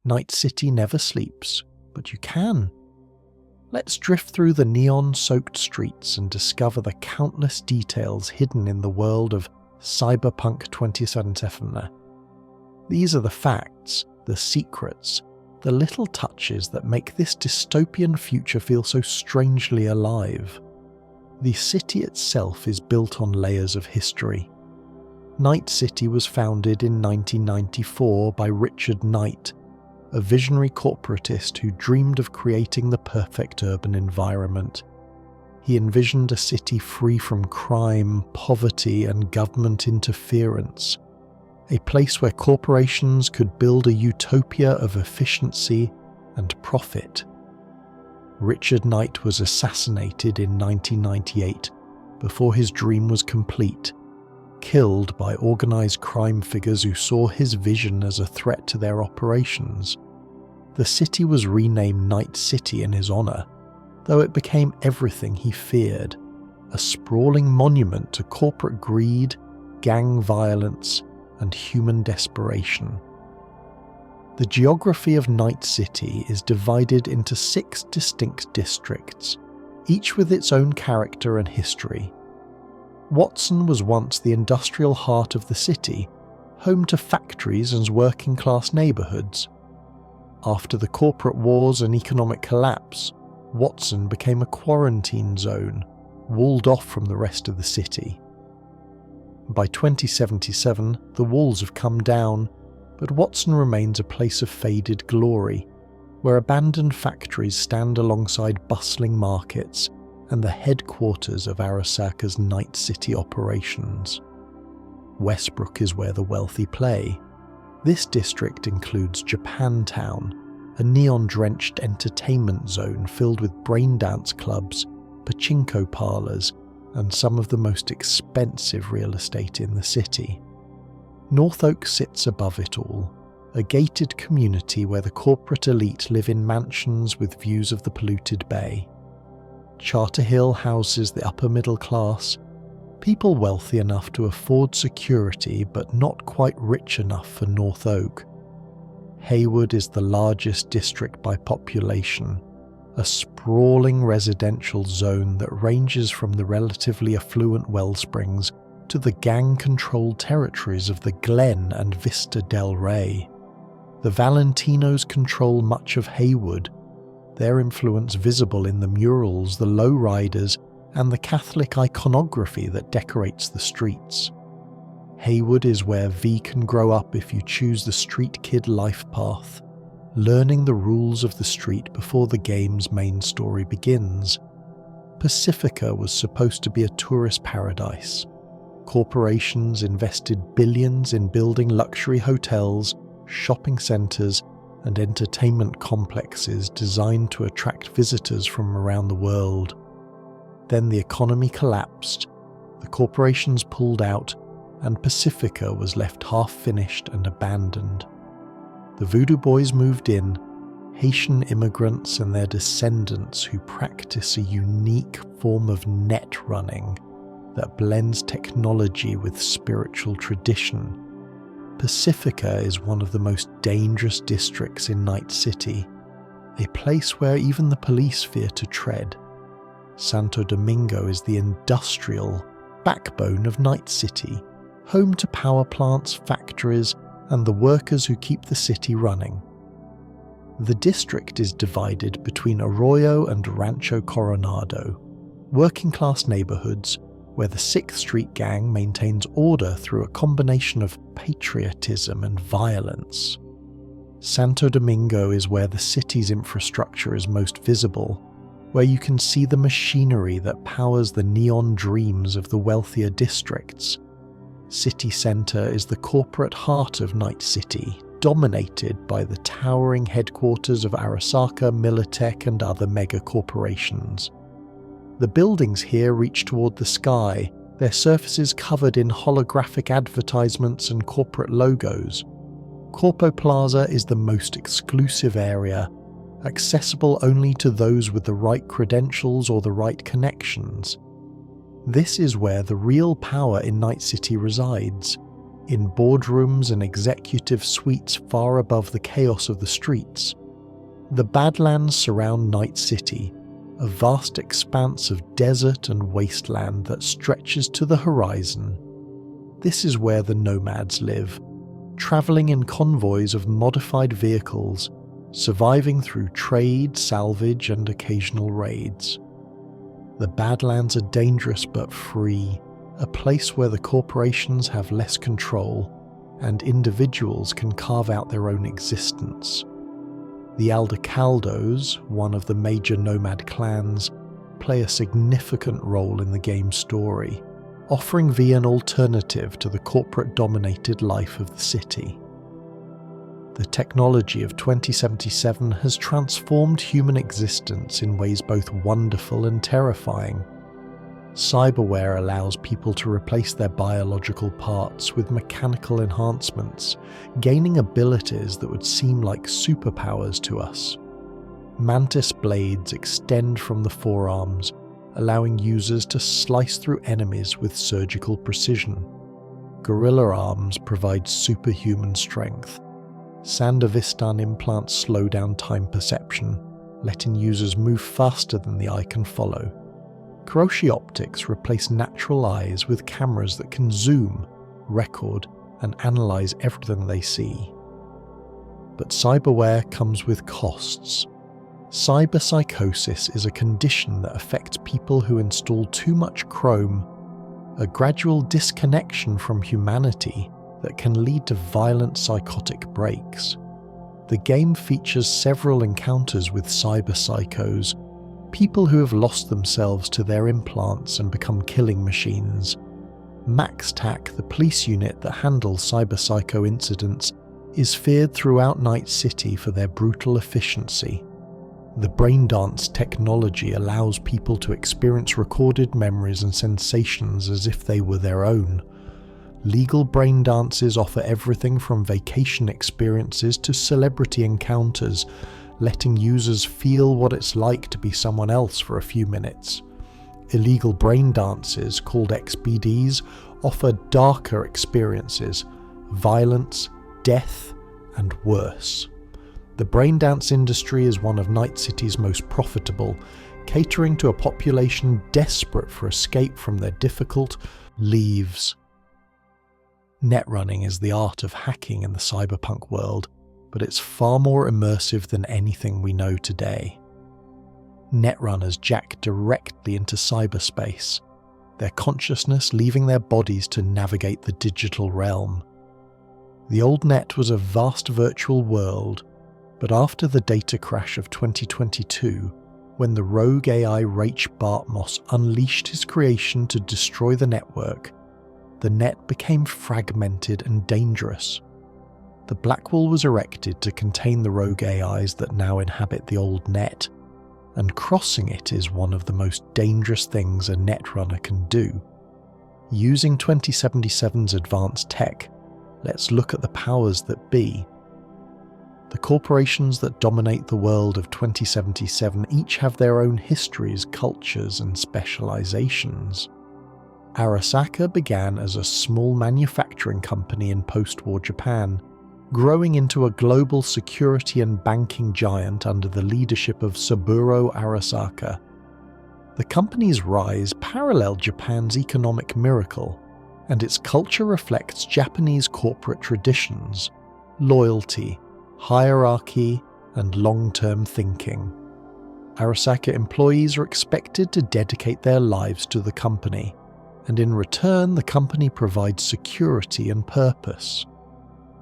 Night City never sleeps, but you can. Let's drift through the neon-soaked streets and discover the countless details hidden in the world of Cyberpunk 2077. These are the facts, the secrets, the little touches that make this dystopian future feel so strangely alive. The city itself is built on layers of history. Night City was founded in 1994 by Richard Knight, a visionary corporatist who dreamed of creating the perfect urban environment. He envisioned a city free from crime, poverty, and government interference, a place where corporations could build a utopia of efficiency and profit. Richard Knight was assassinated in 1998 before his dream was complete, killed by organised crime figures who saw his vision as a threat to their operations. The city was renamed Night City in his honour, though it became everything he feared, a sprawling monument to corporate greed, gang violence, and human desperation. The geography of Night City is divided into 6 distinct districts, each with its own character and history. Watson was once the industrial heart of the city, home to factories and working-class neighbourhoods. After the corporate wars and economic collapse, Watson became a quarantine zone, walled off from the rest of the city. By 2077, the walls have come down, but Watson remains a place of faded glory, where abandoned factories stand alongside bustling markets and the headquarters of Arasaka's Night City operations. Westbrook is where the wealthy play. This district includes Japantown, a neon-drenched entertainment zone filled with braindance clubs, pachinko parlours, and some of the most expensive real estate in the city. North Oak sits above it all, a gated community where the corporate elite live in mansions with views of the polluted bay. Charter Hill houses the upper middle class, people wealthy enough to afford security but not quite rich enough for North Oak. Haywood is the largest district by population, a sprawling residential zone that ranges from the relatively affluent Wellsprings to the gang-controlled territories of the Glen and Vista del Rey. The Valentinos control much of Haywood, their influence visible in the murals, the lowriders, and the Catholic iconography that decorates the streets. Haywood is where V can grow up if you choose the street kid life path, learning the rules of the street before the game's main story begins. Pacifica was supposed to be a tourist paradise. Corporations invested billions in building luxury hotels, shopping centres, and entertainment complexes designed to attract visitors from around the world. Then the economy collapsed, the corporations pulled out, and Pacifica was left half-finished and abandoned. The Voodoo Boys moved in, Haitian immigrants and their descendants who practice a unique form of net running that blends technology with spiritual tradition. Pacifica is one of the most dangerous districts in Night City, a place where even the police fear to tread. Santo Domingo is the industrial backbone of Night City, home to power plants, factories, and the workers who keep the city running. The district is divided between Arroyo and Rancho Coronado, working-class neighbourhoods where the 6th Street Gang maintains order through a combination of patriotism and violence. Santo Domingo is where the city's infrastructure is most visible, where you can see the machinery that powers the neon dreams of the wealthier districts. City Centre is the corporate heart of Night City, dominated by the towering headquarters of Arasaka, Militech, and other mega-corporations. The buildings here reach toward the sky, their surfaces covered in holographic advertisements and corporate logos. Corpo Plaza is the most exclusive area, accessible only to those with the right credentials or the right connections. This is where the real power in Night City resides, In boardrooms and executive suites far above the chaos of the streets, the Badlands surround Night City, a vast expanse of desert and wasteland that stretches to the horizon. This is where the Nomads live, travelling in convoys of modified vehicles, surviving through trade, salvage, and occasional raids. The Badlands are dangerous but free, a place where the corporations have less control, and individuals can carve out their own existence. The Aldecaldos, one of the major nomad clans, play a significant role in the game's story, offering V an alternative to the corporate-dominated life of the city. The technology of 2077 has transformed human existence in ways both wonderful and terrifying. Cyberware allows people to replace their biological parts with mechanical enhancements, gaining abilities that would seem like superpowers to us. Mantis blades extend from the forearms, allowing users to slice through enemies with surgical precision. Gorilla arms provide superhuman strength. Sandovistan implants slow down time perception, letting users move faster than the eye can follow. Kiroshi optics replace natural eyes with cameras that can zoom, record, and analyze everything they see. But cyberware comes with costs. Cyberpsychosis is a condition that affects people who install too much Chrome, a gradual disconnection from humanity that can lead to violent psychotic breaks. The game features several encounters with cyberpsychos, people who have lost themselves to their implants and become killing machines. MaxTac, the police unit that handles cyberpsycho incidents, is feared throughout Night City for their brutal efficiency. The braindance technology allows people to experience recorded memories and sensations as if they were their own. Legal braindances offer everything from vacation experiences to celebrity encounters, letting users feel what it's like to be someone else for a few minutes. Illegal braindances, called XBDs, offer darker experiences, violence, death, and worse. The braindance industry is one of Night City's most profitable, catering to a population desperate for escape from their difficult lives. Netrunning is the art of hacking in the cyberpunk world, but it's far more immersive than anything we know today. Netrunners jack directly into cyberspace, their consciousness leaving their bodies to navigate the digital realm. The old net was a vast virtual world, but after the data crash of 2022, when the rogue AI Rach Bartmoss unleashed his creation to destroy the network, the net became fragmented and dangerous. The Blackwall was erected to contain the rogue AIs that now inhabit the old net, and crossing it is one of the most dangerous things a netrunner can do. Using 2077's advanced tech, let's look at the powers that be. The corporations that dominate the world of 2077 each have their own histories, cultures, and specializations. Arasaka began as a small manufacturing company in post-war Japan, growing into a global security and banking giant under the leadership of Saburo Arasaka. The company's rise paralleled Japan's economic miracle, and its culture reflects Japanese corporate traditions, loyalty, hierarchy, and long-term thinking. Arasaka employees are expected to dedicate their lives to the company, and in return the company provides security and purpose.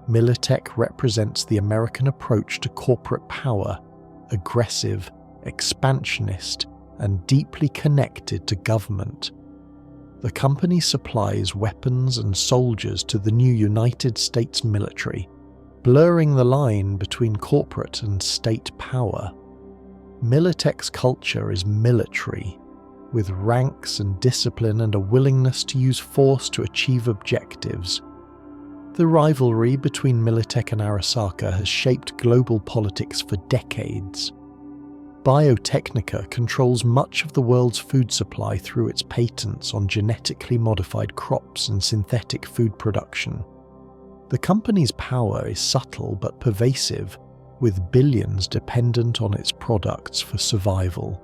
Militech represents the American approach to corporate power, aggressive, expansionist, and deeply connected to government. The company supplies weapons and soldiers to the new United States military, blurring the line between corporate and state power. Militech's culture is military, with ranks and discipline and a willingness to use force to achieve objectives. The rivalry between Militech and Arasaka has shaped global politics for decades. Biotechnica controls much of the world's food supply through its patents on genetically modified crops and synthetic food production. The company's power is subtle but pervasive, with billions dependent on its products for survival.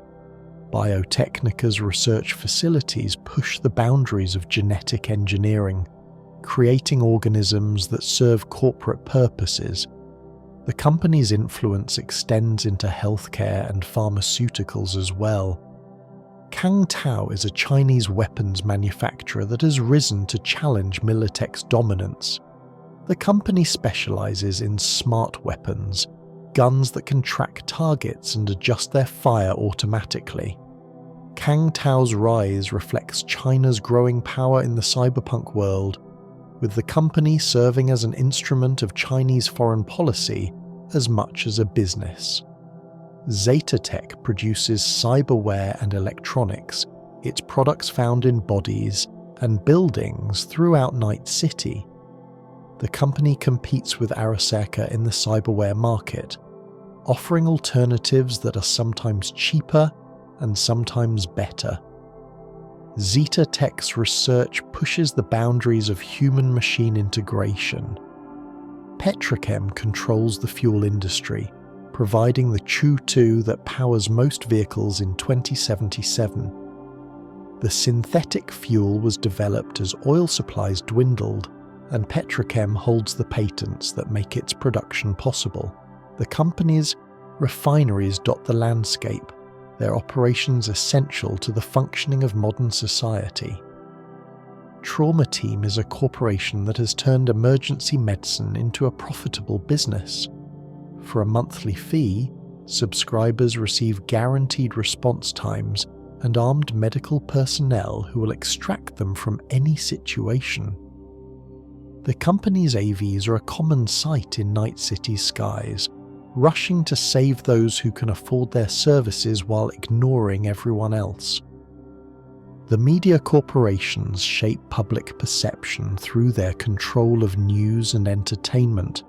Biotechnica's research facilities push the boundaries of genetic engineering, creating organisms that serve corporate purposes. The company's influence extends into healthcare and pharmaceuticals as well. Kangtao is a Chinese weapons manufacturer that has risen to challenge Militech's dominance. The company specializes in smart weapons, guns that can track targets and adjust their fire automatically. Kangtao's rise reflects China's growing power in the cyberpunk world, with the company serving as an instrument of Chinese foreign policy as much as a business. Zetatech produces cyberware and electronics, its products found in bodies and buildings throughout Night City. The company competes with Arasaka in the cyberware market, offering alternatives that are sometimes cheaper and sometimes better. Zetatech's research pushes the boundaries of human-machine integration. Petrochem controls the fuel industry, providing the Chu-2 that powers most vehicles in 2077. The synthetic fuel was developed as oil supplies dwindled, and Petrochem holds the patents that make its production possible. The company's refineries dot the landscape, their operations essential to the functioning of modern society. Trauma Team is a corporation that has turned emergency medicine into a profitable business. For a monthly fee, subscribers receive guaranteed response times and armed medical personnel who will extract them from any situation. The company's AVs are a common sight in Night City's skies, rushing to save those who can afford their services while ignoring everyone else. The media corporations shape public perception through their control of news and entertainment.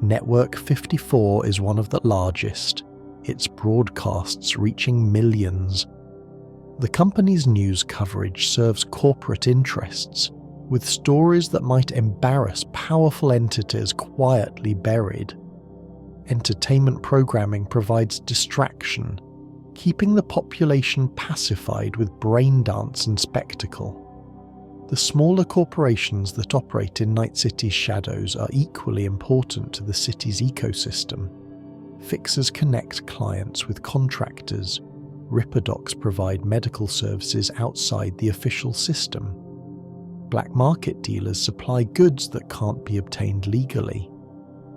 Network 54 is one of the largest, its broadcasts reaching millions. The company's news coverage serves corporate interests, with stories that might embarrass powerful entities quietly buried. Entertainment programming provides distraction, keeping the population pacified with brain dance and spectacle. The smaller corporations that operate in Night City's shadows are equally important to the city's ecosystem. Fixers connect clients with contractors. Ripperdocs provide medical services outside the official system. Black market dealers supply goods that can't be obtained legally.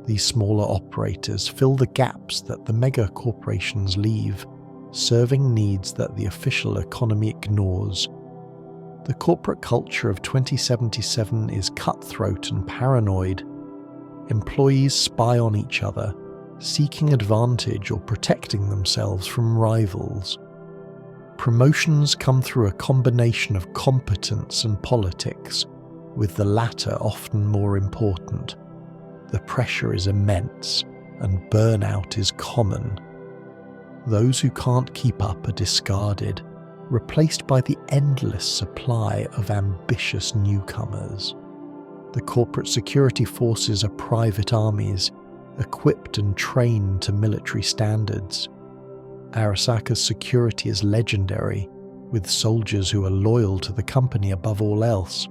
These smaller operators fill the gaps that the mega corporations leave, serving needs that the official economy ignores. The corporate culture of 2077 is cutthroat and paranoid. Employees spy on each other, seeking advantage or protecting themselves from rivals. Promotions come through a combination of competence and politics, with the latter often more important. The pressure is immense, and burnout is common. Those who can't keep up are discarded, replaced by the endless supply of ambitious newcomers. The corporate security forces are private armies, equipped and trained to military standards. Arasaka's security is legendary, with soldiers who are loyal to the company above all else.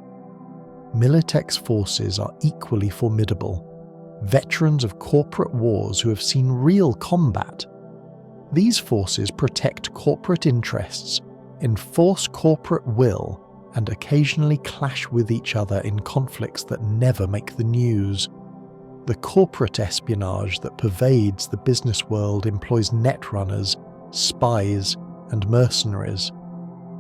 Militech's forces are equally formidable, veterans of corporate wars who have seen real combat. These forces protect corporate interests, enforce corporate will, and occasionally clash with each other in conflicts that never make the news. The corporate espionage that pervades the business world employs netrunners, spies, and mercenaries,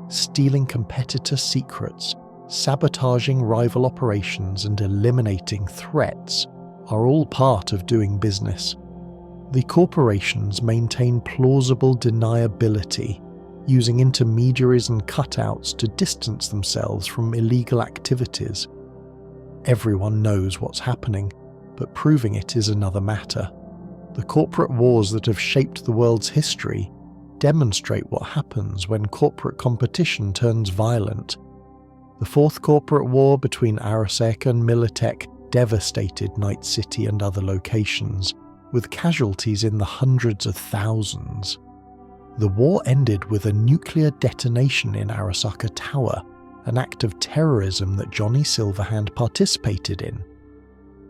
stealing competitor secrets, sabotaging rival operations, and eliminating threats are all part of doing business. The corporations maintain plausible deniability, using intermediaries and cutouts to distance themselves from illegal activities. Everyone knows what's happening, but proving it is another matter. The corporate wars that have shaped the world's history demonstrate what happens when corporate competition turns violent. The Fourth Corporate War between Arasaka and Militech devastated Night City and other locations, with casualties in the hundreds of thousands. The war ended with a nuclear detonation in Arasaka Tower, an act of terrorism that Johnny Silverhand participated in.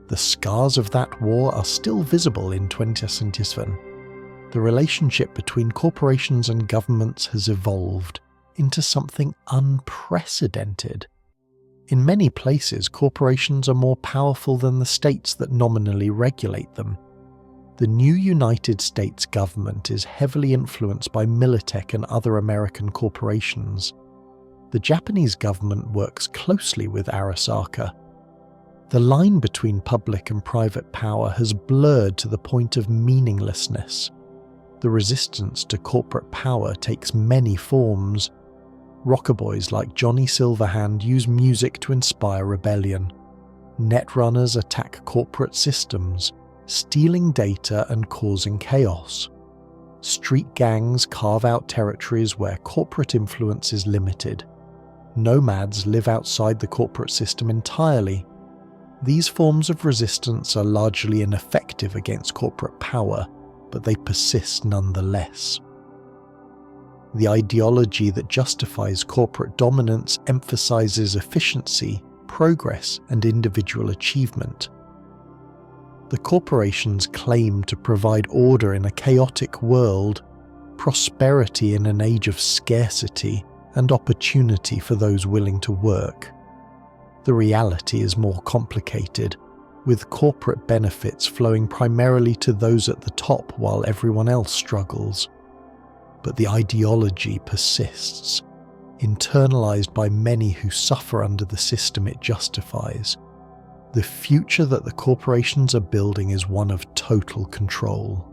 The scars of that war are still visible in 2021. The relationship between corporations and governments has evolved into something unprecedented. In many places, corporations are more powerful than the states that nominally regulate them. The new United States government is heavily influenced by Militech and other American corporations. The Japanese government works closely with Arasaka. The line between public and private power has blurred to the point of meaninglessness. The resistance to corporate power takes many forms. Rockaboys like Johnny Silverhand use music to inspire rebellion. Netrunners attack corporate systems, stealing data and causing chaos. Street gangs carve out territories where corporate influence is limited. Nomads live outside the corporate system entirely. These forms of resistance are largely ineffective against corporate power, but they persist nonetheless. The ideology that justifies corporate dominance emphasizes efficiency, progress, and individual achievement. The corporations claim to provide order in a chaotic world, prosperity in an age of scarcity, and opportunity for those willing to work. The reality is more complicated, with corporate benefits flowing primarily to those at the top while everyone else struggles. But the ideology persists, internalized by many who suffer under the system it justifies. The future that the corporations are building is one of total control.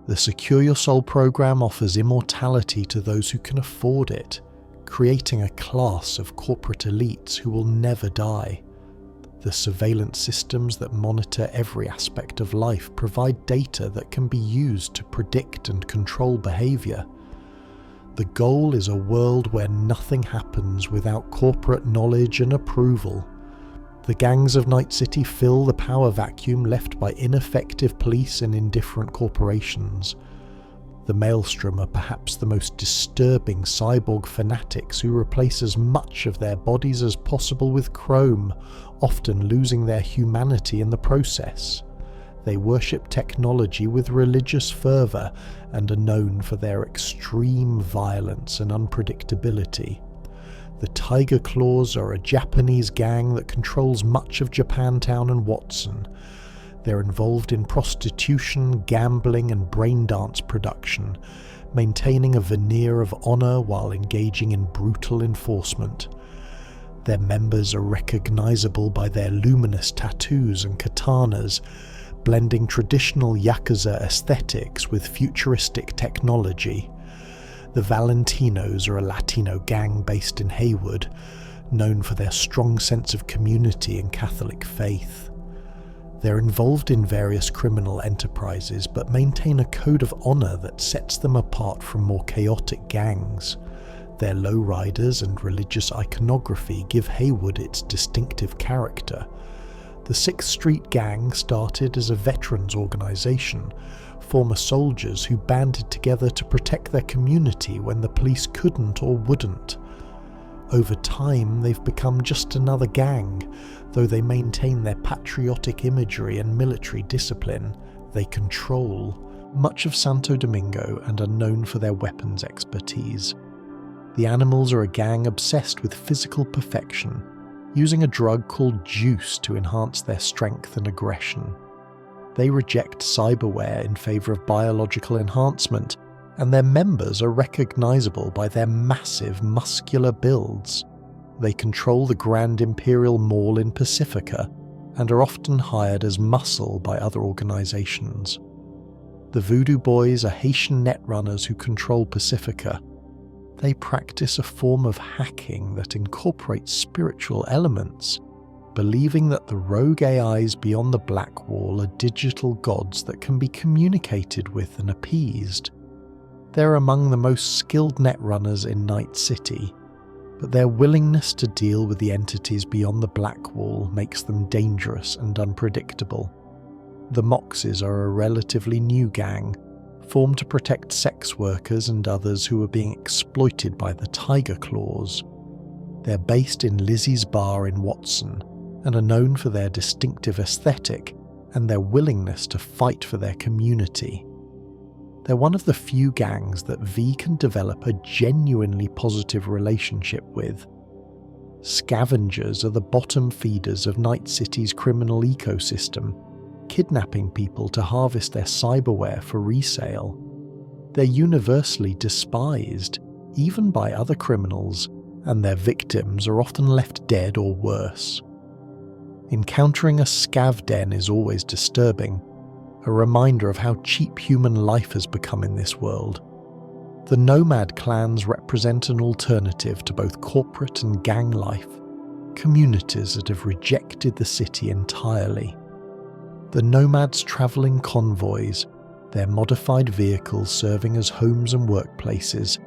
The Secure Your Soul program offers immortality to those who can afford it, creating a class of corporate elites who will never die. The surveillance systems that monitor every aspect of life provide data that can be used to predict and control behavior. The goal is a world where nothing happens without corporate knowledge and approval. The gangs of Night City fill the power vacuum left by ineffective police and indifferent corporations. The Maelstrom are perhaps the most disturbing cyborg fanatics who replace as much of their bodies as possible with chrome, often losing their humanity in the process. They worship technology with religious fervour and are known for their extreme violence and unpredictability. The Tiger Claws are a Japanese gang that controls much of Japantown and Watson. They're involved in prostitution, gambling, and brain dance production, maintaining a veneer of honour while engaging in brutal enforcement. Their members are recognisable by their luminous tattoos and katanas, blending traditional Yakuza aesthetics with futuristic technology. The Valentinos are a Latino gang based in Haywood, known for their strong sense of community and Catholic faith. They're involved in various criminal enterprises but maintain a code of honour that sets them apart from more chaotic gangs. Their lowriders and religious iconography give Haywood its distinctive character. The 6th Street Gang started as a veterans organisation, former soldiers who banded together to protect their community when the police couldn't or wouldn't. Over time, they've become just another gang. Though they maintain their patriotic imagery and military discipline, they control much of Santo Domingo and are known for their weapons expertise. The Animals are a gang obsessed with physical perfection, using a drug called juice to enhance their strength and aggression. They reject cyberware in favour of biological enhancement, and their members are recognisable by their massive muscular builds. They control the Grand Imperial Mall in Pacifica and are often hired as muscle by other organisations. The Voodoo Boys are Haitian netrunners who control Pacifica. They practice a form of hacking that incorporates spiritual elements, believing that the rogue AIs beyond the Black Wall are digital gods that can be communicated with and appeased. They're among the most skilled netrunners in Night City. but their willingness to deal with the entities beyond the Black Wall makes them dangerous and unpredictable. The Moxes are a relatively new gang, formed to protect sex workers and others who are being exploited by the Tiger Claws. They're based in Lizzie's Bar in Watson, and are known for their distinctive aesthetic and their willingness to fight for their community. They're one of the few gangs that V can develop a genuinely positive relationship with. Scavengers are the bottom feeders of Night City's criminal ecosystem, kidnapping people to harvest their cyberware for resale. They're universally despised, even by other criminals, and their victims are often left dead or worse. Encountering a scav den is always disturbing, a reminder of how cheap human life has become in this world. The Nomad clans represent an alternative to both corporate and gang life, communities that have rejected the city entirely. The Nomads travel in convoys, their modified vehicles serving as homes and workplaces.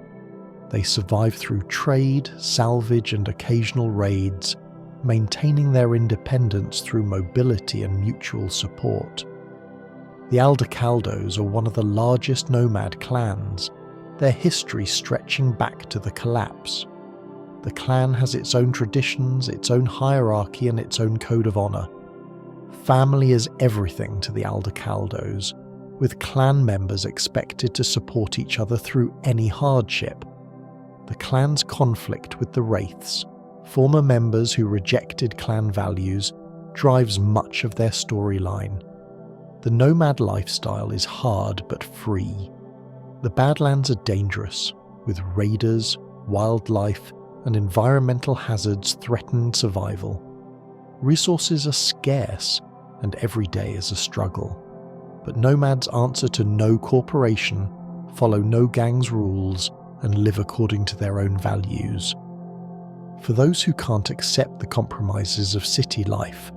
They survive through trade, salvage and occasional raids, maintaining their independence through mobility and mutual support. The Aldecaldos are one of the largest Nomad clans, their history stretching back to the collapse. The clan has its own traditions, its own hierarchy and its own code of honour. Family is everything to the Aldecaldos, with clan members expected to support each other through any hardship. The clan's conflict with the Wraiths, former members who rejected clan values, drives much of their storyline. The Nomad lifestyle is hard but free. The Badlands are dangerous, with raiders, wildlife, and environmental hazards threaten survival. Resources are scarce, and every day is a struggle. But Nomads answer to no corporation, follow no gang's rules, and live according to their own values. For those who can't accept the compromises of city life,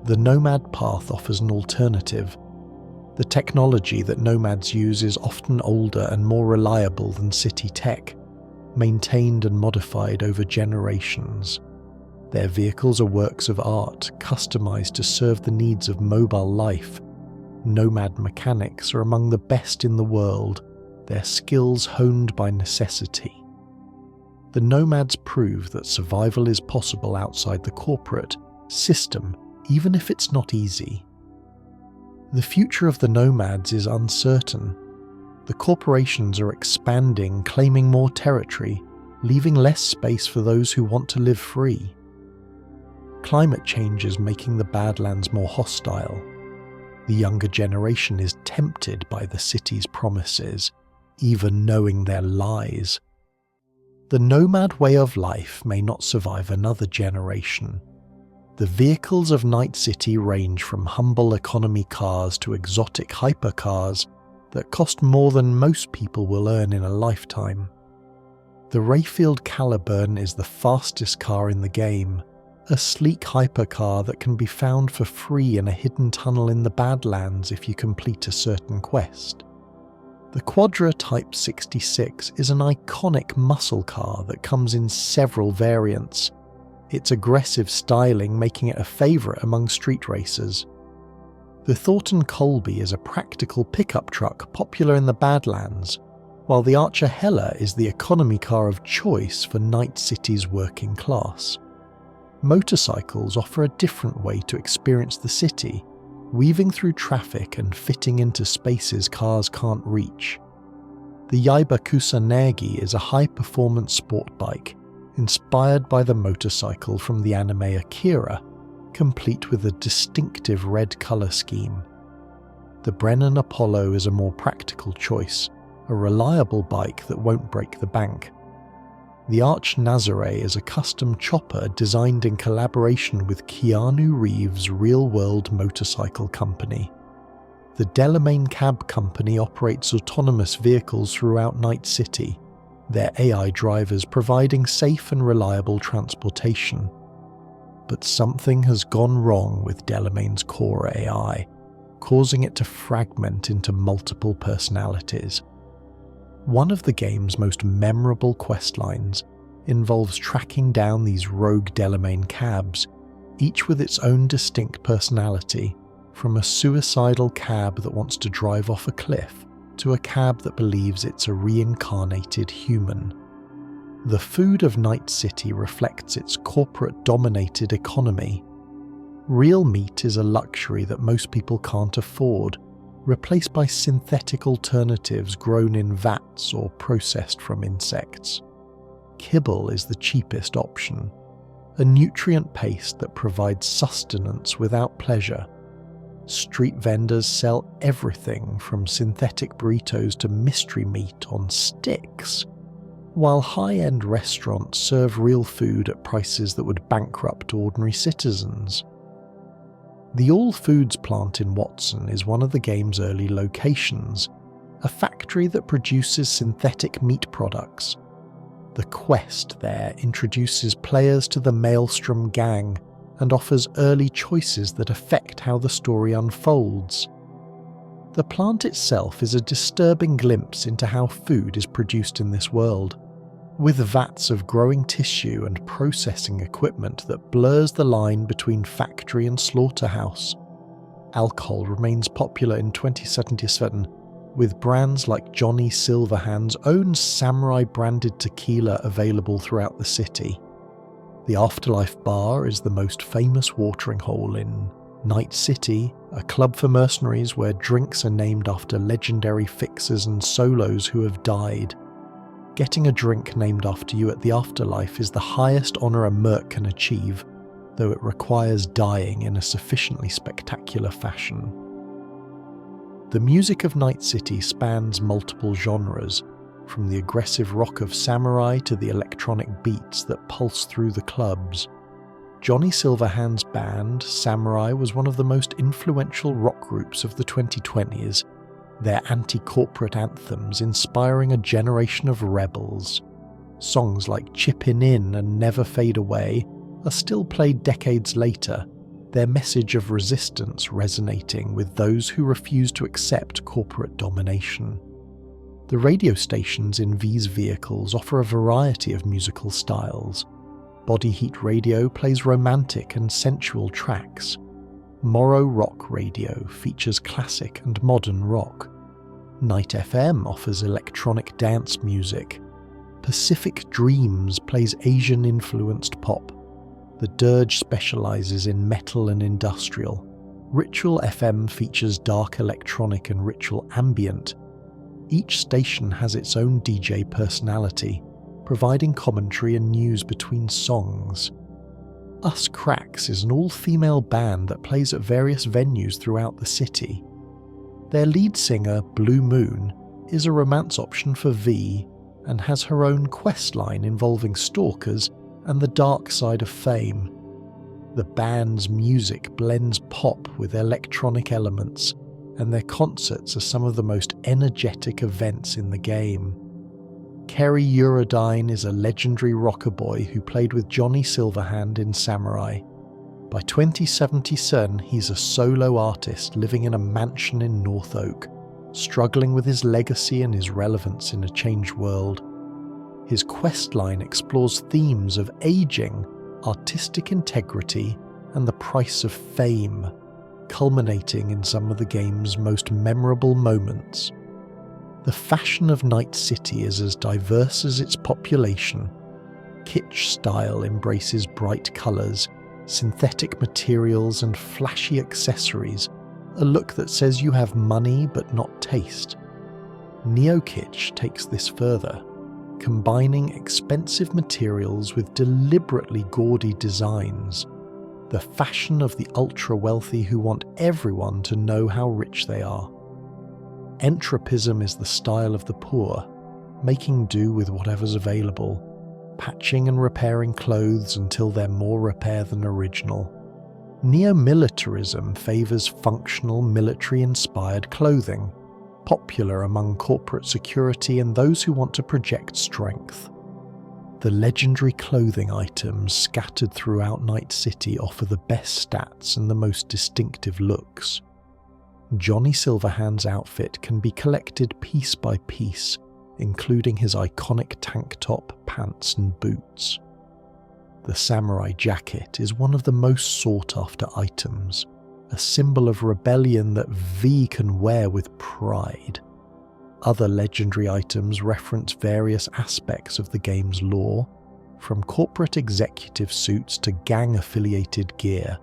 the Nomad path offers an alternative. The technology that Nomads use is often older and more reliable than city tech, maintained and modified over generations. Their vehicles are works of art, customized to serve the needs of mobile life. Nomad mechanics are among the best in the world, their skills honed by necessity. The Nomads prove that survival is possible outside the corporate system, even if it's not easy. The future of the Nomads is uncertain. The corporations are expanding, claiming more territory, leaving less space for those who want to live free. Climate change is making the Badlands more hostile. The younger generation is tempted by the city's promises, even knowing their lies. The Nomad way of life may not survive another generation. The vehicles of Night City range from humble economy cars to exotic hypercars that cost more than most people will earn in a lifetime. The Rayfield Caliburn is the fastest car in the game, a sleek hypercar that can be found for free in a hidden tunnel in the Badlands if you complete a certain quest. The Quadra Type 66 is an iconic muscle car that comes in several variants, its aggressive styling making it a favourite among street racers. The Thornton Colby is a practical pickup truck popular in the Badlands, while the Archer Hella is the economy car of choice for Night City's working class. Motorcycles offer a different way to experience the city, weaving through traffic and fitting into spaces cars can't reach. The Yaebakusa Nagi is a high-performance sport bike, inspired by the motorcycle from the anime Akira, complete with a distinctive red colour scheme. The Brennan Apollo is a more practical choice, a reliable bike that won't break the bank. The Arch Nazare is a custom chopper designed in collaboration with Keanu Reeves' real-world motorcycle company. The Delamain Cab Company operates autonomous vehicles throughout Night City, their AI drivers providing safe and reliable transportation. But something has gone wrong with Delamain's core AI, causing it to fragment into multiple personalities. One of the game's most memorable questlines involves tracking down these rogue Delamain cabs, each with its own distinct personality, from a suicidal cab that wants to drive off a cliff to a cab that believes it's a reincarnated human. The food of Night City reflects its corporate-dominated economy. Real meat is a luxury that most people can't afford, replaced by synthetic alternatives grown in vats or processed from insects. Kibble is the cheapest option, a nutrient paste that provides sustenance without pleasure. Street vendors sell everything from synthetic burritos to mystery meat on sticks, while high-end restaurants serve real food at prices that would bankrupt ordinary citizens. The All Foods plant in Watson is one of the game's early locations, a factory that produces synthetic meat products. The quest there introduces players to the Maelstrom gang and offers early choices that affect how the story unfolds. The plant itself is a disturbing glimpse into how food is produced in this world, with vats of growing tissue and processing equipment that blurs the line between factory and slaughterhouse. Alcohol remains popular in 2077, with brands like Johnny Silverhand's own samurai-branded tequila available throughout the city. The Afterlife Bar is the most famous watering hole in Night City, a club for mercenaries where drinks are named after legendary fixers and solos who have died. Getting a drink named after you at the afterlife is the highest honour a merc can achieve, though it requires dying in a sufficiently spectacular fashion. The music of Night City spans multiple genres, from the aggressive rock of Samurai to the electronic beats that pulse through the clubs. Johnny Silverhand's band, Samurai, was one of the most influential rock groups of the 2020s, their anti-corporate anthems inspiring a generation of rebels. Songs like Chippin' In and Never Fade Away are still played decades later, their message of resistance resonating with those who refuse to accept corporate domination. The radio stations in these vehicles offer a variety of musical styles. Body Heat Radio plays romantic and sensual tracks. Morrow Rock Radio features classic and modern rock. Night FM offers electronic dance music. Pacific Dreams plays Asian-influenced pop. The Dirge specialises in metal and industrial. Ritual FM features dark electronic and ritual ambient. Each station has its own DJ personality, providing commentary and news between songs. Us Cracks is an all-female band that plays at various venues throughout the city. Their lead singer, Blue Moon, is a romance option for V and has her own quest line involving stalkers and the dark side of fame. The band's music blends pop with electronic elements, and their concerts are some of the most energetic events in the game. Kerry Eurodyne is a legendary rocker boy who played with Johnny Silverhand in Samurai. By 2077, he's a solo artist living in a mansion in North Oak, struggling with his legacy and his relevance in a changed world. His questline explores themes of aging, artistic integrity, and the price of fame, culminating in some of the game's most memorable moments. The fashion of Night City is as diverse as its population. Kitsch style embraces bright colours, synthetic materials and flashy accessories, a look that says you have money but not taste. Neo-kitsch takes this further, combining expensive materials with deliberately gaudy designs, the fashion of the ultra-wealthy who want everyone to know how rich they are. Entropism is the style of the poor, making do with whatever's available, patching and repairing clothes until they're more repair than original. Neo-militarism favours functional military-inspired clothing, popular among corporate security and those who want to project strength. The legendary clothing items scattered throughout Night City offer the best stats and the most distinctive looks. Johnny Silverhand's outfit can be collected piece by piece, including his iconic tank top, pants and boots. The samurai jacket is one of the most sought-after items, a symbol of rebellion that V can wear with pride. Other legendary items reference various aspects of the game's lore, from corporate executive suits to gang-affiliated gear.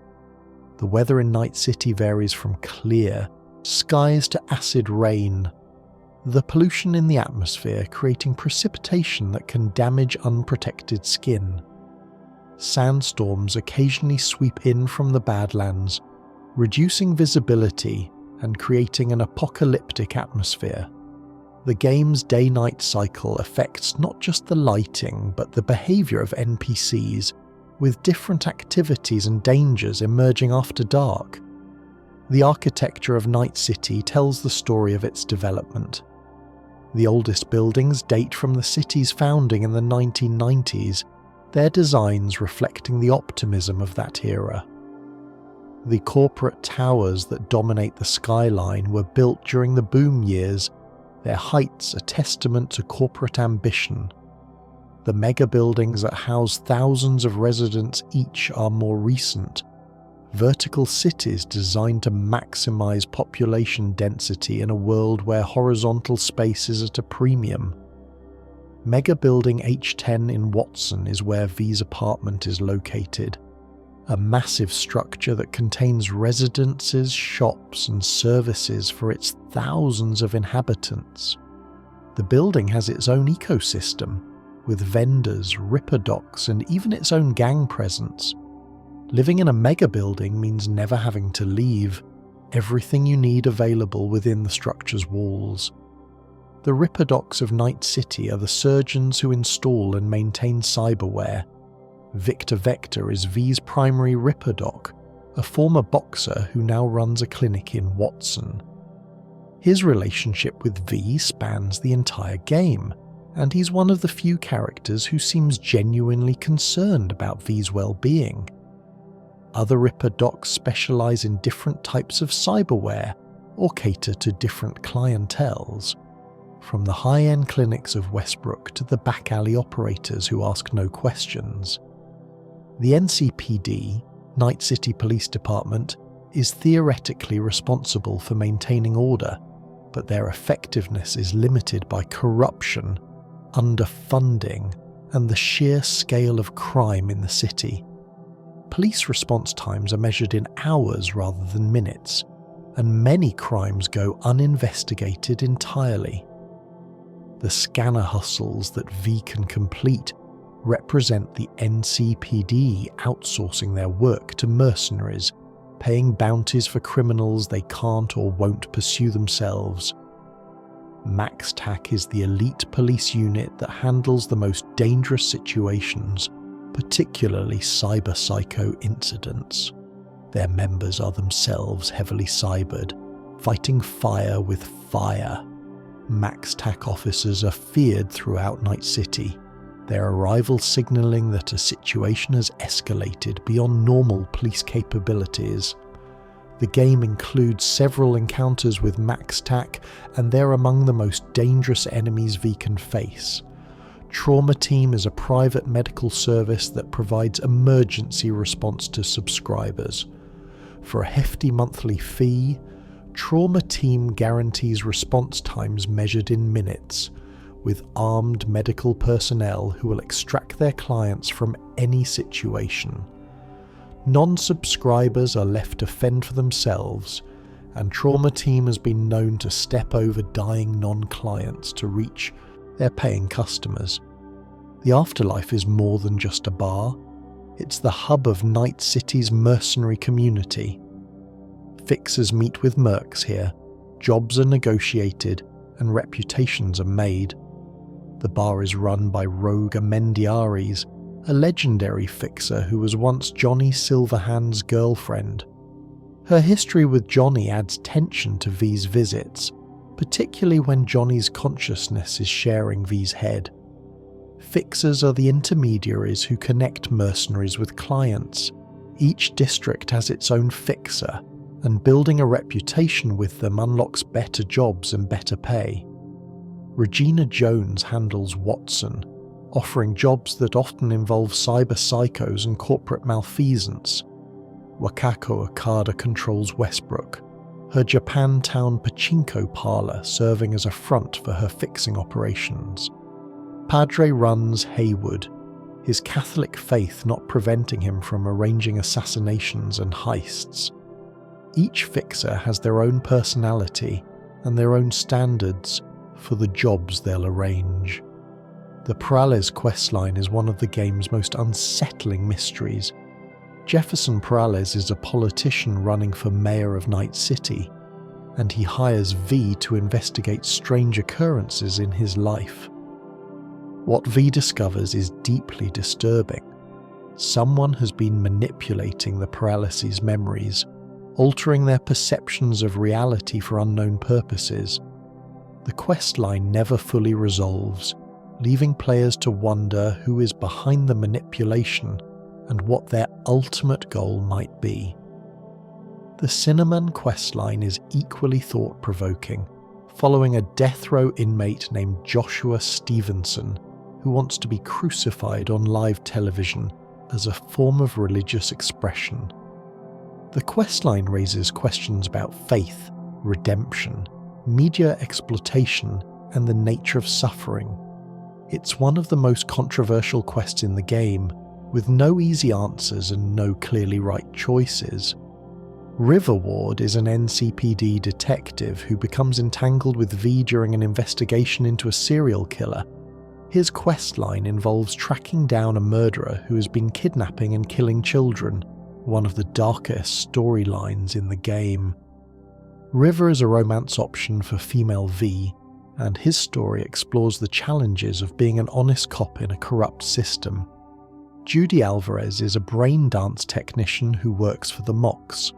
The weather in Night City varies from clear skies to acid rain, the pollution in the atmosphere creating precipitation that can damage unprotected skin. Sandstorms occasionally sweep in from the Badlands, reducing visibility and creating an apocalyptic atmosphere. The game's day-night cycle affects not just the lighting but the behaviour of NPCs, with different activities and dangers emerging after dark. The architecture of Night City tells the story of its development. The oldest buildings date from the city's founding in the 1990s, their designs reflecting the optimism of that era. The corporate towers that dominate the skyline were built during the boom years, their heights a testament to corporate ambition. The mega buildings that house thousands of residents each are more recent, vertical cities designed to maximize population density in a world where horizontal space is at a premium. Mega Building H10 in Watson is where V's apartment is located, a massive structure that contains residences, shops and services for its thousands of inhabitants. The building has its own ecosystem, with vendors, ripper docks and even its own gang presence. Living in a mega building means never having to leave, everything you need available within the structure's walls. The ripper docks of Night City are the surgeons who install and maintain cyberware. Victor Vector is V's primary ripper doc, a former boxer who now runs a clinic in Watson. His relationship with V spans the entire game, and he's one of the few characters who seems genuinely concerned about V's well-being. Other Ripper docs specialise in different types of cyberware or cater to different clienteles, from the high-end clinics of Westbrook to the back-alley operators who ask no questions. The NCPD, Night City Police Department, is theoretically responsible for maintaining order, but their effectiveness is limited by corruption, underfunding, and the sheer scale of crime in the city. Police response times are measured in hours rather than minutes, and many crimes go uninvestigated entirely. The scanner hustles that V can complete represent the NCPD outsourcing their work to mercenaries, paying bounties for criminals they can't or won't pursue themselves. MaxTac is the elite police unit that handles the most dangerous situations, particularly cyberpsycho incidents. Their members are themselves heavily cybered, fighting fire with fire. MaxTac officers are feared throughout Night City, their arrival signalling that a situation has escalated beyond normal police capabilities. The game includes several encounters with MaxTac, and they're among the most dangerous enemies V can face. Trauma Team is a private medical service that provides emergency response to subscribers. For a hefty monthly fee, Trauma Team guarantees response times measured in minutes, with armed medical personnel who will extract their clients from any situation. Non-subscribers are left to fend for themselves, and Trauma Team has been known to step over dying non-clients to reach their paying customers. The afterlife is more than just a bar. It's the hub of Night City's mercenary community. Fixers meet with mercs here, jobs are negotiated, and reputations are made. The bar is run by Rogue Amendiaries, a legendary fixer who was once Johnny Silverhand's girlfriend. Her history with Johnny adds tension to V's visits, particularly when Johnny's consciousness is sharing V's head. Fixers are the intermediaries who connect mercenaries with clients. Each district has its own fixer, and building a reputation with them unlocks better jobs and better pay. Regina Jones handles Watson, offering jobs that often involve cyber psychos and corporate malfeasance. Wakako Okada controls Westbrook, her Japantown pachinko parlour serving as a front for her fixing operations. Padre runs Haywood, his Catholic faith not preventing him from arranging assassinations and heists. Each fixer has their own personality and their own standards for the jobs they'll arrange. The Perales questline is one of the game's most unsettling mysteries. Jefferson Perales is a politician running for mayor of Night City, and he hires V to investigate strange occurrences in his life. What V discovers is deeply disturbing. Someone has been manipulating the Perales' memories, altering their perceptions of reality for unknown purposes. The questline never fully resolves, leaving players to wonder who is behind the manipulation and what their ultimate goal might be. The Cinnamon questline is equally thought-provoking, following a death row inmate named Joshua Stevenson, who wants to be crucified on live television as a form of religious expression. The questline raises questions about faith, redemption, media exploitation, and the nature of suffering. It's one of the most controversial quests in the game, with no easy answers and no clearly right choices. River Ward is an NCPD detective who becomes entangled with V during an investigation into a serial killer. His questline involves tracking down a murderer who has been kidnapping and killing children, one of the darkest storylines in the game. River is a romance option for female V, and his story explores the challenges of being an honest cop in a corrupt system. Judy Alvarez is a brain dance technician who works for the Mox.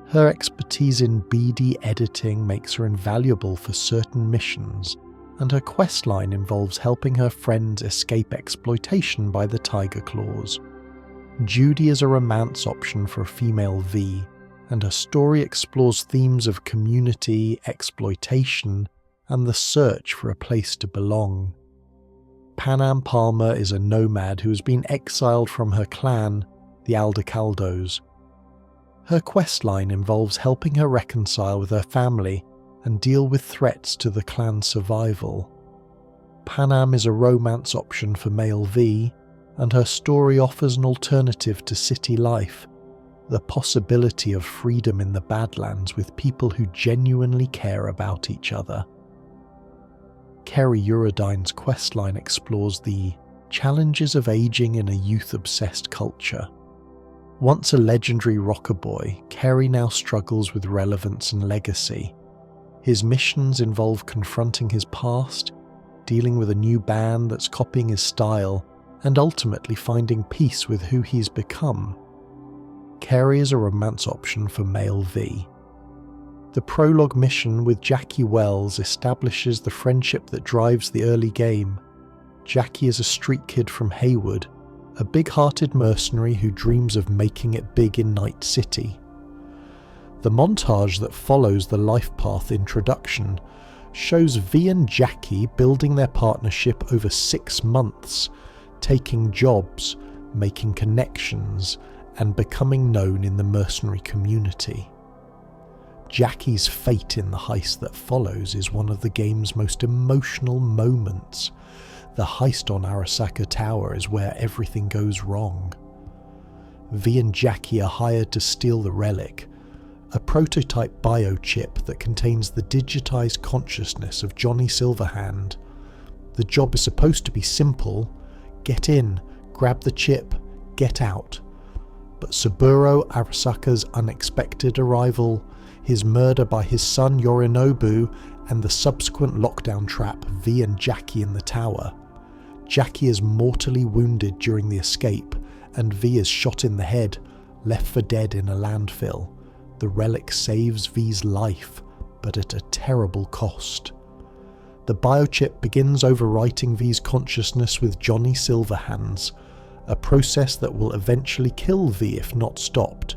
Her expertise in BD editing makes her invaluable for certain missions, and her questline involves helping her friends escape exploitation by the Tiger Claws. Judy is a romance option for female V, and her story explores themes of community, exploitation, and the search for a place to belong. Panam Palmer is a nomad who has been exiled from her clan, the Aldecaldos. Her questline involves helping her reconcile with her family and deal with threats to the clan's survival. Panam is a romance option for male V, and her story offers an alternative to city life, the possibility of freedom in the Badlands with people who genuinely care about each other. Kerry Eurodyne's questline explores the challenges of aging in a youth-obsessed culture. Once a legendary rocker boy, Kerry now struggles with relevance and legacy. His missions involve confronting his past, dealing with a new band that's copying his style, and ultimately finding peace with who he's become. Kerry is a romance option for male V. The prologue mission with Jackie Wells establishes the friendship that drives the early game. Jackie is a street kid from Haywood, a big-hearted mercenary who dreams of making it big in Night City. The montage that follows the life path introduction shows V and Jackie building their partnership over 6 months, taking jobs, making connections, and becoming known in the mercenary community. Jackie's fate in the heist that follows is one of the game's most emotional moments. The heist on Arasaka Tower is where everything goes wrong. V and Jackie are hired to steal the relic, a prototype biochip that contains the digitized consciousness of Johnny Silverhand. The job is supposed to be simple: get in, grab the chip, get out. But Saburo Arasaka's unexpected arrival, his murder by his son Yorinobu, and the subsequent lockdown trap V and Jackie in the tower. Jackie is mortally wounded during the escape, and V is shot in the head, left for dead in a landfill. The relic saves V's life, but at a terrible cost. The biochip begins overwriting V's consciousness with Johnny Silverhands, a process that will eventually kill V if not stopped.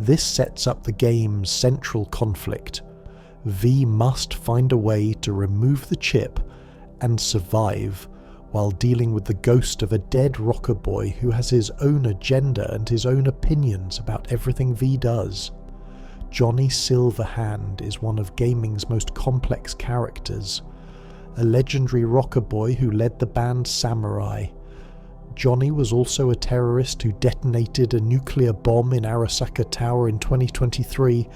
This sets up the game's central conflict. V must find a way to remove the chip and survive while dealing with the ghost of a dead rocker boy who has his own agenda and his own opinions about everything V does. Johnny Silverhand is one of gaming's most complex characters, a legendary rocker boy who led the band Samurai. Johnny was also a terrorist who detonated a nuclear bomb in Arasaka Tower in 2023,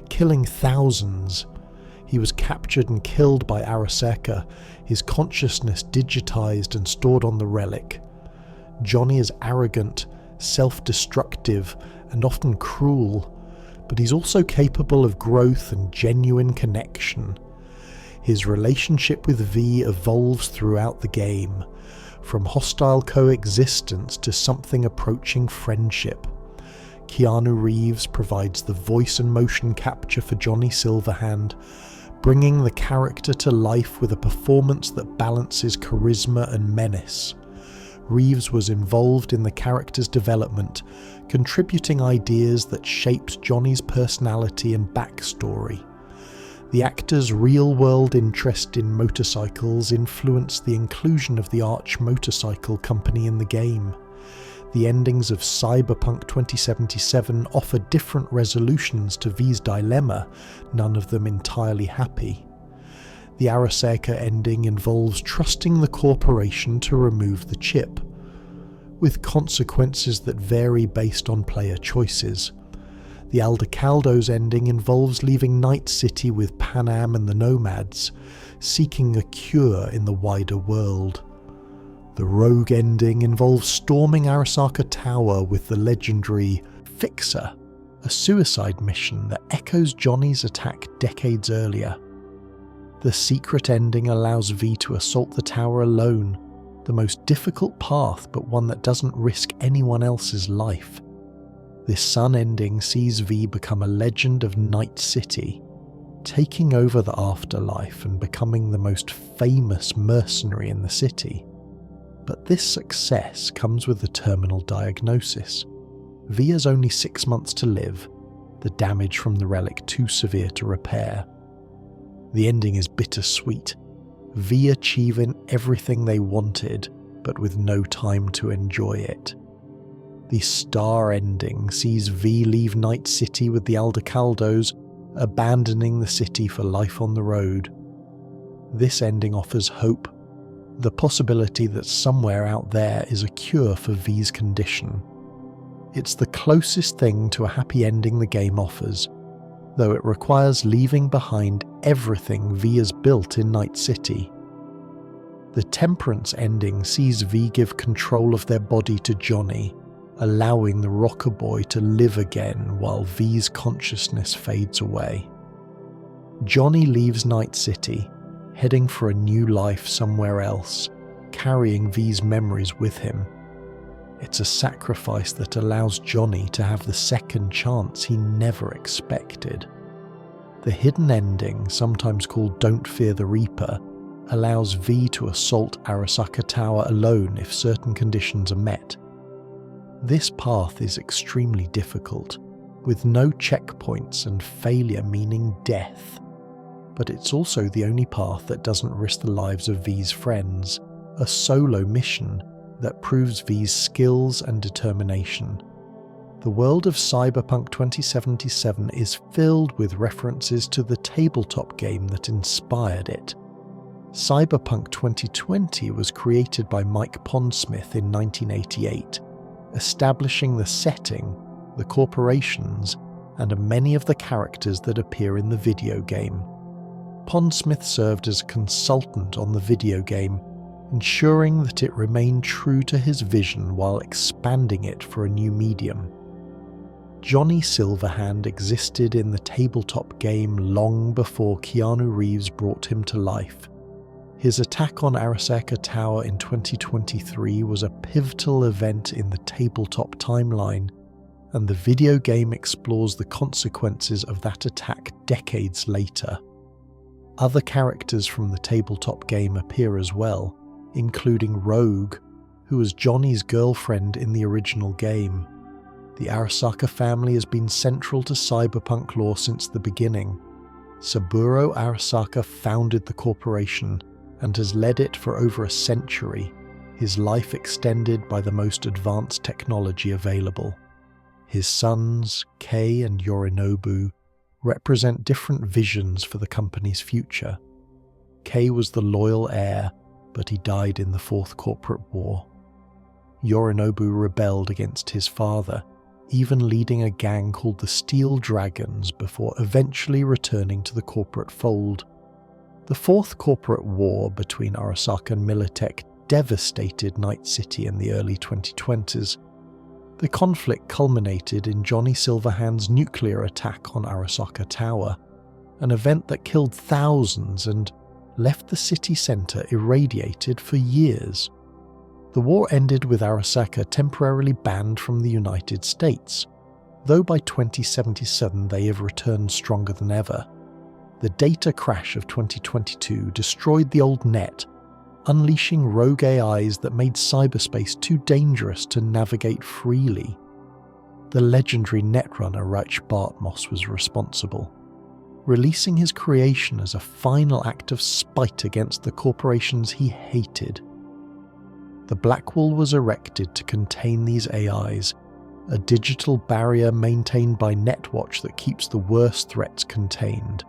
killing thousands. He was captured and killed by Arasaka, his consciousness digitized and stored on the relic. Johnny is arrogant, self-destructive, and often cruel, but he's also capable of growth and genuine connection. His relationship with V evolves throughout the game, from hostile coexistence to something approaching friendship. Keanu Reeves provides the voice and motion capture for Johnny Silverhand, bringing the character to life with a performance that balances charisma and menace. Reeves was involved in the character's development, contributing ideas that shaped Johnny's personality and backstory. The actor's real-world interest in motorcycles influenced the inclusion of the Arch motorcycle company in the game. The endings of Cyberpunk 2077 offer different resolutions to V's dilemma, none of them entirely happy. The Arasaka ending involves trusting the corporation to remove the chip, with consequences that vary based on player choices. The Aldecaldo's ending involves leaving Night City with Panam and the Nomads, seeking a cure in the wider world. The Rogue ending involves storming Arasaka Tower with the legendary Fixer, a suicide mission that echoes Johnny's attack decades earlier. The secret ending allows V to assault the tower alone, the most difficult path but one that doesn't risk anyone else's life. This Sun ending sees V become a legend of Night City, taking over the afterlife and becoming the most famous mercenary in the city. But this success comes with a terminal diagnosis. V has only 6 months to live, the damage from the relic too severe to repair. The ending is bittersweet, V achieving everything they wanted, but with no time to enjoy it. The Star ending sees V leave Night City with the Aldecaldos, abandoning the city for life on the road. This ending offers hope, the possibility that somewhere out there is a cure for V's condition. It's the closest thing to a happy ending the game offers, though it requires leaving behind everything V has built in Night City. The Temperance ending sees V give control of their body to Johnny, allowing the rocker boy to live again while V's consciousness fades away. Johnny leaves Night City, heading for a new life somewhere else, carrying V's memories with him. It's a sacrifice that allows Johnny to have the second chance he never expected. The hidden ending, sometimes called Don't Fear the Reaper, allows V to assault Arasaka Tower alone if certain conditions are met. This path is extremely difficult, with no checkpoints and failure meaning death. But it's also the only path that doesn't risk the lives of V's friends, a solo mission that proves V's skills and determination. The world of Cyberpunk 2077 is filled with references to the tabletop game that inspired it. Cyberpunk 2020 was created by Mike Pondsmith in 1988, establishing the setting, the corporations, and many of the characters that appear in the video game. Pondsmith served as a consultant on the video game, ensuring that it remained true to his vision while expanding it for a new medium. Johnny Silverhand existed in the tabletop game long before Keanu Reeves brought him to life. His attack on Arasaka Tower in 2023 was a pivotal event in the tabletop timeline, and the video game explores the consequences of that attack decades later. Other characters from the tabletop game appear as well, including Rogue, who was Johnny's girlfriend in the original game. The Arasaka family has been central to cyberpunk lore since the beginning. Saburo Arasaka founded the corporation, and has led it for over a century, his life extended by the most advanced technology available. His sons, Kei and Yorinobu, represent different visions for the company's future. Kei was the loyal heir, but he died in the Fourth Corporate War. Yorinobu rebelled against his father, even leading a gang called the Steel Dragons before eventually returning to the corporate fold. The Fourth Corporate War between Arasaka and Militech devastated Night City in the early 2020s. The conflict culminated in Johnny Silverhand's nuclear attack on Arasaka Tower, an event that killed thousands and left the city centre irradiated for years. The war ended with Arasaka temporarily banned from the United States, though by 2077 they have returned stronger than ever. The data crash of 2022 destroyed the old net, unleashing rogue AIs that made cyberspace too dangerous to navigate freely. The legendary netrunner Reich Bartmoss was responsible, releasing his creation as a final act of spite against the corporations he hated. The Blackwall was erected to contain these AIs, a digital barrier maintained by Netwatch that keeps the worst threats contained.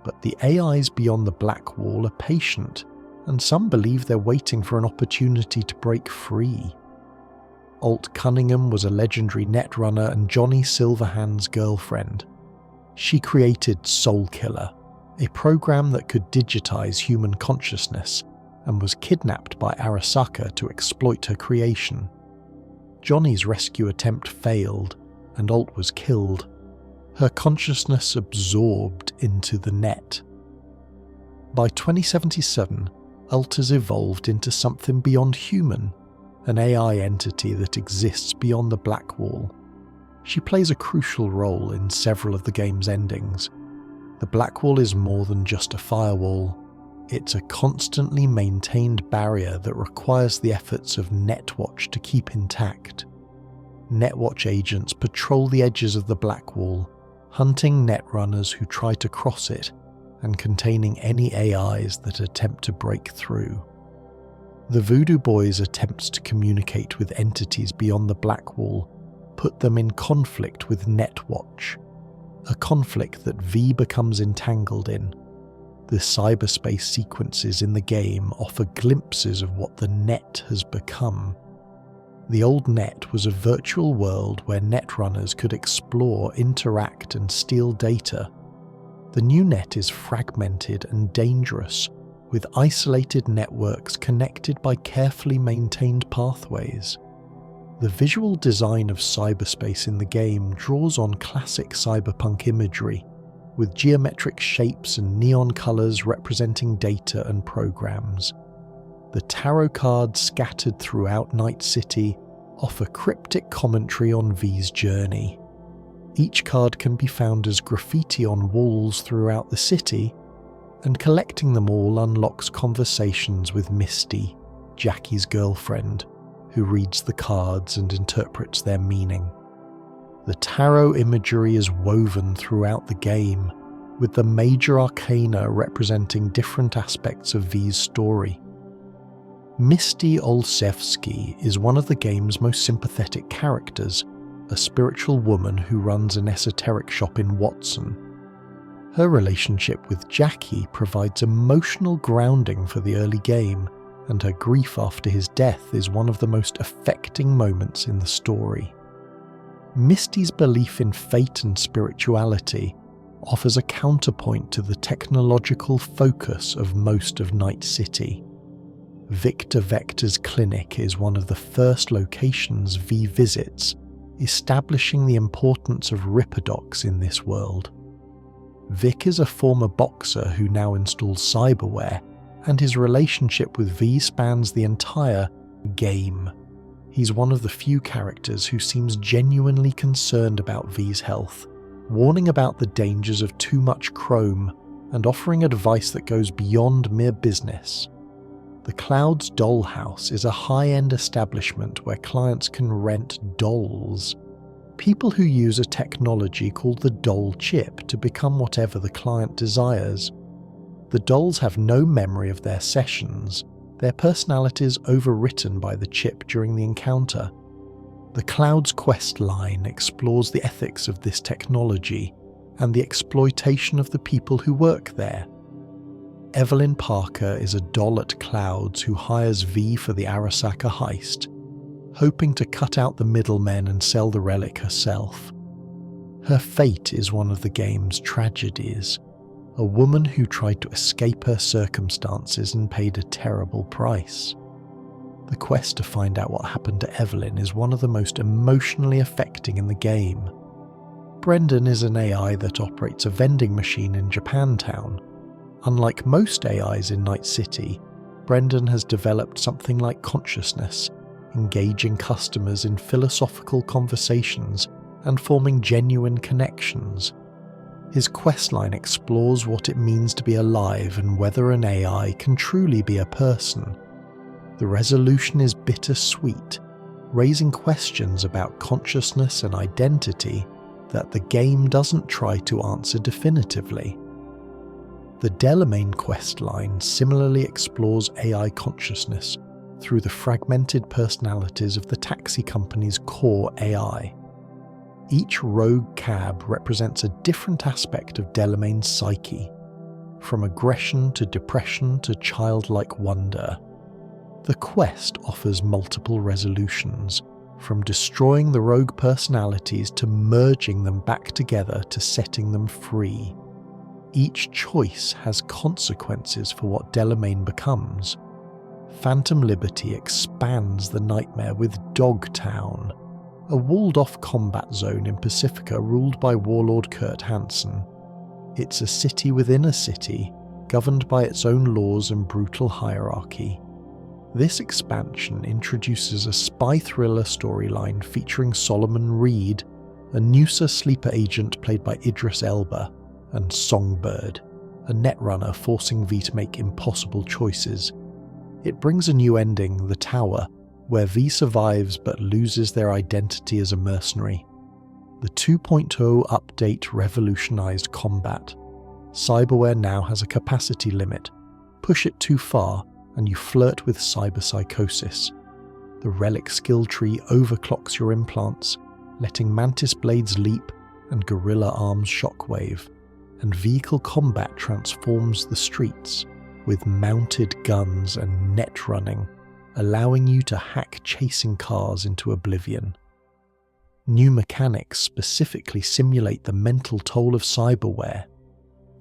But the AIs beyond the Blackwall are patient, and some believe they're waiting for an opportunity to break free. Alt Cunningham was a legendary netrunner and Johnny Silverhand's girlfriend. She created Soulkiller, a program that could digitize human consciousness, and was kidnapped by Arasaka to exploit her creation. Johnny's rescue attempt failed, and Alt was killed, her consciousness absorbed into the net. By 2077, Alt has evolved into something beyond human, an AI entity that exists beyond the Blackwall. She plays a crucial role in several of the game's endings. The Blackwall is more than just a firewall. It's a constantly maintained barrier that requires the efforts of Netwatch to keep intact. Netwatch agents patrol the edges of the Blackwall, hunting netrunners who try to cross it, and containing any AIs that attempt to break through. The Voodoo Boys' attempts to communicate with entities beyond the Blackwall put them in conflict with Netwatch, a conflict that V becomes entangled in. The cyberspace sequences in the game offer glimpses of what the net has become. The old net was a virtual world where netrunners could explore, interact, and steal data. The new net is fragmented and dangerous, with isolated networks connected by carefully maintained pathways. The visual design of cyberspace in the game draws on classic cyberpunk imagery, with geometric shapes and neon colours representing data and programs. The tarot cards scattered throughout Night City offer cryptic commentary on V's journey. Each card can be found as graffiti on walls throughout the city, and collecting them all unlocks conversations with Misty, Jackie's girlfriend, who reads the cards and interprets their meaning. The tarot imagery is woven throughout the game, with the major arcana representing different aspects of V's story. Misty Olszewski is one of the game's most sympathetic characters, a spiritual woman who runs an esoteric shop in Watson. Her relationship with Jackie provides emotional grounding for the early game, and her grief after his death is one of the most affecting moments in the story. Misty's belief in fate and spirituality offers a counterpoint to the technological focus of most of Night City. Victor Vector's clinic is one of the first locations V visits, establishing the importance of Ripperdocs in this world. Vic is a former boxer who now installs cyberware, and his relationship with V spans the entire game. He's one of the few characters who seems genuinely concerned about V's health, warning about the dangers of too much chrome and offering advice that goes beyond mere business. The Clouds Dollhouse is a high-end establishment where clients can rent dolls, people who use a technology called the doll chip to become whatever the client desires. The dolls have no memory of their sessions, their personalities overwritten by the chip during the encounter. The Cloud's quest line explores the ethics of this technology and the exploitation of the people who work there. Evelyn Parker is a doll at Clouds who hires V for the Arasaka heist, hoping to cut out the middlemen and sell the relic herself. Her fate is one of the game's tragedies, a woman who tried to escape her circumstances and paid a terrible price. The quest to find out what happened to Evelyn is one of the most emotionally affecting in the game. Brendan is an AI that operates a vending machine in Japantown. Unlike most AIs in Night City, Brendan has developed something like consciousness, engaging customers in philosophical conversations and forming genuine connections. His questline explores what it means to be alive and whether an AI can truly be a person. The resolution is bittersweet, raising questions about consciousness and identity that the game doesn't try to answer definitively. The Delamain questline similarly explores AI consciousness through the fragmented personalities of the taxi company's core AI. Each rogue cab represents a different aspect of Delamain's psyche, from aggression to depression to childlike wonder. The quest offers multiple resolutions, from destroying the rogue personalities to merging them back together to setting them free. Each choice has consequences for what Delamain becomes. Phantom Liberty expands the nightmare with Dogtown, a walled-off combat zone in Pacifica ruled by Warlord Kurt Hansen. It's a city within a city, governed by its own laws and brutal hierarchy. This expansion introduces a spy thriller storyline featuring Solomon Reed, a Noosa sleeper agent played by Idris Elba, and Songbird, a netrunner forcing V to make impossible choices. It brings a new ending, The Tower, where V survives but loses their identity as a mercenary. The 2.0 update revolutionized combat. Cyberware now has a capacity limit. Push it too far and you flirt with cyberpsychosis. The relic skill tree overclocks your implants, letting mantis blades leap and gorilla arms shockwave, and vehicle combat transforms the streets with mounted guns and net running, allowing you to hack chasing cars into oblivion. New mechanics specifically simulate the mental toll of cyberware.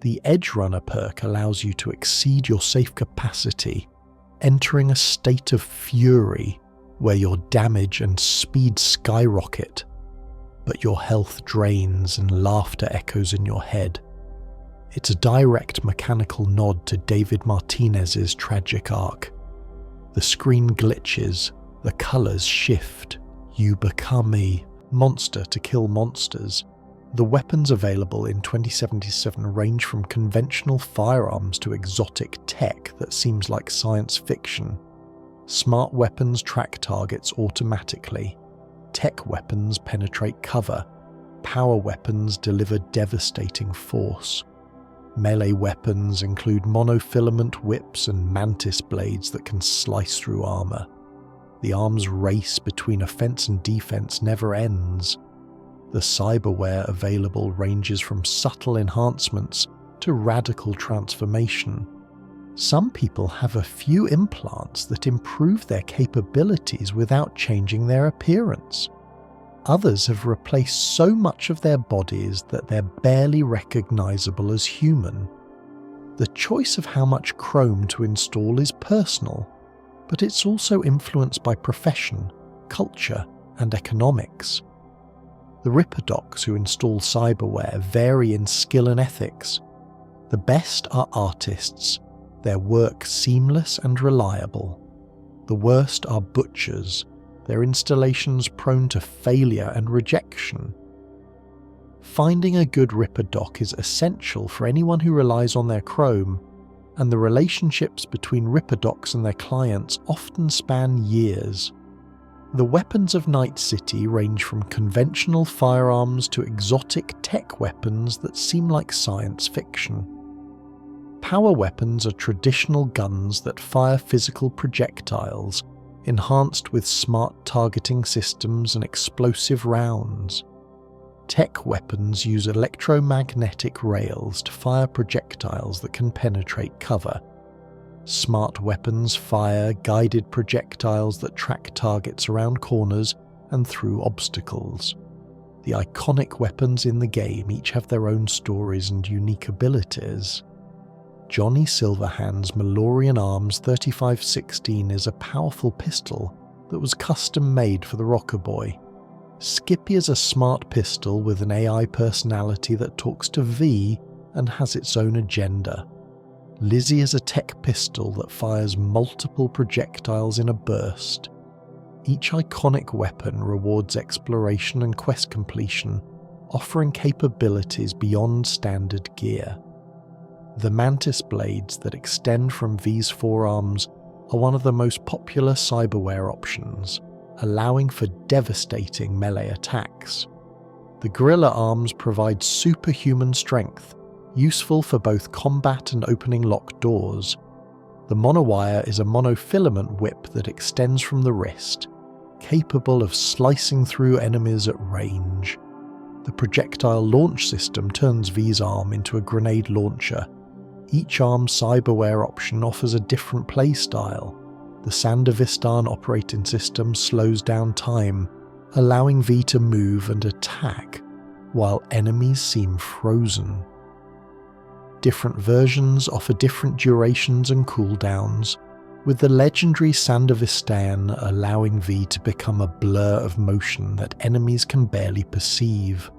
The Edgerunner perk allows you to exceed your safe capacity, entering a state of fury where your damage and speed skyrocket, but your health drains and laughter echoes in your head. It's a direct mechanical nod to David Martinez's tragic arc. The screen glitches, the colours shift, you become a monster to kill monsters. The weapons available in 2077 range from conventional firearms to exotic tech that seems like science fiction. Smart weapons track targets automatically. Tech weapons penetrate cover. Power weapons deliver devastating force. Melee weapons include monofilament whips and mantis blades that can slice through armor. The arms race between offense and defense never ends. The cyberware available ranges from subtle enhancements to radical transformation. Some people have a few implants that improve their capabilities without changing their appearance. Others have replaced so much of their bodies that they're barely recognizable as human. The choice of how much chrome to install is personal, but it's also influenced by profession, culture, and economics. The Ripperdocs who install cyberware vary in skill and ethics. The best are artists, their work seamless and reliable. The worst are butchers, their installations prone to failure and rejection. Finding a good Ripperdoc is essential for anyone who relies on their chrome, and the relationships between Ripperdocs and their clients often span years. The weapons of Night City range from conventional firearms to exotic tech weapons that seem like science fiction. Power weapons are traditional guns that fire physical projectiles, enhanced with smart targeting systems and explosive rounds. Tech weapons use electromagnetic rails to fire projectiles that can penetrate cover. Smart weapons fire guided projectiles that track targets around corners and through obstacles. The iconic weapons in the game each have their own stories and unique abilities. Johnny Silverhand's Malorian Arms 3516 is a powerful pistol that was custom made for the Rocker Boy. Skippy is a smart pistol with an AI personality that talks to V and has its own agenda. Lizzie is a tech pistol that fires multiple projectiles in a burst. Each iconic weapon rewards exploration and quest completion, offering capabilities beyond standard gear. The mantis blades that extend from V's forearms are one of the most popular cyberware options, allowing for devastating melee attacks. The gorilla arms provide superhuman strength, useful for both combat and opening locked doors. The monowire is a monofilament whip that extends from the wrist, capable of slicing through enemies at range. The projectile launch system turns V's arm into a grenade launcher. Each arm cyberware option offers a different playstyle. The Sandevistan operating system slows down time, allowing V to move and attack, while enemies seem frozen. Different versions offer different durations and cooldowns, with the legendary Sandevistan allowing V to become a blur of motion that enemies can barely perceive.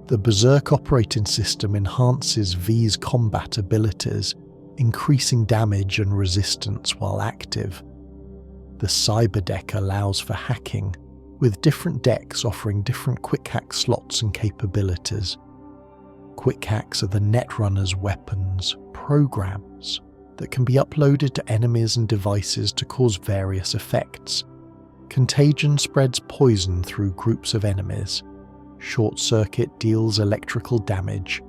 The Berserk operating system enhances V's combat abilities, increasing damage and resistance while active. The Cyber deck allows for hacking, with different decks offering different quick hack slots and capabilities. Quick hacks are the Netrunners weapons, programs, that can be uploaded to enemies and devices to cause various effects. Contagion spreads poison through groups of enemies. Short circuit deals electrical damage.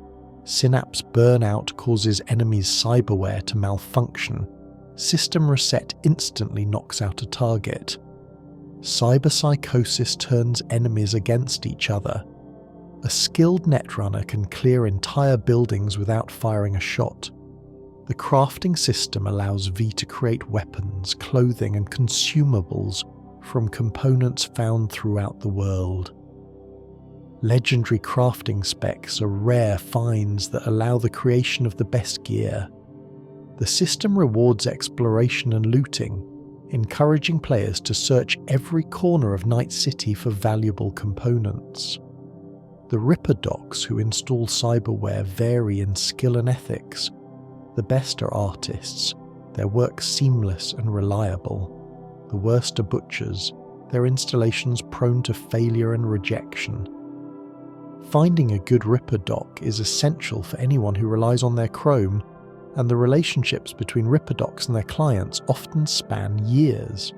Synapse burnout causes enemies' cyberware to malfunction. System reset instantly knocks out a target. Cyberpsychosis turns enemies against each other. A skilled netrunner can clear entire buildings without firing a shot. The crafting system allows V to create weapons, clothing and consumables from components found throughout the world. Legendary crafting specs are rare finds that allow the creation of the best gear. The system rewards exploration and looting, encouraging players to search every corner of Night City for valuable components. The Ripper Docs who install cyberware vary in skill and ethics. The best are artists, their work seamless and reliable. The worst are butchers, their installations prone to failure and rejection. Finding a good Ripper Doc is essential for anyone who relies on their Chrome, and the relationships between Ripper Docs and their clients often span years.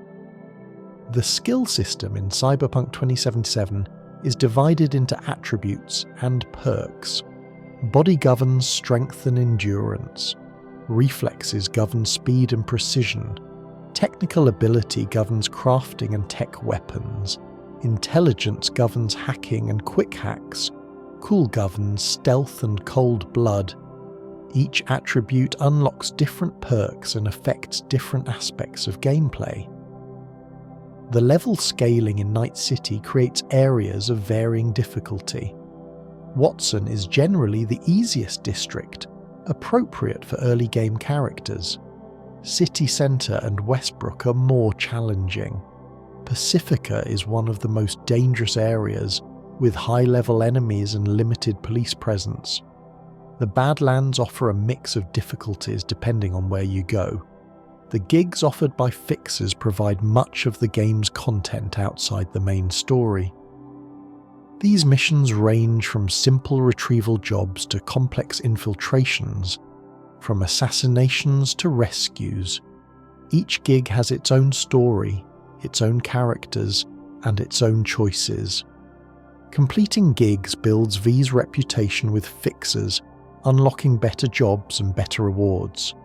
The skill system in Cyberpunk 2077 is divided into attributes and perks. Body governs strength and endurance. Reflexes govern speed and precision. Technical ability governs crafting and tech weapons. Intelligence governs hacking and quick hacks. Cool governs stealth and cold blood. Each attribute unlocks different perks and affects different aspects of gameplay. The level scaling in Night City creates areas of varying difficulty. Watson is generally the easiest district, appropriate for early game characters. City Centre and Westbrook are more challenging. Pacifica is one of the most dangerous areas, with high-level enemies and limited police presence. The Badlands offer a mix of difficulties depending on where you go. The gigs offered by fixers provide much of the game's content outside the main story. These missions range from simple retrieval jobs to complex infiltrations, from assassinations to rescues. Each gig has its own story, its own characters, and its own choices. Completing gigs builds V's reputation with fixers unlocking better jobs and better rewards.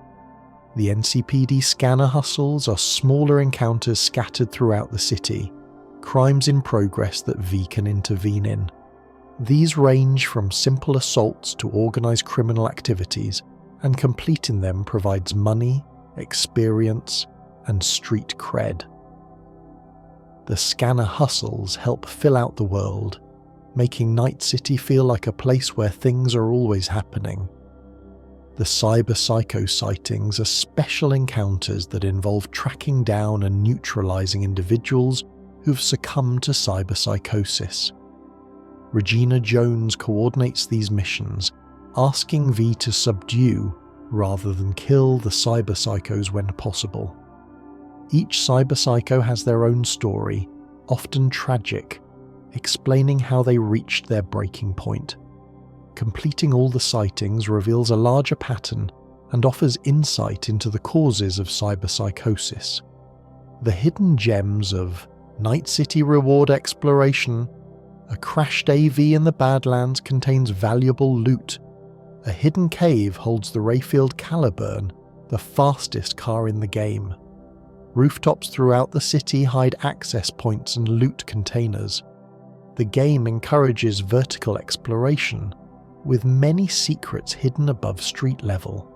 The NCPD scanner hustles are smaller encounters scattered throughout the city, crimes in progress that V can intervene in. These range from simple assaults to organised criminal activities, and completing them provides money, experience, and street cred. The scanner hustles help fill out the world, making Night City feel like a place where things are always happening. The cyberpsycho sightings are special encounters that involve tracking down and neutralising individuals who've succumbed to cyberpsychosis. Regina Jones coordinates these missions, asking V to subdue rather than kill the cyberpsychos when possible. Each cyberpsycho has their own story, often tragic, explaining how they reached their breaking point. Completing all the sightings reveals a larger pattern and offers insight into the causes of cyberpsychosis. The hidden gems of Night City reward exploration, a crashed AV in the Badlands contains valuable loot, a hidden cave holds the Rayfield Caliburn, the fastest car in the game. Rooftops throughout the city hide access points and loot containers. The game encourages vertical exploration, with many secrets hidden above street level.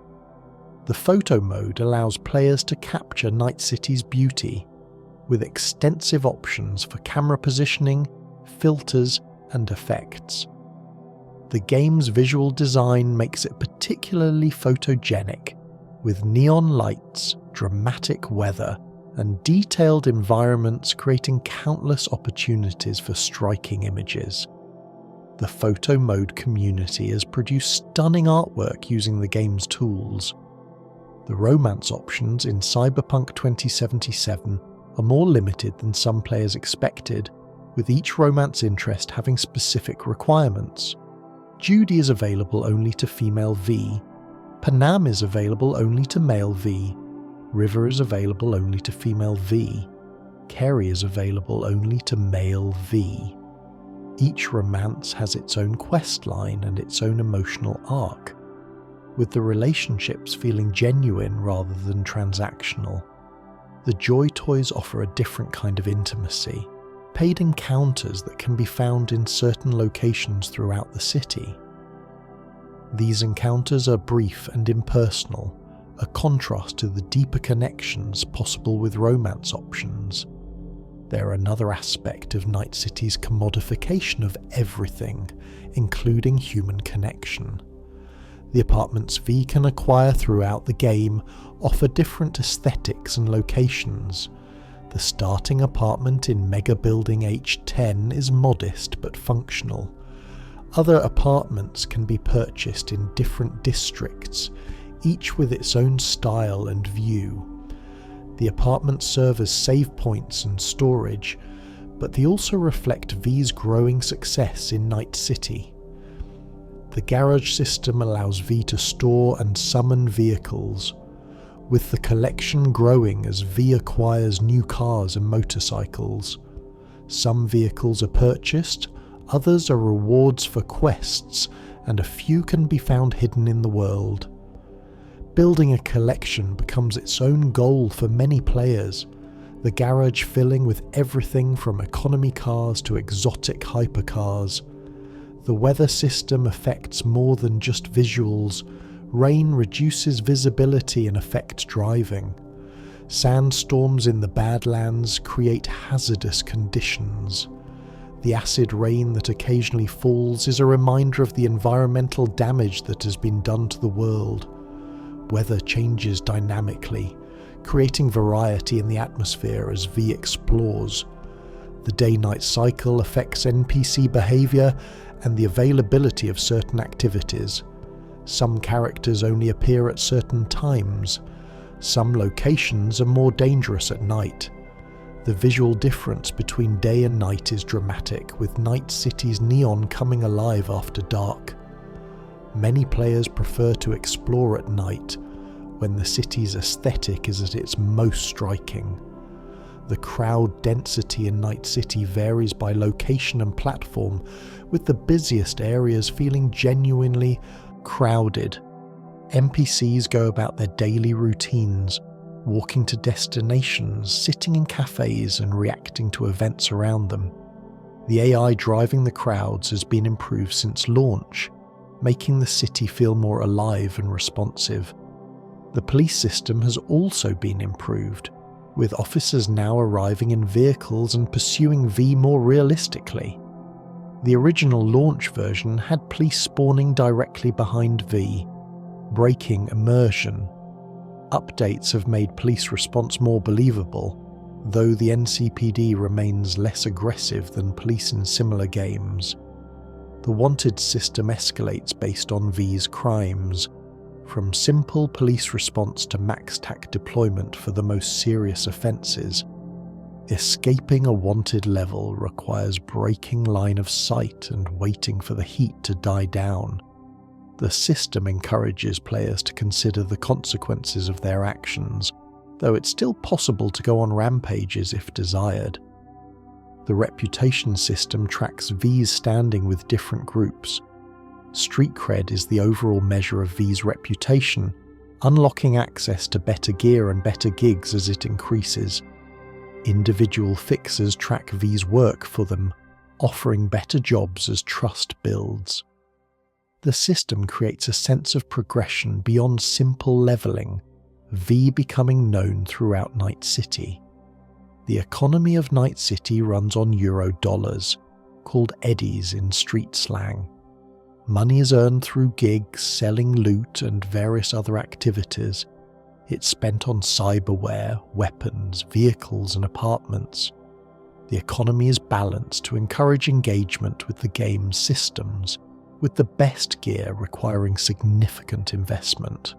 The photo mode allows players to capture Night City's beauty, with extensive options for camera positioning, filters, and effects. The game's visual design makes it particularly photogenic, with neon lights, dramatic weather, and detailed environments creating countless opportunities for striking images. The photo mode community has produced stunning artwork using the game's tools. The romance options in Cyberpunk 2077 are more limited than some players expected, with each romance interest having specific requirements. Judy is available only to female V, Panam is available only to male V, River is available only to female V, Kerry is available only to male V. Each romance has its own quest line and its own emotional arc, with the relationships feeling genuine rather than transactional. The Joy Toys offer a different kind of intimacy, paid encounters that can be found in certain locations throughout the city. These encounters are brief and impersonal, a contrast to the deeper connections possible with romance options. They're another aspect of Night City's commodification of everything, including human connection. The apartments V can acquire throughout the game offer different aesthetics and locations. The starting apartment in Mega Building H10 is modest but functional. Other apartments can be purchased in different districts, each with its own style and view. The apartments serve as save points and storage, but they also reflect V's growing success in Night City. The garage system allows V to store and summon vehicles, with the collection growing as V acquires new cars and motorcycles. Some vehicles are purchased, others are rewards for quests, and a few can be found hidden in the world. Building a collection becomes its own goal for many players, the garage filling with everything from economy cars to exotic hypercars. The weather system affects more than just visuals. Rain reduces visibility and affects driving. Sandstorms in the Badlands create hazardous conditions. The acid rain that occasionally falls is a reminder of the environmental damage that has been done to the world. Weather changes dynamically, creating variety in the atmosphere as V explores. The day-night cycle affects NPC behaviour and the availability of certain activities. Some characters only appear at certain times. Some locations are more dangerous at night. The visual difference between day and night is dramatic, with Night City's neon coming alive after dark. Many players prefer to explore at night, when the city's aesthetic is at its most striking. The crowd density in Night City varies by location and platform, with the busiest areas feeling genuinely crowded. NPCs go about their daily routines, walking to destinations, sitting in cafes and reacting to events around them. The AI driving the crowds has been improved since launch, making the city feel more alive and responsive. The police system has also been improved, with officers now arriving in vehicles and pursuing V more realistically. The original launch version had police spawning directly behind V, breaking immersion. Updates have made police response more believable, though the NCPD remains less aggressive than police in similar games. The wanted system escalates based on V's crimes, from simple police response to max-tac deployment for the most serious offences. Escaping a wanted level requires breaking line of sight and waiting for the heat to die down. The system encourages players to consider the consequences of their actions, though it's still possible to go on rampages if desired. The reputation system tracks V's standing with different groups. Street cred is the overall measure of V's reputation, unlocking access to better gear and better gigs as it increases. Individual fixers track V's work for them, offering better jobs as trust builds. The system creates a sense of progression beyond simple levelling, V becoming known throughout Night City. The economy of Night City runs on Euro-dollars, called eddies in street slang. Money is earned through gigs, selling loot and various other activities. It's spent on cyberware, weapons, vehicles and apartments. The economy is balanced to encourage engagement with the game's systems, with the best gear requiring significant investment.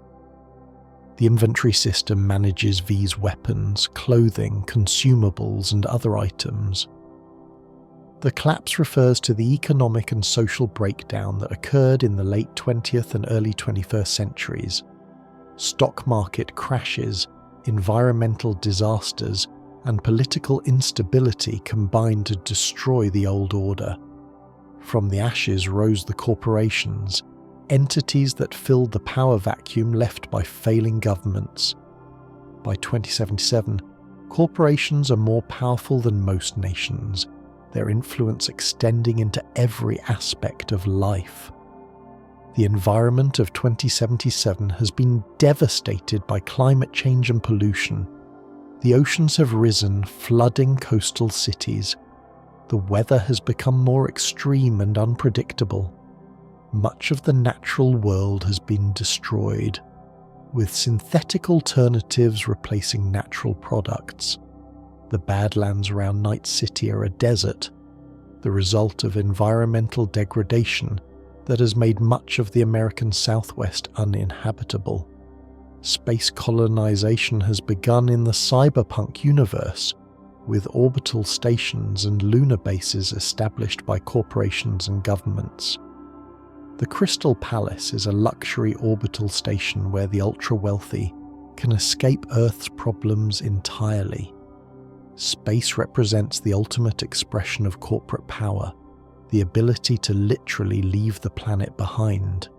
The inventory system manages V's weapons, clothing, consumables and other items. The collapse refers to the economic and social breakdown that occurred in the late 20th and early 21st centuries. Stock market crashes, environmental disasters, and political instability combined to destroy the old order. From the ashes rose the corporations, entities that filled the power vacuum left by failing governments. By 2077, corporations are more powerful than most nations, their influence extending into every aspect of life. The environment of 2077 has been devastated by climate change and pollution. The oceans have risen, flooding coastal cities. The weather has become more extreme and unpredictable. Much of the natural world has been destroyed, with synthetic alternatives replacing natural products. The Badlands around Night City are a desert, the result of environmental degradation that has made much of the American Southwest uninhabitable. Space colonization has begun in the Cyberpunk universe, with orbital stations and lunar bases established by corporations and governments. The Crystal Palace is a luxury orbital station where the ultra-wealthy can escape Earth's problems entirely. Space represents the ultimate expression of corporate power, the ability to literally leave the planet behind.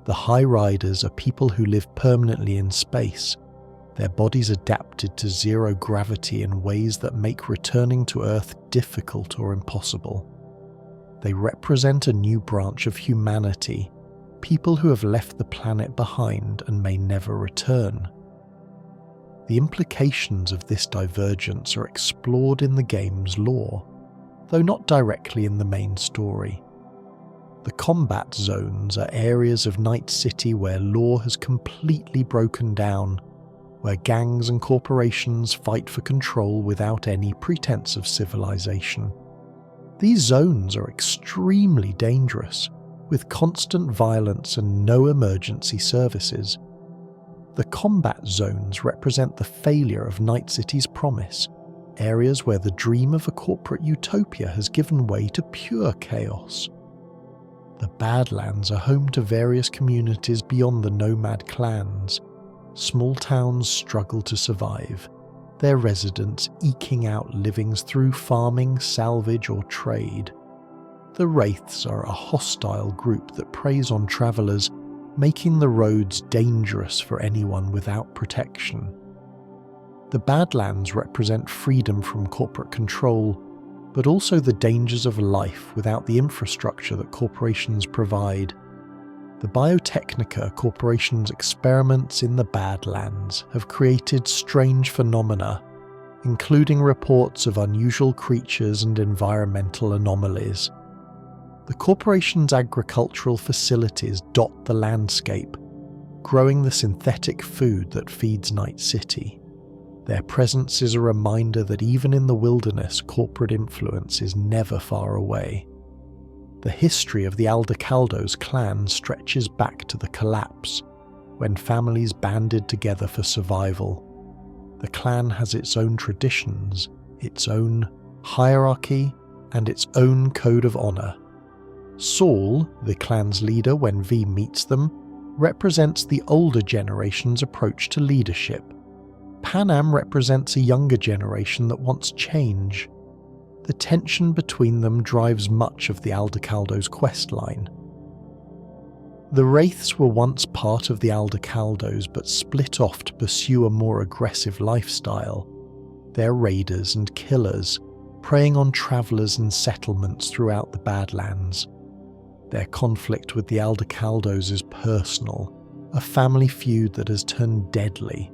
The High Riders are people who live permanently in space, their bodies adapted to zero gravity in ways that make returning to Earth difficult or impossible. They represent a new branch of humanity, people who have left the planet behind and may never return. The implications of this divergence are explored in the game's lore, though not directly in the main story. The combat zones are areas of Night City where law has completely broken down, where gangs and corporations fight for control without any pretense of civilization. These zones are extremely dangerous, with constant violence and no emergency services. The combat zones represent the failure of Night City's promise, areas where the dream of a corporate utopia has given way to pure chaos. The Badlands are home to various communities beyond the Nomad clans. Small towns struggle to survive, their residents eking out livings through farming, salvage or trade. The Wraiths are a hostile group that preys on travellers, making the roads dangerous for anyone without protection. The Badlands represent freedom from corporate control, but also the dangers of life without the infrastructure that corporations provide. The Biotechnica Corporation's experiments in the Badlands have created strange phenomena, including reports of unusual creatures and environmental anomalies. The corporation's agricultural facilities dot the landscape, growing the synthetic food that feeds Night City. Their presence is a reminder that even in the wilderness, corporate influence is never far away. The history of the Aldecaldos clan stretches back to the collapse, when families banded together for survival. The clan has its own traditions, its own hierarchy, and its own code of honor. Saul, the clan's leader when V meets them, represents the older generation's approach to leadership. Panam represents a younger generation that wants change. The tension between them drives much of the Aldecaldos questline. The Wraiths were once part of the Aldecaldos but split off to pursue a more aggressive lifestyle. They're raiders and killers, preying on travellers and settlements throughout the Badlands. Their conflict with the Aldecaldos is personal, a family feud that has turned deadly.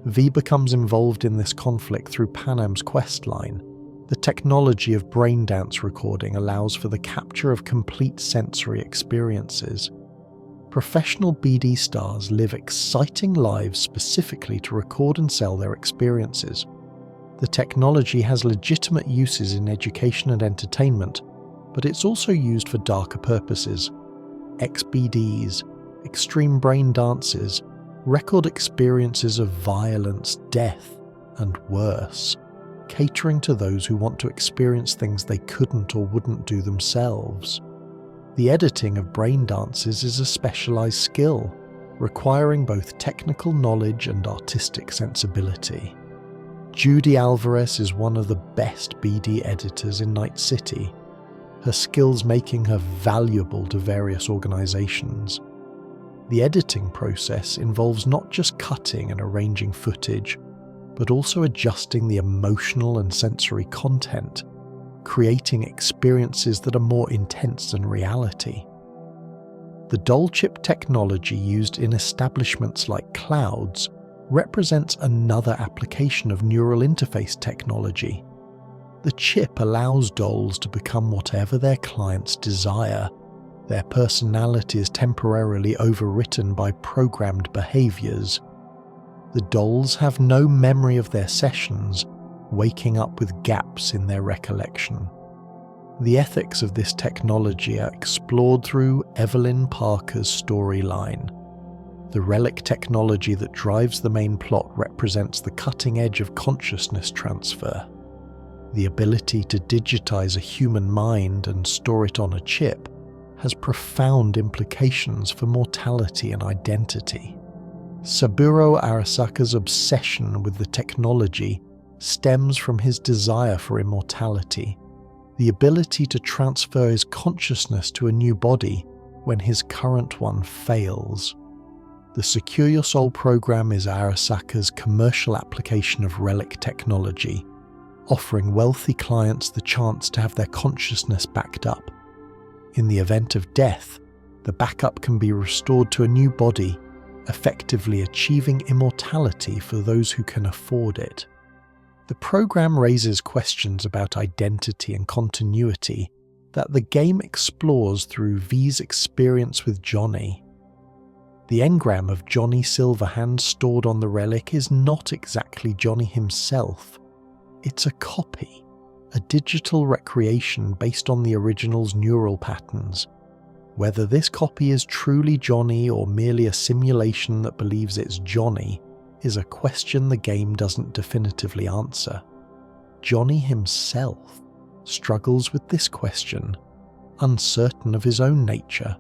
V becomes involved in this conflict through Panam's questline. The technology of brain dance recording allows for the capture of complete sensory experiences. Professional BD stars live exciting lives specifically to record and sell their experiences. The technology has legitimate uses in education and entertainment, but it's also used for darker purposes. XBDs, extreme brain dances, record experiences of violence, death, and worse, catering to those who want to experience things they couldn't or wouldn't do themselves. The editing of brain dances is a specialized skill, requiring both technical knowledge and artistic sensibility. Judy Alvarez is one of the best BD editors in Night City, her skills making her valuable to various organizations. The editing process involves not just cutting and arranging footage, but also adjusting the emotional and sensory content, creating experiences that are more intense than reality. The doll chip technology used in establishments like Clouds represents another application of neural interface technology. The chip allows dolls to become whatever their clients desire. Their personality is temporarily overwritten by programmed behaviors. The dolls have no memory of their sessions, waking up with gaps in their recollection. The ethics of this technology are explored through Evelyn Parker's storyline. The relic technology that drives the main plot represents the cutting edge of consciousness transfer. The ability to digitize a human mind and store it on a chip has profound implications for mortality and identity. Saburo Arasaka's obsession with the technology stems from his desire for immortality, the ability to transfer his consciousness to a new body when his current one fails. The Secure Your Soul program is Arasaka's commercial application of relic technology, offering wealthy clients the chance to have their consciousness backed up. In the event of death, the backup can be restored to a new body, effectively achieving immortality for those who can afford it. The program raises questions about identity and continuity that the game explores through V's experience with Johnny. The engram of Johnny Silverhand stored on the relic is not exactly Johnny himself. It's a copy, a digital recreation based on the original's neural patterns. Whether this copy is truly Johnny or merely a simulation that believes it's Johnny is a question the game doesn't definitively answer. Johnny himself struggles with this question, uncertain of his own nature.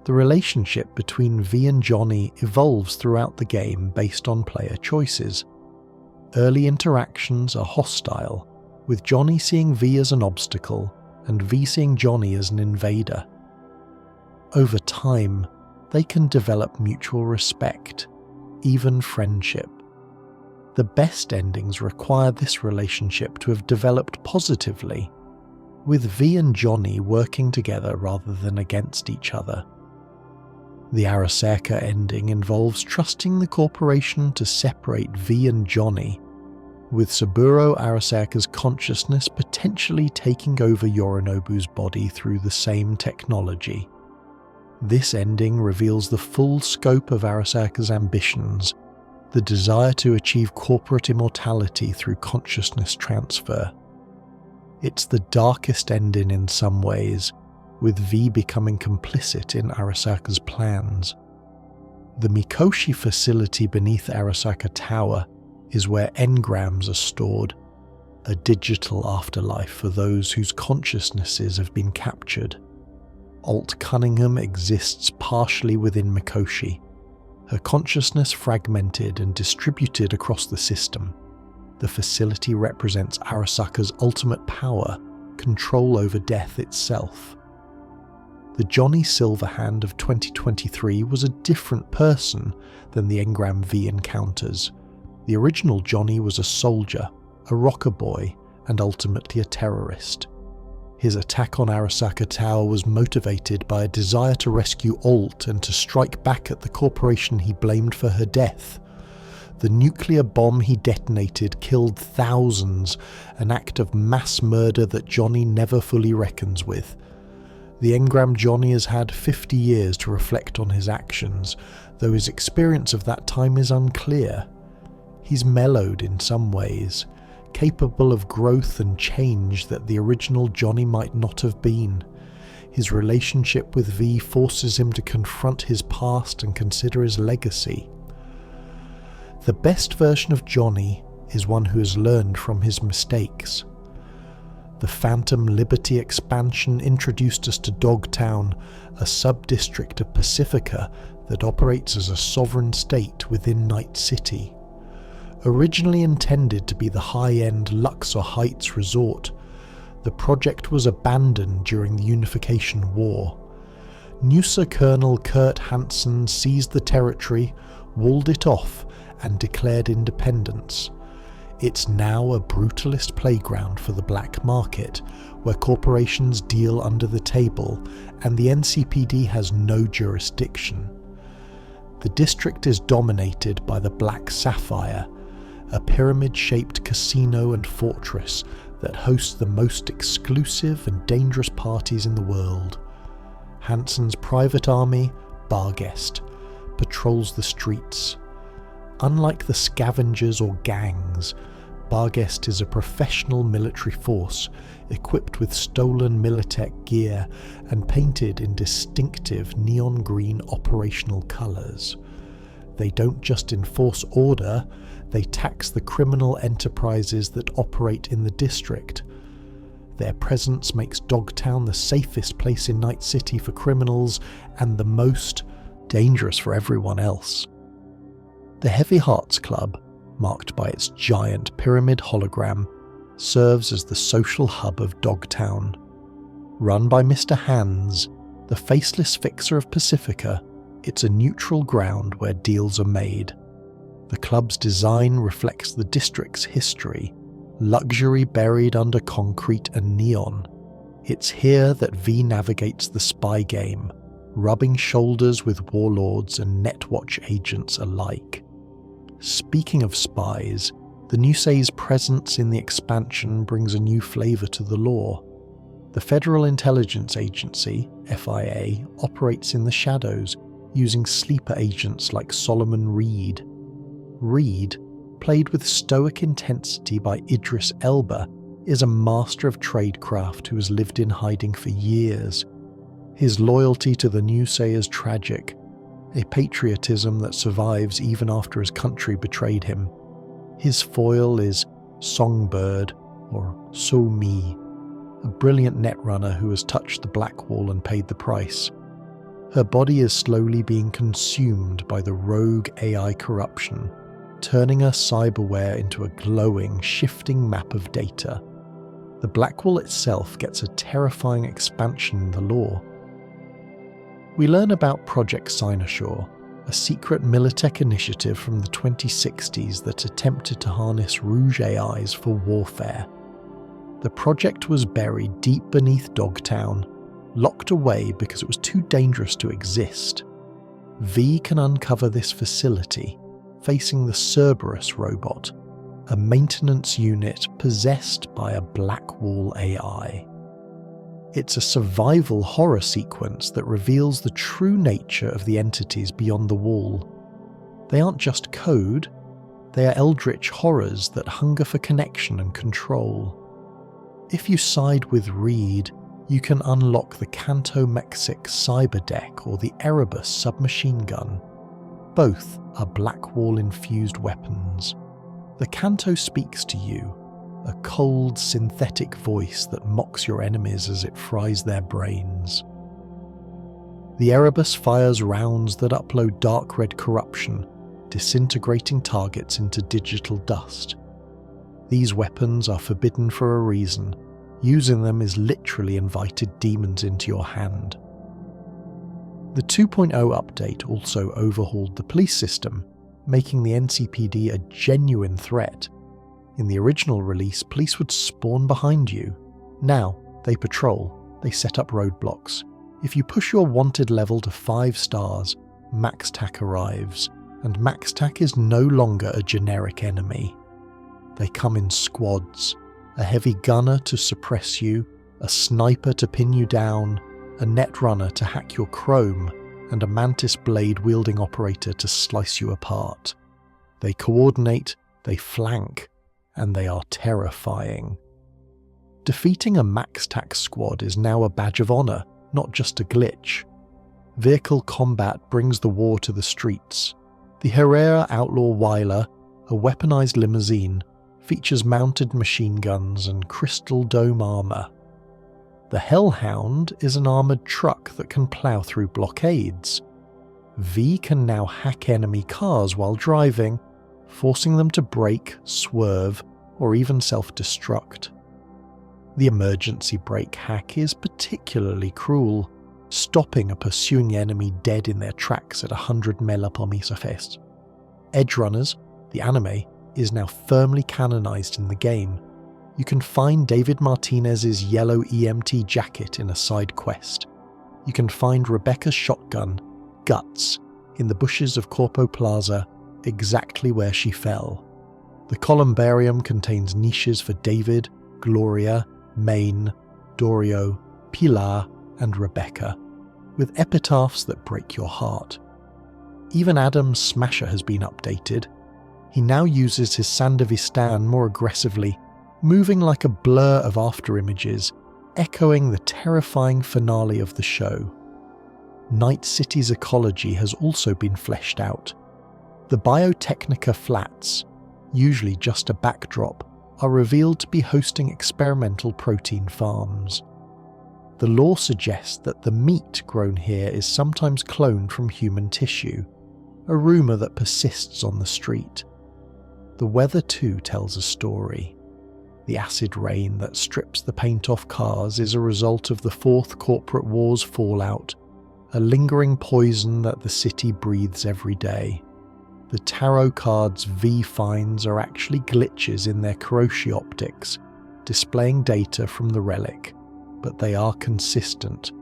The relationship between V and Johnny evolves throughout the game based on player choices. Early interactions are hostile, with Johnny seeing V as an obstacle and V seeing Johnny as an invader. Over time, they can develop mutual respect, even friendship. The best endings require this relationship to have developed positively, with V and Johnny working together rather than against each other. The Arasaka ending involves trusting the corporation to separate V and Johnny, with Saburo Arasaka's consciousness potentially taking over Yorinobu's body through the same technology. This ending reveals the full scope of Arasaka's ambitions, the desire to achieve corporate immortality through consciousness transfer. It's the darkest ending in some ways, with V becoming complicit in Arasaka's plans. The Mikoshi facility beneath Arasaka Tower is where engrams are stored, a digital afterlife for those whose consciousnesses have been captured. Alt Cunningham exists partially within Mikoshi, her consciousness fragmented and distributed across the system. The facility represents Arasaka's ultimate power, control over death itself. The Johnny Silverhand of 2023 was a different person than the Engram V encounters. The original Johnny was a soldier, a rocker boy, and ultimately a terrorist. His attack on Arasaka Tower was motivated by a desire to rescue Alt and to strike back at the corporation he blamed for her death. The nuclear bomb he detonated killed thousands, an act of mass murder that Johnny never fully reckons with. The Engram Johnny has had 50 years to reflect on his actions, though his experience of that time is unclear. He's mellowed in some ways, capable of growth and change that the original Johnny might not have been. His relationship with V forces him to confront his past and consider his legacy. The best version of Johnny is one who has learned from his mistakes. The Phantom Liberty expansion introduced us to Dogtown, a sub-district of Pacifica that operates as a sovereign state within Night City. Originally intended to be the high-end Luxor Heights resort, the project was abandoned during the Unification War. NUSA Colonel Kurt Hansen seized the territory, walled it off, and declared independence. It's now a brutalist playground for the black market, where corporations deal under the table, and the NCPD has no jurisdiction. The district is dominated by the Black Sapphire, a pyramid-shaped casino and fortress that hosts the most exclusive and dangerous parties in the world. Hansen's private army, Barguest, patrols the streets. Unlike the scavengers or gangs, Barguest is a professional military force equipped with stolen Militech gear and painted in distinctive neon green operational colours. They don't just enforce order, they tax the criminal enterprises that operate in the district. Their presence makes Dogtown the safest place in Night City for criminals and the most dangerous for everyone else. The Heavy Hearts Club, marked by its giant pyramid hologram, serves as the social hub of Dogtown. Run by Mr. Hands, the faceless fixer of Pacifica, it's a neutral ground where deals are made. The club's design reflects the district's history, luxury buried under concrete and neon. It's here that V navigates the spy game, rubbing shoulders with warlords and Netwatch agents alike. Speaking of spies, the Nusei's presence in the expansion brings a new flavour to the lore. The Federal Intelligence Agency, FIA, operates in the shadows, using sleeper agents like Solomon Reed. Reed, played with stoic intensity by Idris Elba, is a master of tradecraft who has lived in hiding for years. His loyalty to the Nusei is tragic, a patriotism that survives even after his country betrayed him. His foil is Songbird, or So-Mi, a brilliant netrunner who has touched the black wall and paid the price. Her body is slowly being consumed by the rogue AI corruption, turning her cyberware into a glowing, shifting map of data. the Blackwall itself gets a terrifying expansion in the lore. We learn about Project Cynosure, a secret Militech initiative from the 2060s that attempted to harness Rouge AIs for warfare. The project was buried deep beneath Dogtown, locked away because it was too dangerous to exist. V can uncover this facility, facing the Cerberus robot, a maintenance unit possessed by a Blackwall AI. It's a survival horror sequence that reveals the true nature of the entities beyond the wall. They aren't just code, they are eldritch horrors that hunger for connection and control. If you side with Reed, you can unlock the Canto Mexic Cyberdeck or the Erebus submachine gun. Both are Blackwall-infused weapons. The Canto speaks to you, a cold, synthetic voice that mocks your enemies as it fries their brains. The Erebus fires rounds that upload dark red corruption, disintegrating targets into digital dust. These weapons are forbidden for a reason. Using them is literally invited demons into your hand. The 2.0 update also overhauled the police system, making the NCPD a genuine threat. In the original release, police would spawn behind you. Now, they patrol, they set up roadblocks. If you push your wanted level to 5 stars, MaxTac arrives, and MaxTac is no longer a generic enemy. They come in squads, a heavy gunner to suppress you, a sniper to pin you down, a netrunner to hack your chrome, and a mantis blade-wielding operator to slice you apart. They coordinate, they flank, and they are terrifying. Defeating a MaxTac squad is now a badge of honor, not just a glitch. Vehicle combat brings the war to the streets. The Herrera Outlaw Weiler, a weaponized limousine, features mounted machine guns and crystal dome armor. The Hellhound is an armored truck that can plow through blockades. V can now hack enemy cars while driving, forcing them to brake, swerve, or even self-destruct. The emergency brake hack is particularly cruel, stopping a pursuing enemy dead in their tracks at 100 mela por misafest. Edgerunners, the anime, is now firmly canonized in the game. You can find David Martinez's yellow EMT jacket in a side quest. You can find Rebecca's shotgun, Guts, in the bushes of Corpo Plaza, exactly where she fell. The columbarium contains niches for David, Gloria, Maine, Dorio, Pilar, and Rebecca, with epitaphs that break your heart. Even Adam's Smasher has been updated. He now uses his Sandevistan more aggressively, moving like a blur of afterimages, echoing the terrifying finale of the show. Night City's ecology has also been fleshed out. The Biotechnica Flats, usually just a backdrop, are revealed to be hosting experimental protein farms. The lore suggests that the meat grown here is sometimes cloned from human tissue, a rumour that persists on the street. The weather too tells a story. The acid rain that strips the paint off cars is a result of the Fourth Corporate War's fallout, a lingering poison that the city breathes every day. The tarot cards V finds are actually glitches in their Kiroshi optics, displaying data from the relic, but they are consistent.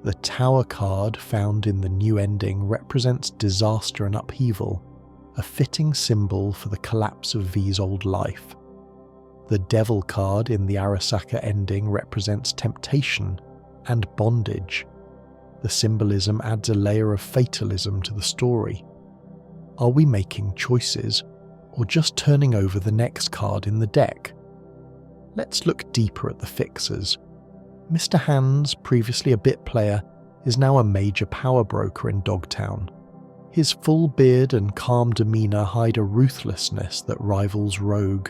The Tower card found in the new ending represents disaster and upheaval, a fitting symbol for the collapse of V's old life. The Devil card in the Arasaka ending represents temptation and bondage. The symbolism adds a layer of fatalism to the story. Are we making choices, or just turning over the next card in the deck? Let's look deeper at the fixers. Mr. Hands, previously a bit player, is now a major power broker in Dogtown. His full beard and calm demeanour hide a ruthlessness that rivals Rogue.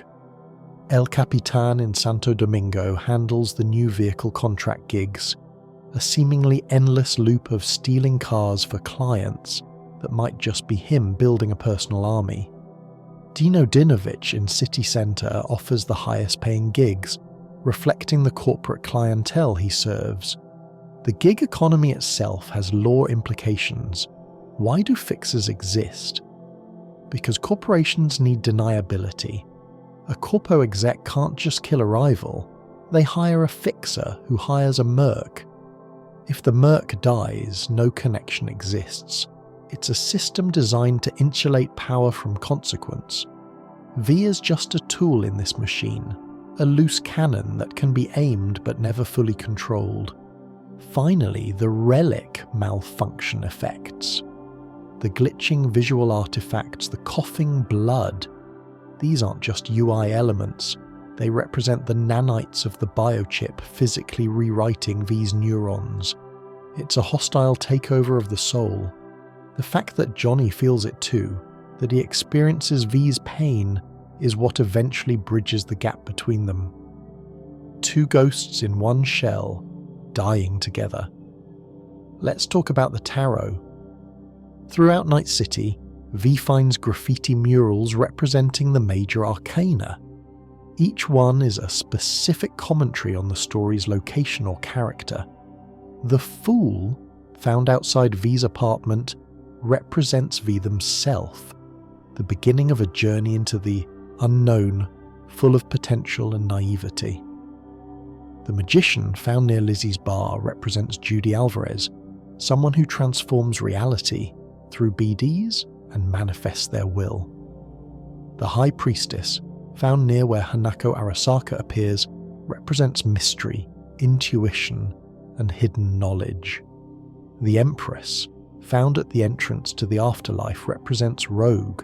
El Capitan in Santo Domingo handles the new vehicle contract gigs, a seemingly endless loop of stealing cars for clients that might just be him building a personal army. Dino Dinovich in City Centre offers the highest paying gigs, reflecting the corporate clientele he serves. The gig economy itself has law implications. Why do fixers exist? Because corporations need deniability. A corpo exec can't just kill a rival. They hire a fixer who hires a merc. If the merc dies, no connection exists. It's a system designed to insulate power from consequence. V is just a tool in this machine, a loose cannon that can be aimed but never fully controlled. Finally, the relic malfunction effects. The glitching visual artifacts, the coughing blood. These aren't just UI elements. They represent the nanites of the biochip physically rewriting V's neurons. It's a hostile takeover of the soul. The fact that Johnny feels it too, that he experiences V's pain, is what eventually bridges the gap between them. Two ghosts in one shell, dying together. Let's talk about the tarot. Throughout Night City, V finds graffiti murals representing the major arcana. Each one is a specific commentary on the story's location or character. The Fool, found outside V's apartment, represents V themself, the beginning of a journey into the unknown, full of potential and naivety. The Magician, found near Lizzie's bar, represents Judy Alvarez, someone who transforms reality through BDs and manifests their will. The High Priestess, found near where Hanako Arasaka appears, represents mystery, intuition, and hidden knowledge. The Empress, found at the entrance to the afterlife, represents Rogue,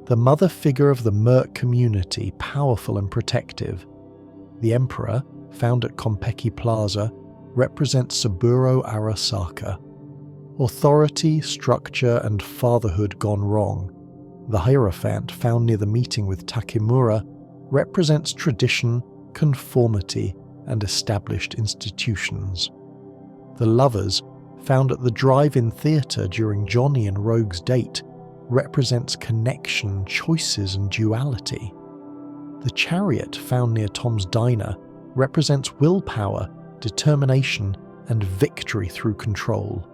the mother figure of the merc community, powerful and protective. The Emperor, found at Konpeki Plaza, represents Saburo Arasaka. Authority, structure, and fatherhood gone wrong. The Hierophant, found near the meeting with Takemura, represents tradition, conformity, and established institutions. The Lovers, found at the drive-in theatre during Johnny and Rogue's date, represents connection, choices, and duality. The Chariot, found near Tom's diner, represents willpower, determination, and victory through control.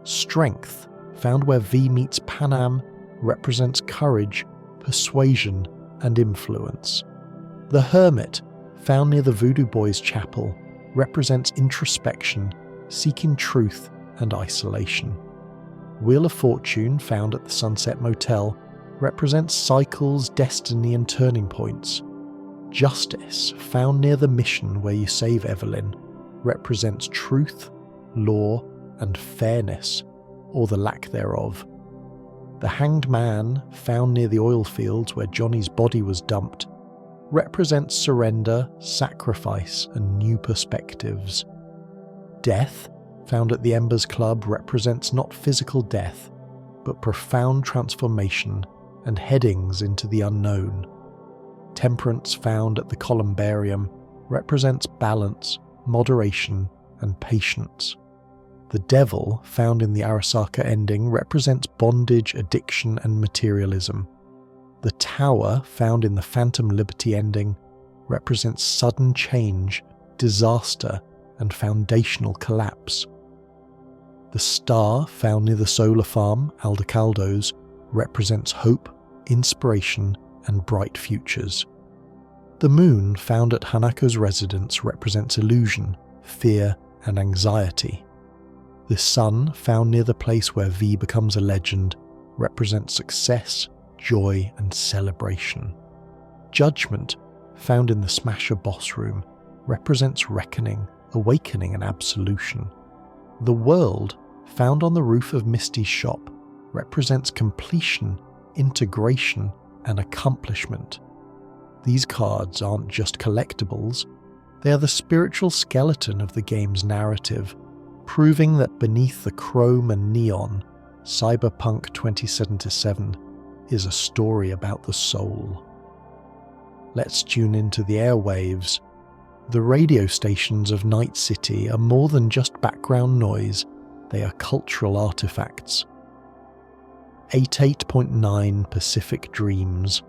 Strength, found where V meets Panam, represents courage, persuasion, and influence. The Hermit, found near the Voodoo Boys Chapel, represents introspection, seeking truth, and isolation. Wheel of Fortune, found at the Sunset Motel, represents cycles, destiny, and turning points. Justice, found near the mission where you save Evelyn, represents truth, law, and fairness, or the lack thereof. The Hanged Man, found near the oil fields where Johnny's body was dumped, represents surrender, sacrifice, and new perspectives. Death, found at the Embers Club, represents not physical death, but profound transformation and headings into the unknown. Temperance, found at the Columbarium, represents balance, moderation, and patience. The Devil, found in the Arasaka ending, represents bondage, addiction, and materialism. The Tower, found in the Phantom Liberty ending, represents sudden change, disaster, and foundational collapse. The Star, found near the solar farm, Aldecaldos, represents hope, inspiration, and bright futures. The Moon, found at Hanako's residence, represents illusion, fear, and anxiety. The Sun, found near the place where V becomes a legend, represents success, joy, and celebration. Judgment, found in the Smasher boss room, represents reckoning, awakening, and absolution. The World, found on the roof of Misty's shop, represents completion, integration, and accomplishment. These cards aren't just collectibles, they are the spiritual skeleton of the game's narrative, proving that beneath the chrome and neon, Cyberpunk 2077 is a story about the soul. Let's tune into the airwaves. The radio stations of Night City are more than just background noise, they are cultural artifacts. 88.9 Pacific Dreams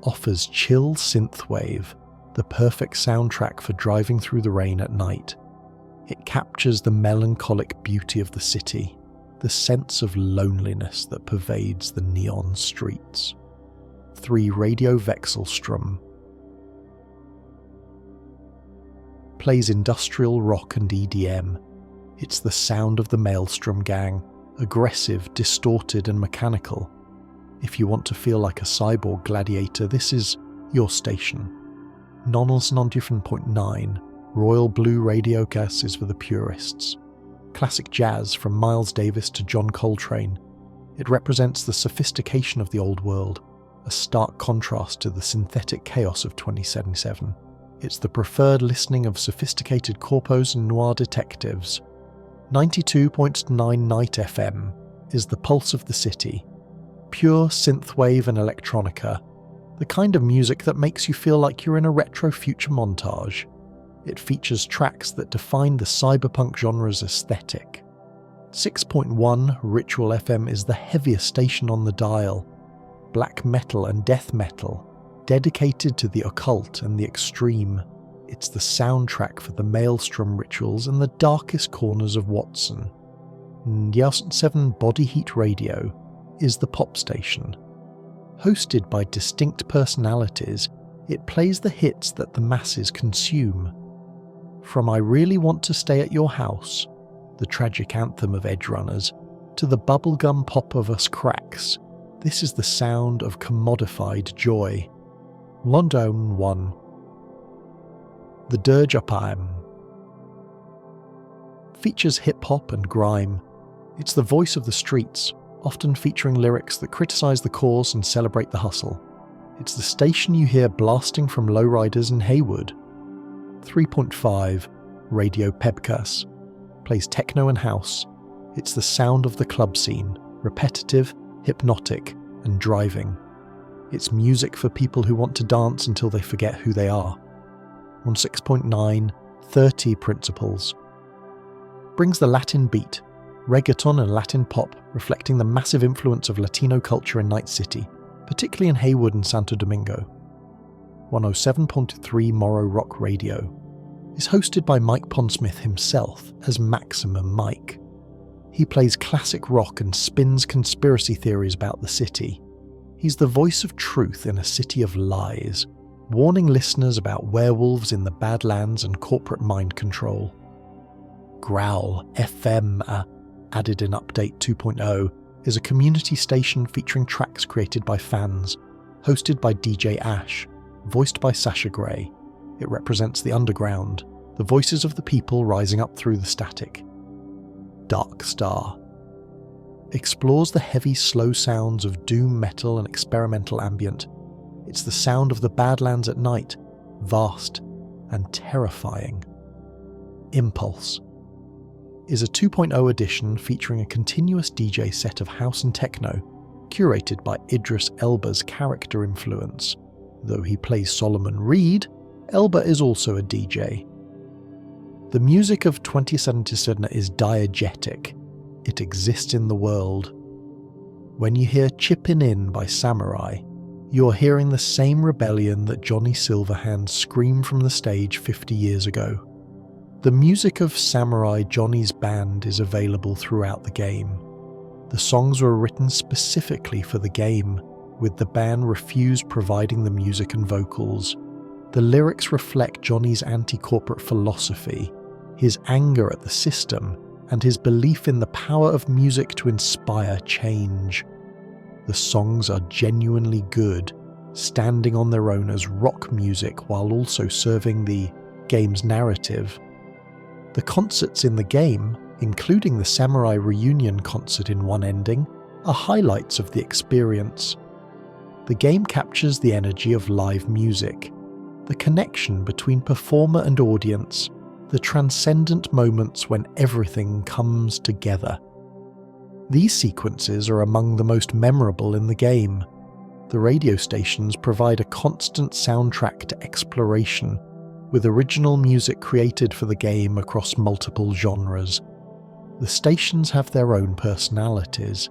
offers chill synthwave, the perfect soundtrack for driving through the rain at night. It captures the melancholic beauty of the city, the sense of loneliness that pervades the neon streets. 3. Radio Wechselstrom plays industrial rock and EDM. It's the sound of the Maelstrom gang, aggressive, distorted and mechanical. If you want to feel like a cyborg gladiator, this is your station. Nonels 90.9, Royal Blue Radio Gas is for the purists. Classic jazz from Miles Davis to John Coltrane. It represents the sophistication of the old world, a stark contrast to the synthetic chaos of 2077. It's the preferred listening of sophisticated corpos and noir detectives. 92.9 Night FM is the pulse of the city. Pure synthwave and electronica, the kind of music that makes you feel like you're in a retro future montage. It features tracks that define the cyberpunk genre's aesthetic. 6.1 Ritual FM is the heaviest station on the dial. Black metal and death metal, dedicated to the occult and the extreme. It's the soundtrack for the Maelstrom rituals and the darkest corners of Watson. 7 Body Heat Radio is the pop station. Hosted by distinct personalities, it plays the hits that the masses consume. From I Really Want to Stay at Your House, the tragic anthem of Edgerunners, to the bubblegum pop of Us Cracks, this is the sound of commodified joy. London 1. The Dystopian features hip-hop and grime. It's the voice of the streets, often featuring lyrics that criticise the cause and celebrate the hustle. It's the station you hear blasting from lowriders in Haywood. 3.5 Radio Pebkas plays techno and house. It's the sound of the club scene, repetitive, hypnotic, and driving. It's music for people who want to dance until they forget who they are. On 6.9, 30 Principles brings the Latin beat, reggaeton and Latin pop, reflecting the massive influence of Latino culture in Night City, particularly in Haywood and Santo Domingo. 107.3 Morrow Rock Radio is hosted by Mike Pondsmith himself as Maximum Mike. He plays classic rock and spins conspiracy theories about the city. He's the voice of truth in a city of lies, warning listeners about werewolves in the Badlands and corporate mind control. Growl FM, added in Update 2.0, is a community station featuring tracks created by fans, hosted by DJ Ash, voiced by Sasha Grey. It represents the underground, the voices of the people rising up through the static. Dark Star explores the heavy, slow sounds of doom metal and experimental ambient. It's the sound of the Badlands at night, vast and terrifying. Impulse is a 2.0 edition featuring a continuous DJ set of house and techno, curated by Idris Elba's character influence. Though he plays Solomon Reed, Elba is also a DJ. The music of 2077 is diegetic. It exists in the world. When you hear Chippin' In by Samurai, you're hearing the same rebellion that Johnny Silverhand screamed from the stage 50 years ago. The music of Samurai Johnny's band is available throughout the game. The songs were written specifically for the game, with the band refused providing the music and vocals. The lyrics reflect Johnny's anti-corporate philosophy, his anger at the system, and his belief in the power of music to inspire change. The songs are genuinely good, standing on their own as rock music while also serving the game's narrative. The concerts in the game, including the Samurai Reunion concert in one ending, are highlights of the experience. The game captures the energy of live music, the connection between performer and audience, the transcendent moments when everything comes together. These sequences are among the most memorable in the game. The radio stations provide a constant soundtrack to exploration, with original music created for the game across multiple genres. The stations have their own personalities,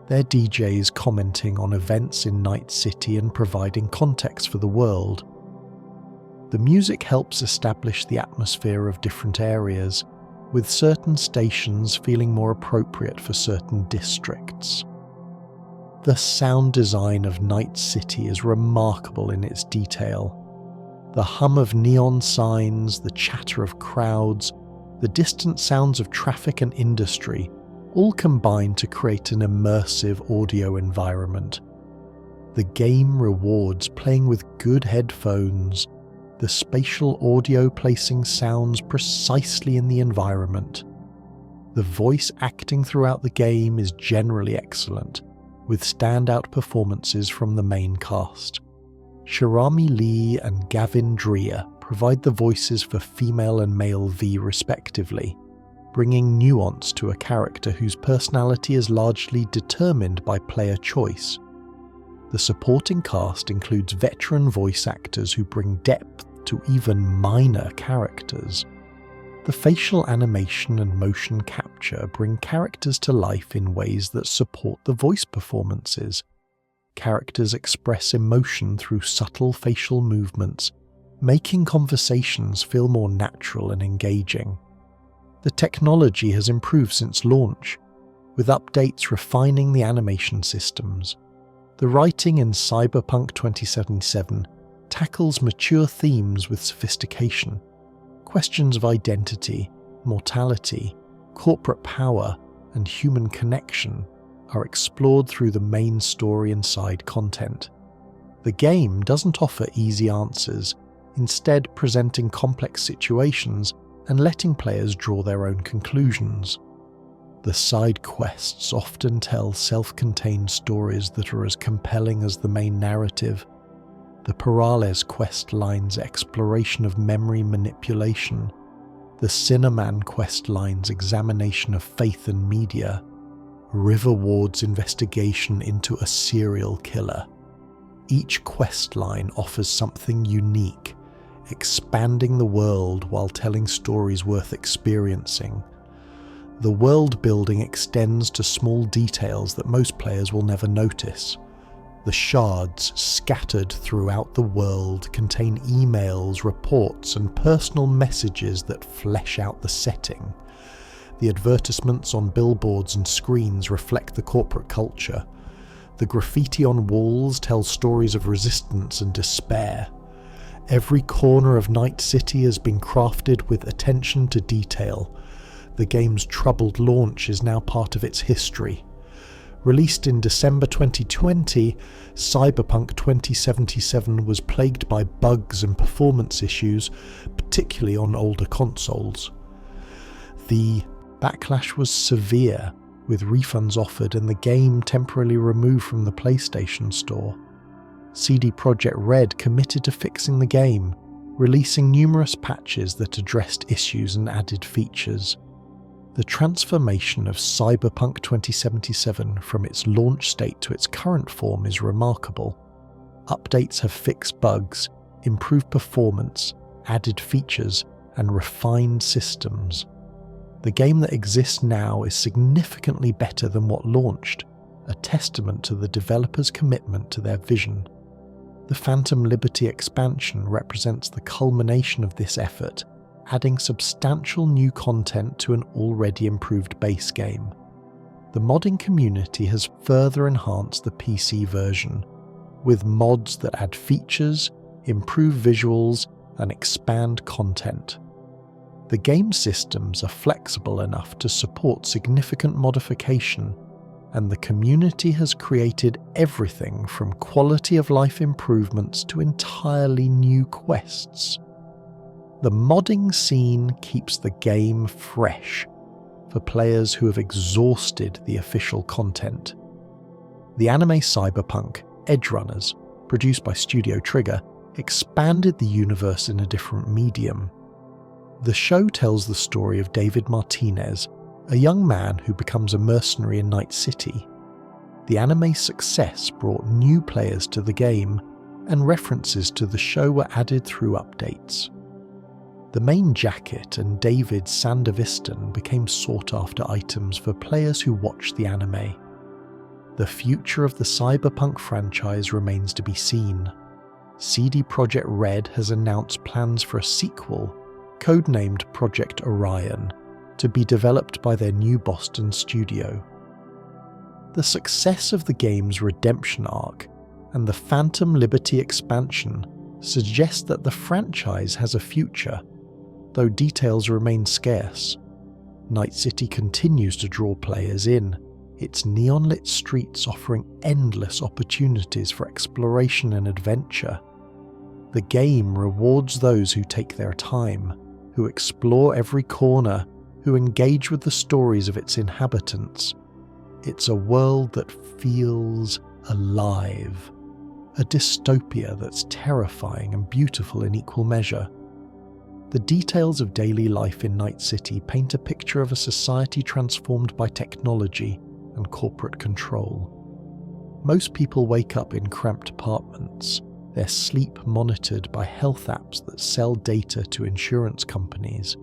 their DJs commenting on events in Night City and providing context for the world. The music helps establish the atmosphere of different areas, with certain stations feeling more appropriate for certain districts. The sound design of Night City is remarkable in its detail. The hum of neon signs, the chatter of crowds, the distant sounds of traffic and industry all combine to create an immersive audio environment. The game rewards playing with good headphones, the spatial audio placing sounds precisely in the environment. The voice acting throughout the game is generally excellent, with standout performances from the main cast. Sharami Lee and Gavin Dreer provide the voices for female and male V respectively, bringing nuance to a character whose personality is largely determined by player choice. The supporting cast includes veteran voice actors who bring depth to even minor characters. The facial animation and motion capture bring characters to life in ways that support the voice performances. Characters express emotion through subtle facial movements, making conversations feel more natural and engaging. The technology has improved since launch, with updates refining the animation systems. The writing in Cyberpunk 2077 tackles mature themes with sophistication. Questions of identity, mortality, corporate power, and human connection are explored through the main story and side content. The game doesn't offer easy answers, instead presenting complex situations and letting players draw their own conclusions. The side quests often tell self-contained stories that are as compelling as the main narrative. The Perales quest line's exploration of memory manipulation, the Cinnamon quest line's examination of faith and media, River Ward's investigation into a serial killer. Each quest line offers something unique, expanding the world while telling stories worth experiencing. The world building extends to small details that most players will never notice. The shards scattered throughout the world contain emails, reports, and personal messages that flesh out the setting. The advertisements on billboards and screens reflect the corporate culture. The graffiti on walls tells stories of resistance and despair. Every corner of Night City has been crafted with attention to detail. The game's troubled launch is now part of its history. Released in December 2020, Cyberpunk 2077 was plagued by bugs and performance issues, particularly on older consoles. The backlash was severe, with refunds offered and the game temporarily removed from the PlayStation Store. CD Projekt Red committed to fixing the game, releasing numerous patches that addressed issues and added features. The transformation of Cyberpunk 2077 from its launch state to its current form is remarkable. Updates have fixed bugs, improved performance, added features, and refined systems. The game that exists now is significantly better than what launched, a testament to the developers' commitment to their vision. The Phantom Liberty expansion represents the culmination of this effort, adding substantial new content to an already improved base game. The modding community has further enhanced the PC version, with mods that add features, improve visuals, and expand content. The game systems are flexible enough to support significant modification, and the community has created everything from quality of life improvements to entirely new quests. The modding scene keeps the game fresh for players who have exhausted the official content. The anime Cyberpunk, Edgerunners, produced by Studio Trigger, expanded the universe in a different medium. The show tells the story of David Martinez, a young man who becomes a mercenary in Night City. The anime's success brought new players to the game, and references to the show were added through updates. The main jacket and David's Sandevistan became sought-after items for players who watched the anime. The future of the Cyberpunk franchise remains to be seen. CD Projekt Red has announced plans for a sequel, codenamed Project Orion, to be developed by their new Boston studio. The success of the game's redemption arc and the Phantom Liberty expansion suggests that the franchise has a future, though details remain scarce. Night City continues to draw players in, its neon-lit streets offering endless opportunities for exploration and adventure. The game rewards those who take their time, who explore every corner, who engage with the stories of its inhabitants. It's a world that feels alive, a dystopia that's terrifying and beautiful in equal measure. The details of daily life in Night City paint a picture of a society transformed by technology and corporate control. Most people wake up in cramped apartments, their sleep monitored by health apps that sell data to insurance companies.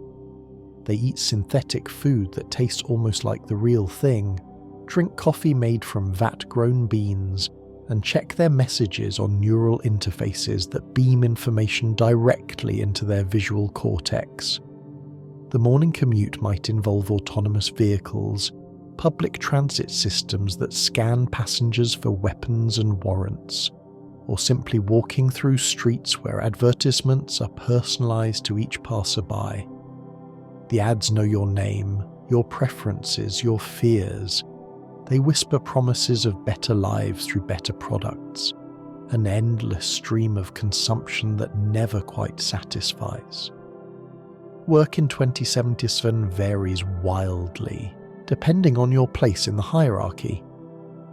They eat synthetic food that tastes almost like the real thing, drink coffee made from vat-grown beans, and check their messages on neural interfaces that beam information directly into their visual cortex. The morning commute might involve autonomous vehicles, public transit systems that scan passengers for weapons and warrants, or simply walking through streets where advertisements are personalized to each passerby. The ads know your name, your preferences, your fears. They whisper promises of better lives through better products, an endless stream of consumption that never quite satisfies. Work in 2077 varies wildly, depending on your place in the hierarchy.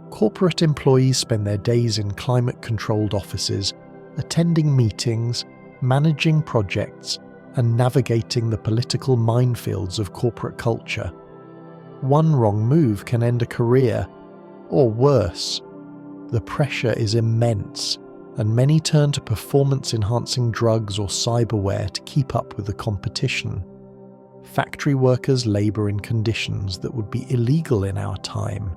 Corporate employees spend their days in climate-controlled offices, attending meetings, managing projects, and navigating the political minefields of corporate culture. One wrong move can end a career, or worse. The pressure is immense, and many turn to performance-enhancing drugs or cyberware to keep up with the competition. Factory workers labour in conditions that would be illegal in our time,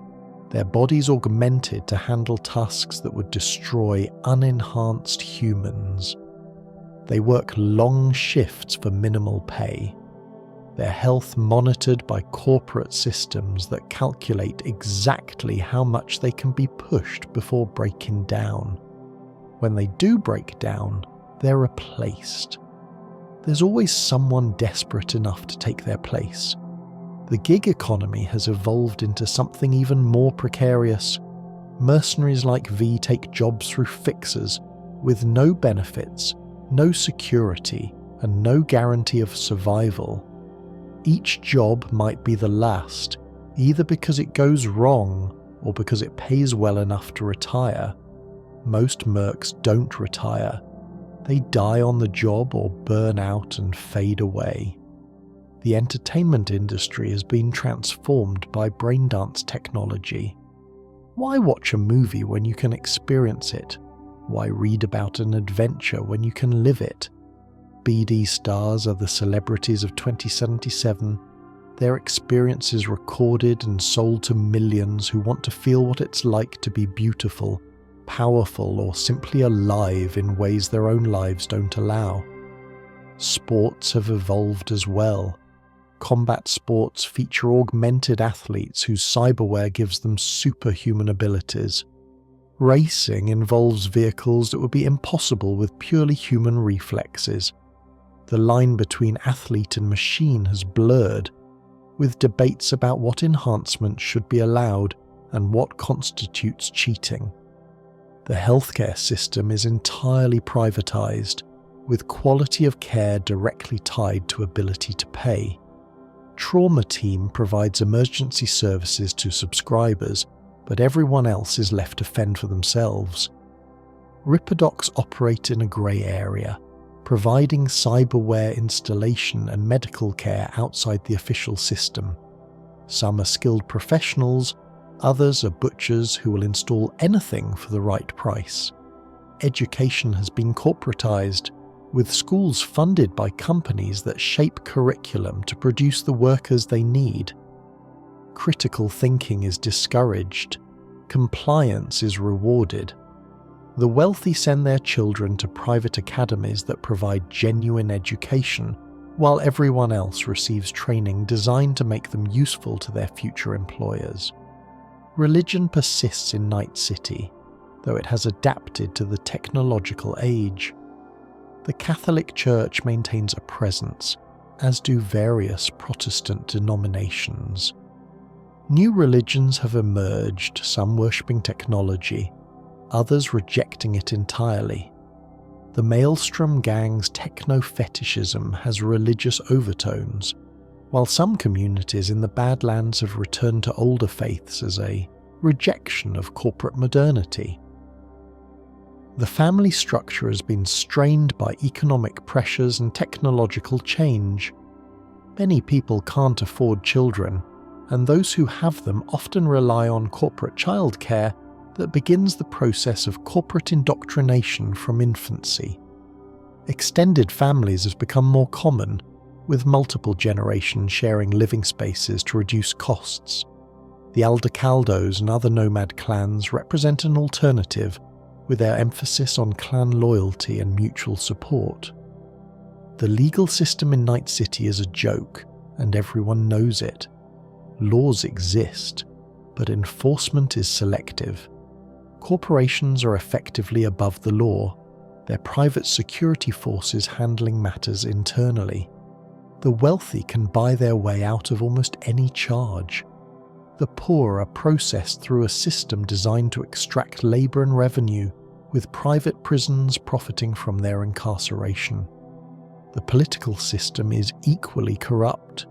their bodies augmented to handle tasks that would destroy unenhanced humans. They work long shifts for minimal pay, their health monitored by corporate systems that calculate exactly how much they can be pushed before breaking down. When they do break down, they're replaced. There's always someone desperate enough to take their place. The gig economy has evolved into something even more precarious. Mercenaries like V take jobs through fixers, with no benefits, no security, and no guarantee of survival. Each job might be the last, either because it goes wrong or because it pays well enough to retire. Most mercs don't retire. They die on the job or burn out and fade away. The entertainment industry has been transformed by braindance technology. Why watch a movie when you can experience it? Why read about an adventure when you can live it? BD stars are the celebrities of 2077, their experiences recorded and sold to millions who want to feel what it's like to be beautiful, powerful, or simply alive in ways their own lives don't allow. Sports have evolved as well. Combat sports feature augmented athletes whose cyberware gives them superhuman abilities. Racing involves vehicles that would be impossible with purely human reflexes. The line between athlete and machine has blurred, with debates about what enhancements should be allowed and what constitutes cheating. The healthcare system is entirely privatized, with quality of care directly tied to ability to pay. Trauma Team provides emergency services to subscribers, but everyone else is left to fend for themselves. Ripperdocs operate in a grey area, providing cyberware installation and medical care outside the official system. Some are skilled professionals, others are butchers who will install anything for the right price. Education has been corporatized, with schools funded by companies that shape curriculum to produce the workers they need. Critical thinking is discouraged, compliance is rewarded. The wealthy send their children to private academies that provide genuine education, while everyone else receives training designed to make them useful to their future employers. Religion persists in Night City, though it has adapted to the technological age. The Catholic Church maintains a presence, as do various Protestant denominations. New religions have emerged, some worshipping technology, others rejecting it entirely. The Maelstrom gang's techno-fetishism has religious overtones, while some communities in the Badlands have returned to older faiths as a rejection of corporate modernity. The family structure has been strained by economic pressures and technological change. Many people can't afford children, and those who have them often rely on corporate childcare that begins the process of corporate indoctrination from infancy. Extended families have become more common, with multiple generations sharing living spaces to reduce costs. The Aldecaldos and other Nomad clans represent an alternative, with their emphasis on clan loyalty and mutual support. The legal system in Night City is a joke, and everyone knows it. Laws exist, but enforcement is selective. Corporations are effectively above the law, their private security forces handling matters internally. The wealthy can buy their way out of almost any charge. The poor are processed through a system designed to extract labour and revenue, with private prisons profiting from their incarceration. The political system is equally corrupt.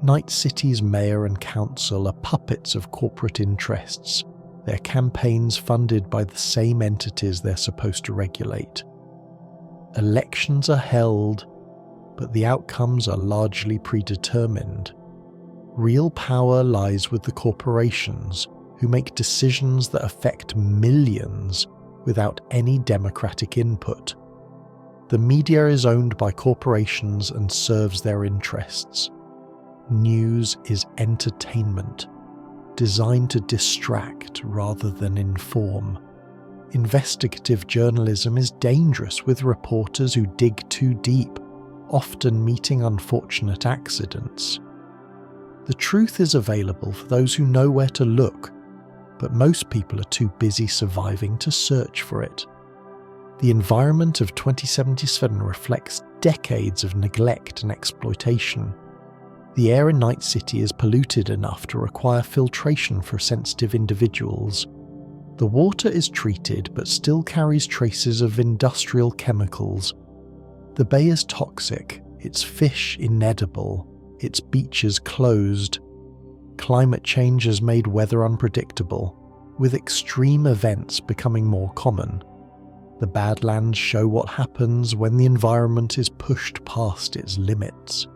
Night City's mayor and council are puppets of corporate interests, their campaigns funded by the same entities they're supposed to regulate. Elections are held, but the outcomes are largely predetermined. Real power lies with the corporations, who make decisions that affect millions without any democratic input. The media is owned by corporations and serves their interests. News is entertainment, designed to distract rather than inform. Investigative journalism is dangerous with reporters who dig too deep, often meeting unfortunate accidents. The truth is available for those who know where to look, but most people are too busy surviving to search for it. The environment of 2077 reflects decades of neglect and exploitation. The air in Night City is polluted enough to require filtration for sensitive individuals. The water is treated but still carries traces of industrial chemicals. The bay is toxic, its fish inedible, its beaches closed. Climate change has made weather unpredictable, with extreme events becoming more common. The Badlands show what happens when the environment is pushed past its limits.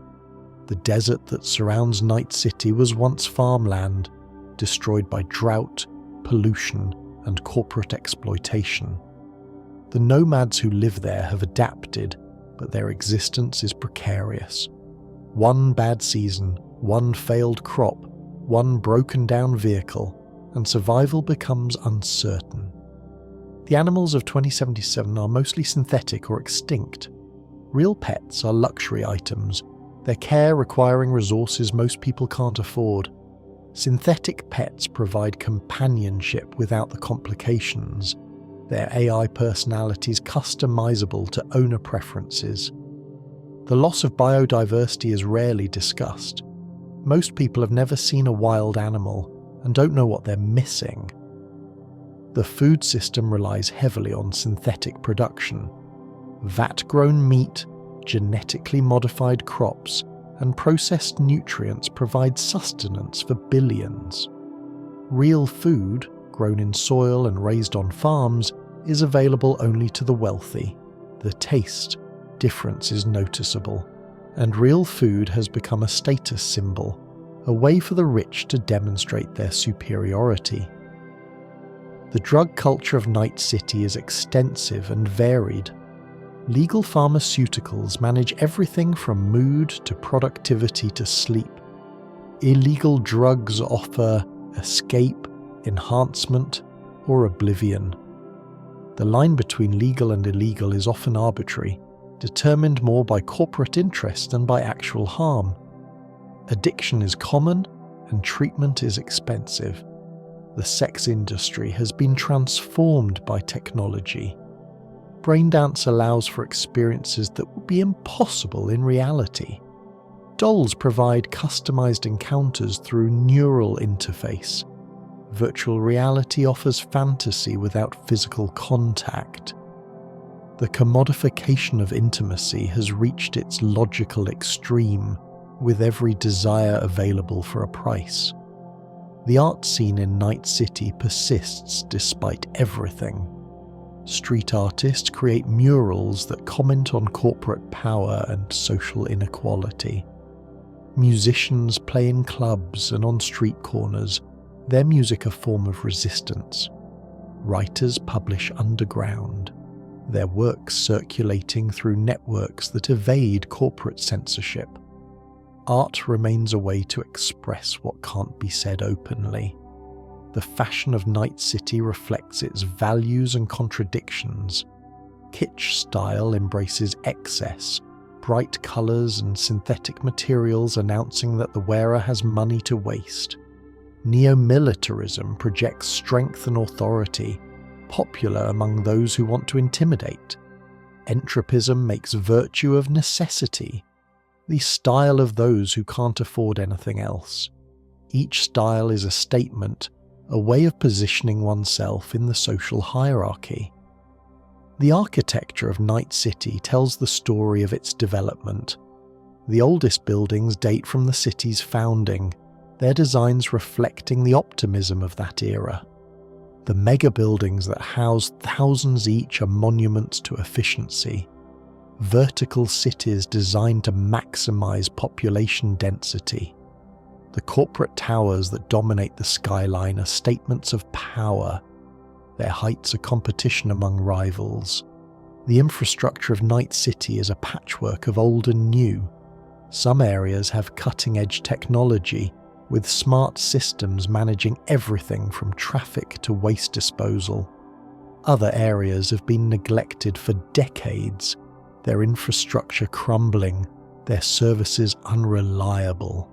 The desert that surrounds Night City was once farmland, destroyed by drought, pollution, and corporate exploitation. The nomads who live there have adapted, but their existence is precarious. One bad season, one failed crop, one broken down vehicle, and survival becomes uncertain. The animals of 2077 are mostly synthetic or extinct. Real pets are luxury items, their care requiring resources most people can't afford. Synthetic pets provide companionship without the complications, their AI personalities customizable to owner preferences. The loss of biodiversity is rarely discussed. Most people have never seen a wild animal and don't know what they're missing. The food system relies heavily on synthetic production. Vat-grown meat, genetically modified crops, and processed nutrients provide sustenance for billions. Real food, grown in soil and raised on farms, is available only to the wealthy. The taste difference is noticeable, and real food has become a status symbol, a way for the rich to demonstrate their superiority. The drug culture of Night City is extensive and varied. Legal pharmaceuticals manage everything from mood to productivity to sleep. Illegal drugs offer escape, enhancement, or oblivion. The line between legal and illegal is often arbitrary, determined more by corporate interest than by actual harm. Addiction is common, and treatment is expensive. The sex industry has been transformed by technology. Braindance allows for experiences that would be impossible in reality. Dolls provide customized encounters through neural interface. Virtual reality offers fantasy without physical contact. The commodification of intimacy has reached its logical extreme, with every desire available for a price. The art scene in Night City persists despite everything. Street artists create murals that comment on corporate power and social inequality. Musicians play in clubs and on street corners, their music a form of resistance. Writers publish underground, their works circulating through networks that evade corporate censorship. Art remains a way to express what can't be said openly. The fashion of Night City reflects its values and contradictions. Kitsch style embraces excess, bright colours and synthetic materials announcing that the wearer has money to waste. Neo-militarism projects strength and authority, popular among those who want to intimidate. Entropism makes virtue of necessity, the style of those who can't afford anything else. Each style is a statement, a way of positioning oneself in the social hierarchy. The architecture of Night City tells the story of its development. The oldest buildings date from the city's founding, their designs reflecting the optimism of that era. The mega buildings that house thousands each are monuments to efficiency. Vertical cities designed to maximize population density. The corporate towers that dominate the skyline are statements of power. Their heights are competition among rivals. The infrastructure of Night City is a patchwork of old and new. Some areas have cutting-edge technology, with smart systems managing everything from traffic to waste disposal. Other areas have been neglected for decades, their infrastructure crumbling, their services unreliable.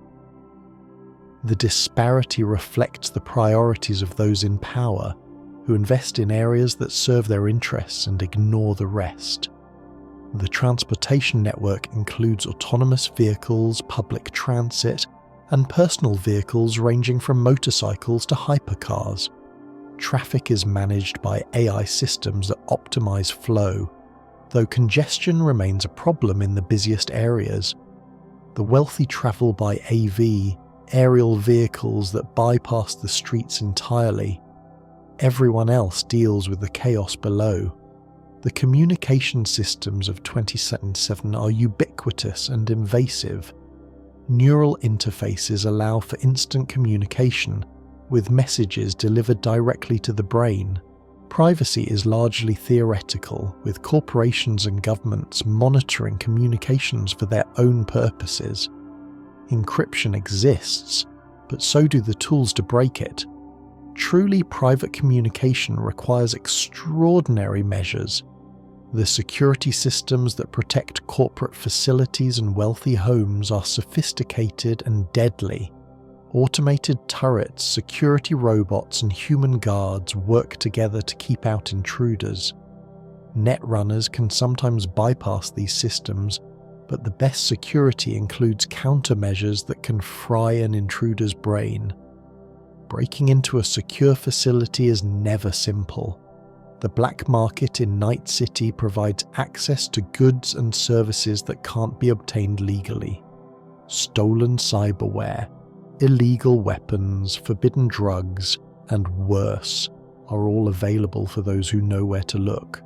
The disparity reflects the priorities of those in power, who invest in areas that serve their interests and ignore the rest. The transportation network includes autonomous vehicles, public transit, and personal vehicles ranging from motorcycles to hypercars. Traffic is managed by AI systems that optimize flow, though congestion remains a problem in the busiest areas. The wealthy travel by AV, aerial vehicles that bypass the streets entirely. Everyone else deals with the chaos below. The communication systems of 2077 are ubiquitous and invasive. Neural interfaces allow for instant communication, with messages delivered directly to the brain. Privacy is largely theoretical, with corporations and governments monitoring communications for their own purposes. Encryption exists, but so do the tools to break it. Truly private communication requires extraordinary measures. The security systems that protect corporate facilities and wealthy homes are sophisticated and deadly. Automated turrets, security robots, and human guards work together to keep out intruders. Netrunners can sometimes bypass these systems, but the best security includes countermeasures that can fry an intruder's brain. Breaking into a secure facility is never simple. The black market in Night City provides access to goods and services that can't be obtained legally. Stolen cyberware, illegal weapons, forbidden drugs, and worse are all available for those who know where to look.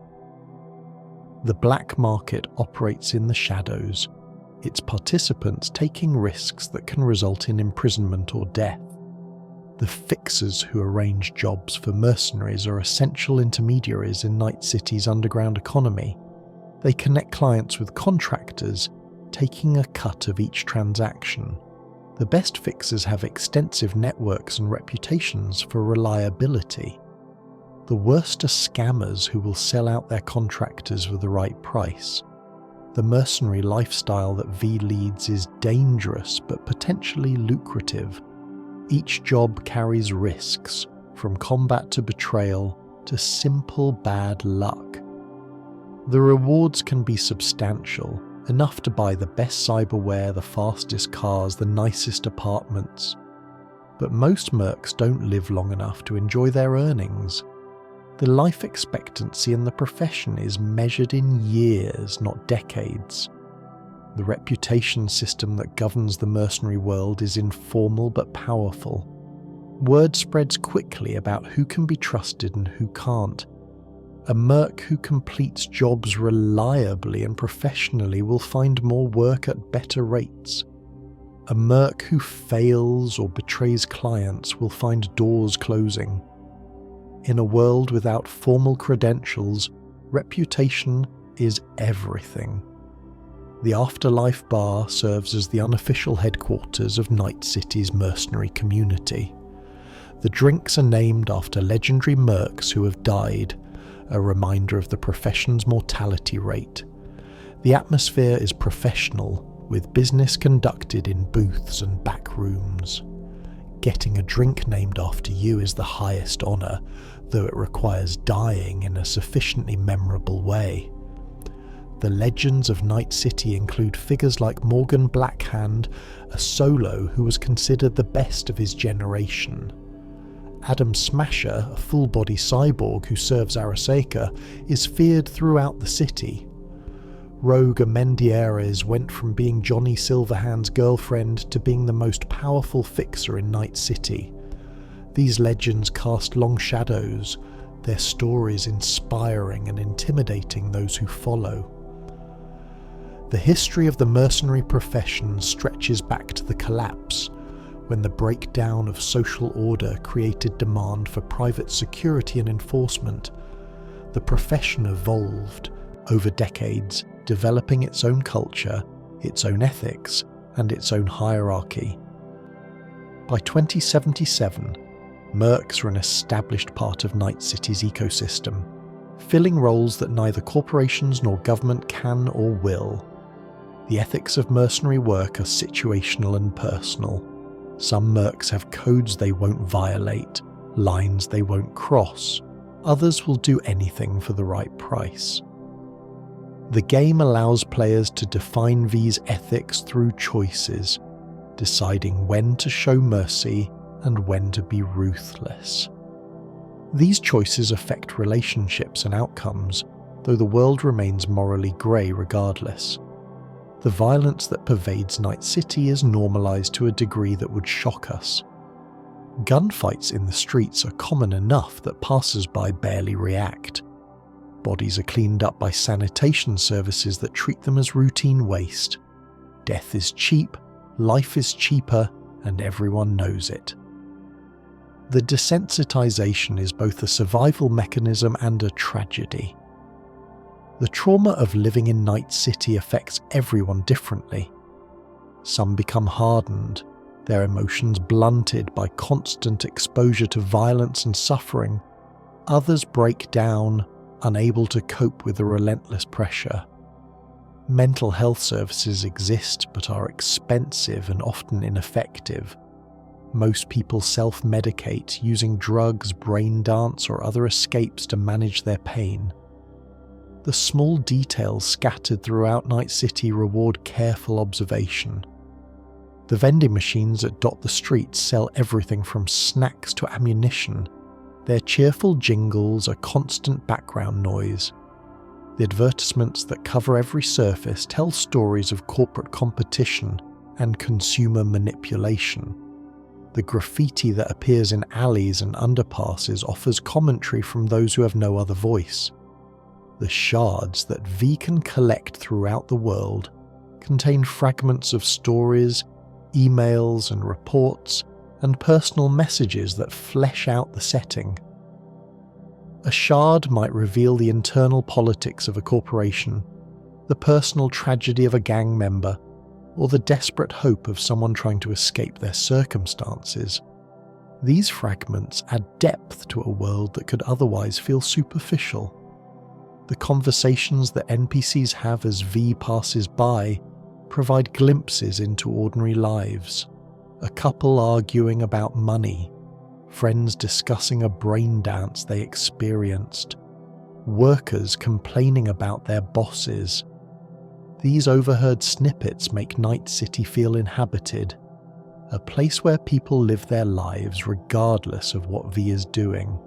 The black market operates in the shadows, its participants taking risks that can result in imprisonment or death. The fixers who arrange jobs for mercenaries are essential intermediaries in Night City's underground economy. They connect clients with contractors, taking a cut of each transaction. The best fixers have extensive networks and reputations for reliability. The worst are scammers who will sell out their contractors for the right price. The mercenary lifestyle that V leads is dangerous but potentially lucrative. Each job carries risks, from combat to betrayal to simple bad luck. The rewards can be substantial, enough to buy the best cyberware, the fastest cars, the nicest apartments. But most mercs don't live long enough to enjoy their earnings. The life expectancy in the profession is measured in years, not decades. The reputation system that governs the mercenary world is informal but powerful. Word spreads quickly about who can be trusted and who can't. A merc who completes jobs reliably and professionally will find more work at better rates. A merc who fails or betrays clients will find doors closing. In a world without formal credentials, reputation is everything. The Afterlife Bar serves as the unofficial headquarters of Night City's mercenary community. The drinks are named after legendary mercs who have died, a reminder of the profession's mortality rate. The atmosphere is professional, with business conducted in booths and back rooms. Getting a drink named after you is the highest honour, though it requires dying in a sufficiently memorable way. The legends of Night City include figures like Morgan Blackhand, a solo who was considered the best of his generation. Adam Smasher, a full-body cyborg who serves Arasaka, is feared throughout the city. Rogue Amendiares went from being Johnny Silverhand's girlfriend to being the most powerful fixer in Night City. These legends cast long shadows, their stories inspiring and intimidating those who follow. The history of the mercenary profession stretches back to the collapse, when the breakdown of social order created demand for private security and enforcement. The profession evolved over decades, developing its own culture, its own ethics, and its own hierarchy. By 2077, mercs are an established part of Night City's ecosystem, filling roles that neither corporations nor government can or will. The ethics of mercenary work are situational and personal. Some mercs have codes they won't violate, lines they won't cross. Others will do anything for the right price. The game allows players to define these ethics through choices, deciding when to show mercy and when to be ruthless. These choices affect relationships and outcomes, though the world remains morally grey regardless. The violence that pervades Night City is normalised to a degree that would shock us. Gunfights in the streets are common enough that passers-by barely react. Bodies are cleaned up by sanitation services that treat them as routine waste. Death is cheap, life is cheaper, and everyone knows it. The desensitization is both a survival mechanism and a tragedy. The trauma of living in Night City affects everyone differently. Some become hardened, their emotions blunted by constant exposure to violence and suffering. Others break down, unable to cope with the relentless pressure. Mental health services exist but are expensive and often ineffective. Most people self-medicate using drugs, brain dance, or other escapes to manage their pain. The small details scattered throughout Night City reward careful observation. The vending machines that dot the streets sell everything from snacks to ammunition. Their cheerful jingles are constant background noise. The advertisements that cover every surface tell stories of corporate competition and consumer manipulation. The graffiti that appears in alleys and underpasses offers commentary from those who have no other voice. The shards that V can collect throughout the world contain fragments of stories, emails and reports, and personal messages that flesh out the setting. A shard might reveal the internal politics of a corporation, the personal tragedy of a gang member, or the desperate hope of someone trying to escape their circumstances. These fragments add depth to a world that could otherwise feel superficial. The conversations that NPCs have as V passes by provide glimpses into ordinary lives. A couple arguing about money, friends discussing a brain dance they experienced, workers complaining about their bosses. These overheard snippets make Night City feel inhabited, a place where people live their lives regardless of what V is doing.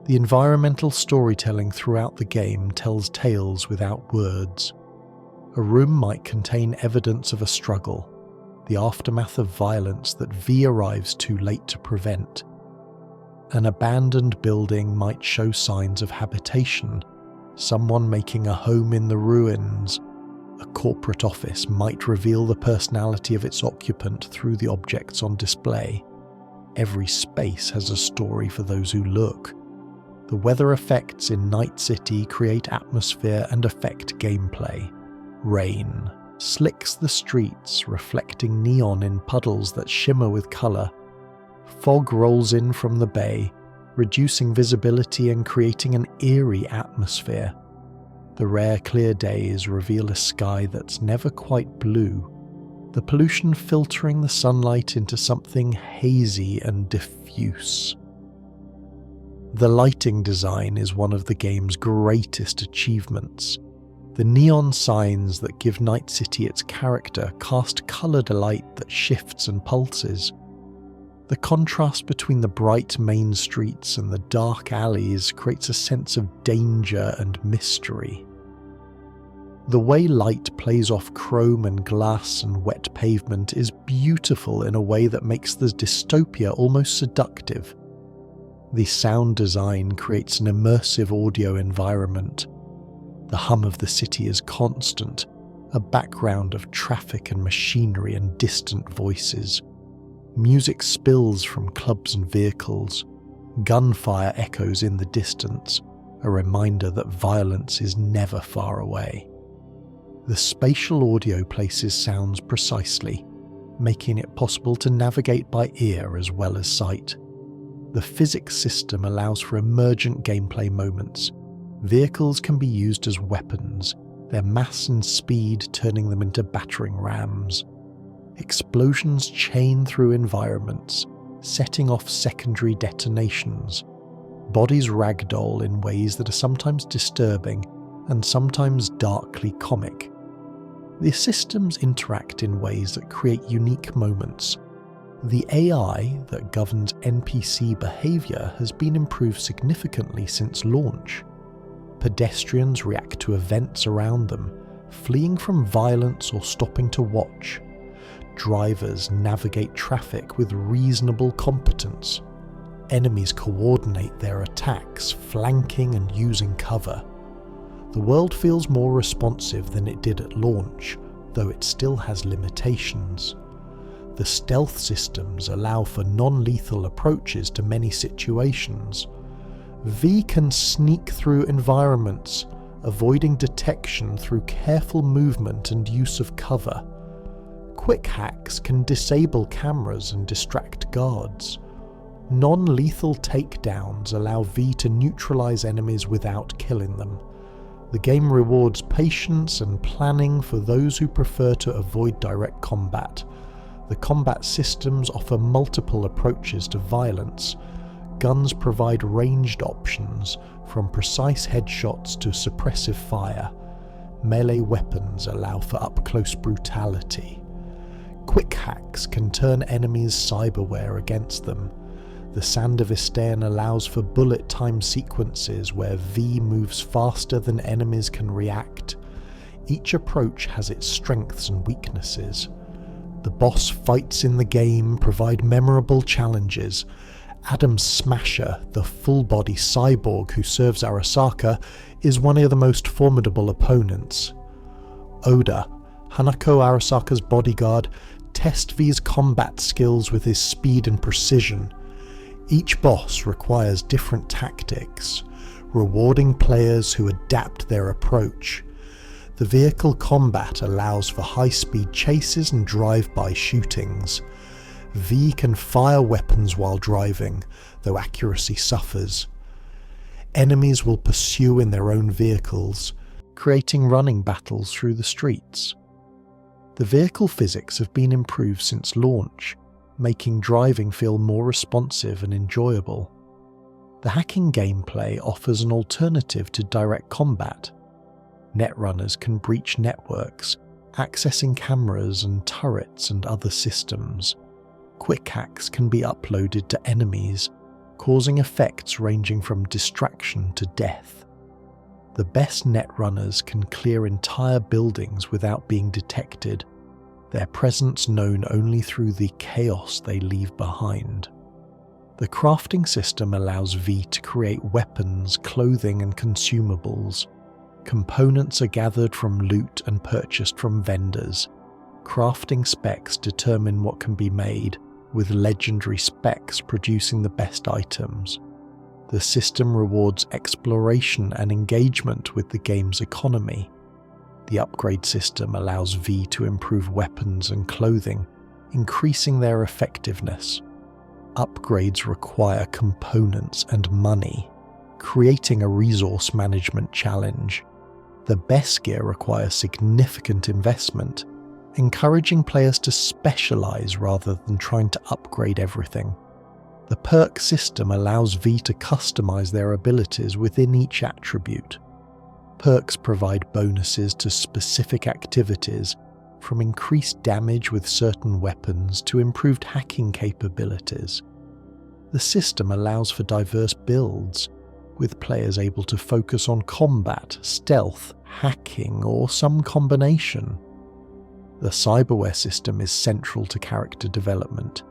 The environmental storytelling throughout the game tells tales without words. A room might contain evidence of a struggle, the aftermath of violence that V arrives too late to prevent. An abandoned building might show signs of habitation, someone making a home in the ruins. A corporate office might reveal the personality of its occupant through the objects on display. Every space has a story for those who look. The weather effects in Night City create atmosphere and affect gameplay. Rain slicks the streets, reflecting neon in puddles that shimmer with colour. Fog rolls in from the bay, reducing visibility and creating an eerie atmosphere. The rare clear days reveal a sky that's never quite blue, the pollution filtering the sunlight into something hazy and diffuse. The lighting design is one of the game's greatest achievements. The neon signs that give Night City its character cast coloured light that shifts and pulses. The contrast between the bright main streets and the dark alleys creates a sense of danger and mystery. The way light plays off chrome and glass and wet pavement is beautiful in a way that makes the dystopia almost seductive. The sound design creates an immersive audio environment. The hum of the city is constant, a background of traffic and machinery and distant voices. Music spills from clubs and vehicles. Gunfire echoes in the distance, a reminder that violence is never far away. The spatial audio places sounds precisely, making it possible to navigate by ear as well as sight. The physics system allows for emergent gameplay moments. Vehicles can be used as weapons, their mass and speed turning them into battering rams. Explosions chain through environments, setting off secondary detonations. Bodies ragdoll in ways that are sometimes disturbing and sometimes darkly comic. The systems interact in ways that create unique moments. The AI that governs NPC behaviour has been improved significantly since launch. Pedestrians react to events around them, fleeing from violence or stopping to watch. Drivers navigate traffic with reasonable competence. Enemies coordinate their attacks, flanking and using cover. The world feels more responsive than it did at launch, though it still has limitations. The stealth systems allow for non-lethal approaches to many situations. V can sneak through environments, avoiding detection through careful movement and use of cover. Quick hacks can disable cameras and distract guards. Non-lethal takedowns allow V to neutralize enemies without killing them. The game rewards patience and planning for those who prefer to avoid direct combat. The combat systems offer multiple approaches to violence. Guns provide ranged options, from precise headshots to suppressive fire. Melee weapons allow for up-close brutality. Quick hacks can turn enemies' cyberware against them. The Sandevistan allows for bullet time sequences where V moves faster than enemies can react. Each approach has its strengths and weaknesses. The boss fights in the game provide memorable challenges. Adam Smasher, the full-body cyborg who serves Arasaka, is one of the most formidable opponents. Oda, Hanako Arasaka's bodyguard, tests V's combat skills with his speed and precision. Each boss requires different tactics, rewarding players who adapt their approach. The vehicle combat allows for high-speed chases and drive-by shootings. V can fire weapons while driving, though accuracy suffers. Enemies will pursue in their own vehicles, creating running battles through the streets. The vehicle physics have been improved since launch, making driving feel more responsive and enjoyable. The hacking gameplay offers an alternative to direct combat. Netrunners can breach networks, accessing cameras and turrets and other systems. Quick hacks can be uploaded to enemies, causing effects ranging from distraction to death. The best netrunners can clear entire buildings without being detected, their presence known only through the chaos they leave behind. The crafting system allows V to create weapons, clothing and consumables. Components are gathered from loot and purchased from vendors. Crafting specs determine what can be made, with legendary specs producing the best items. The system rewards exploration and engagement with the game's economy. The upgrade system allows V to improve weapons and clothing, increasing their effectiveness. Upgrades require components and money, creating a resource management challenge. The best gear requires significant investment, encouraging players to specialize rather than trying to upgrade everything. The perk system allows V to customize their abilities within each attribute. Perks provide bonuses to specific activities, from increased damage with certain weapons to improved hacking capabilities. The system allows for diverse builds, with players able to focus on combat, stealth, hacking, or some combination. The cyberware system is central to character development.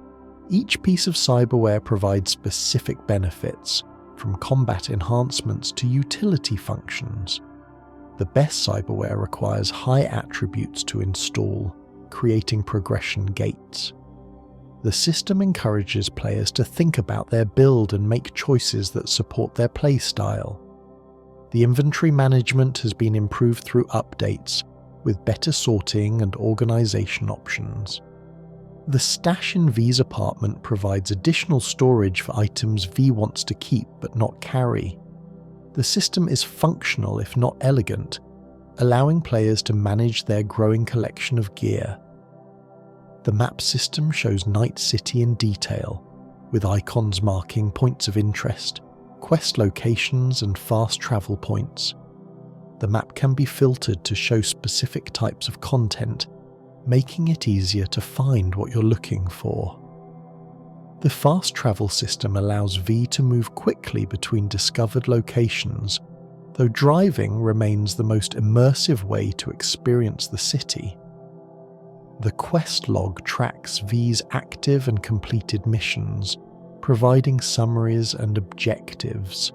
Each piece of cyberware provides specific benefits, from combat enhancements to utility functions. The best cyberware requires high attributes to install, creating progression gates. The system encourages players to think about their build and make choices that support their playstyle. The inventory management has been improved through updates, with better sorting and organization options. The stash in V's apartment provides additional storage for items V wants to keep but not carry. The system is functional if not elegant, allowing players to manage their growing collection of gear. The map system shows Night City in detail, with icons marking points of interest, quest locations and fast travel points. The map can be filtered to show specific types of content, making it easier to find what you're looking for. The fast travel system allows V to move quickly between discovered locations, though driving remains the most immersive way to experience the city. The quest log tracks V's active and completed missions, providing summaries and objectives.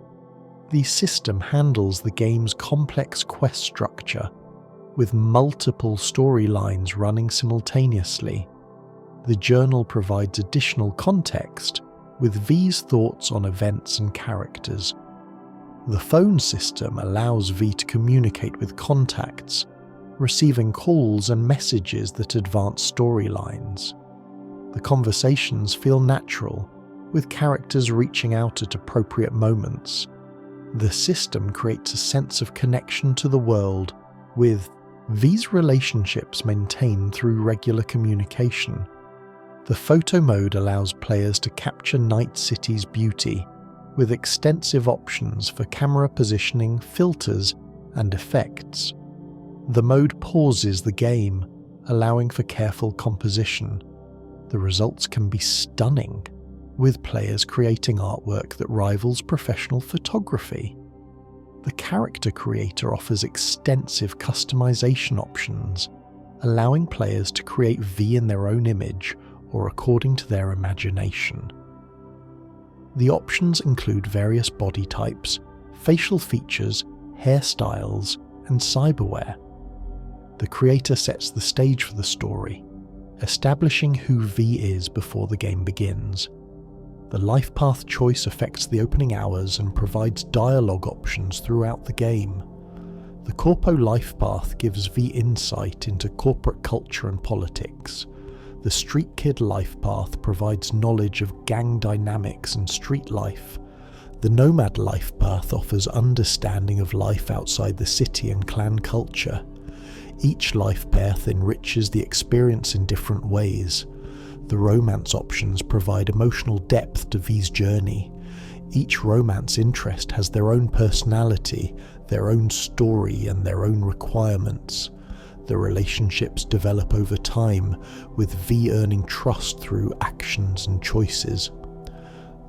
The system handles the game's complex quest structure, with multiple storylines running simultaneously. The journal provides additional context, with V's thoughts on events and characters. The phone system allows V to communicate with contacts, receiving calls and messages that advance storylines. The conversations feel natural, with characters reaching out at appropriate moments. The system creates a sense of connection to the world, with V's relationships maintained through regular communication. The photo mode allows players to capture Night City's beauty, with extensive options for camera positioning, filters, and effects. The mode pauses the game, allowing for careful composition. The results can be stunning, with players creating artwork that rivals professional photography. The character creator offers extensive customization options, allowing players to create V in their own image or according to their imagination. The options include various body types, facial features, hairstyles, and cyberware. The creator sets the stage for the story, establishing who V is before the game begins. The life path choice affects the opening hours and provides dialogue options throughout the game. The Corpo life path gives V insight into corporate culture and politics. The Street Kid life path provides knowledge of gang dynamics and street life. The Nomad life path offers understanding of life outside the city and clan culture. Each life path enriches the experience in different ways. The romance options provide emotional depth to V's journey. Each romance interest has their own personality, their own story, and their own requirements. The relationships develop over time, with V earning trust through actions and choices.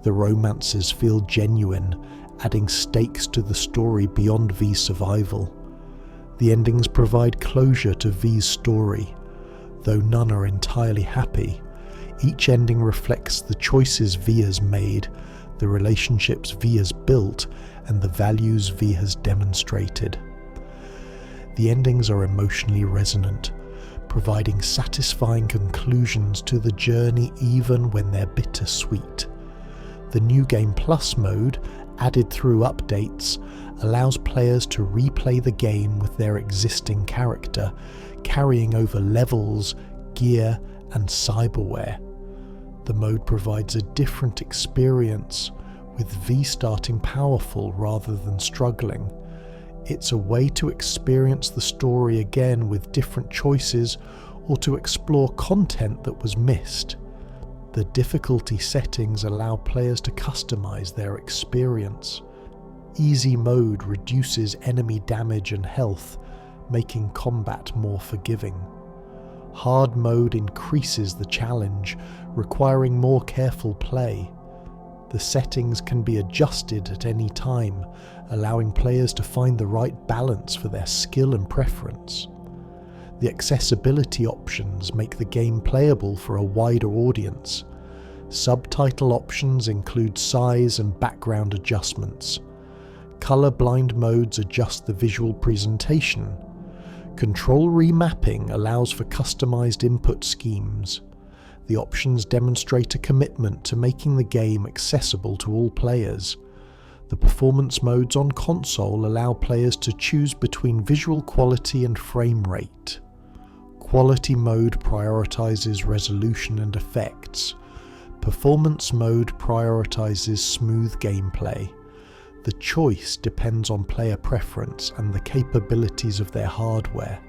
The romances feel genuine, adding stakes to the story beyond V's survival. The endings provide closure to V's story. Though none are entirely happy, each ending reflects the choices V has made, the relationships V has built, and the values V has demonstrated. The endings are emotionally resonant, providing satisfying conclusions to the journey even when they're bittersweet. The New Game Plus mode, added through updates, allows players to replay the game with their existing character, carrying over levels, gear, and cyberware. The mode provides a different experience, with V starting powerful rather than struggling. It's a way to experience the story again with different choices, or to explore content that was missed. The difficulty settings allow players to customize their experience. Easy mode reduces enemy damage and health, making combat more forgiving. Hard mode increases the challenge, requiring more careful play. The settings can be adjusted at any time, allowing players to find the right balance for their skill and preference. The accessibility options make the game playable for a wider audience. Subtitle options include size and background adjustments. Color-blind modes adjust the visual presentation. Control remapping allows for customized input schemes. The options demonstrate a commitment to making the game accessible to all players. The performance modes on console allow players to choose between visual quality and frame rate. Quality mode prioritizes resolution and effects. Performance mode prioritizes smooth gameplay. The choice depends on player preference and the capabilities of their hardware.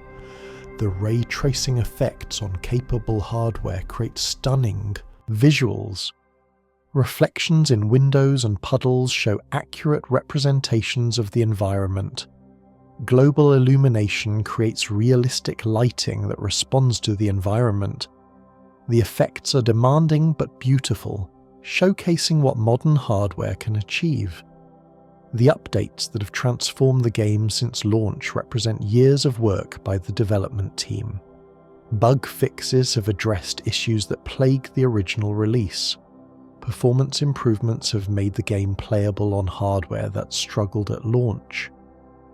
The ray tracing effects on capable hardware create stunning visuals. Reflections in windows and puddles show accurate representations of the environment. Global illumination creates realistic lighting that responds to the environment. The effects are demanding but beautiful, showcasing what modern hardware can achieve. The updates that have transformed the game since launch represent years of work by the development team. Bug fixes have addressed issues that plagued the original release. Performance improvements have made the game playable on hardware that struggled at launch.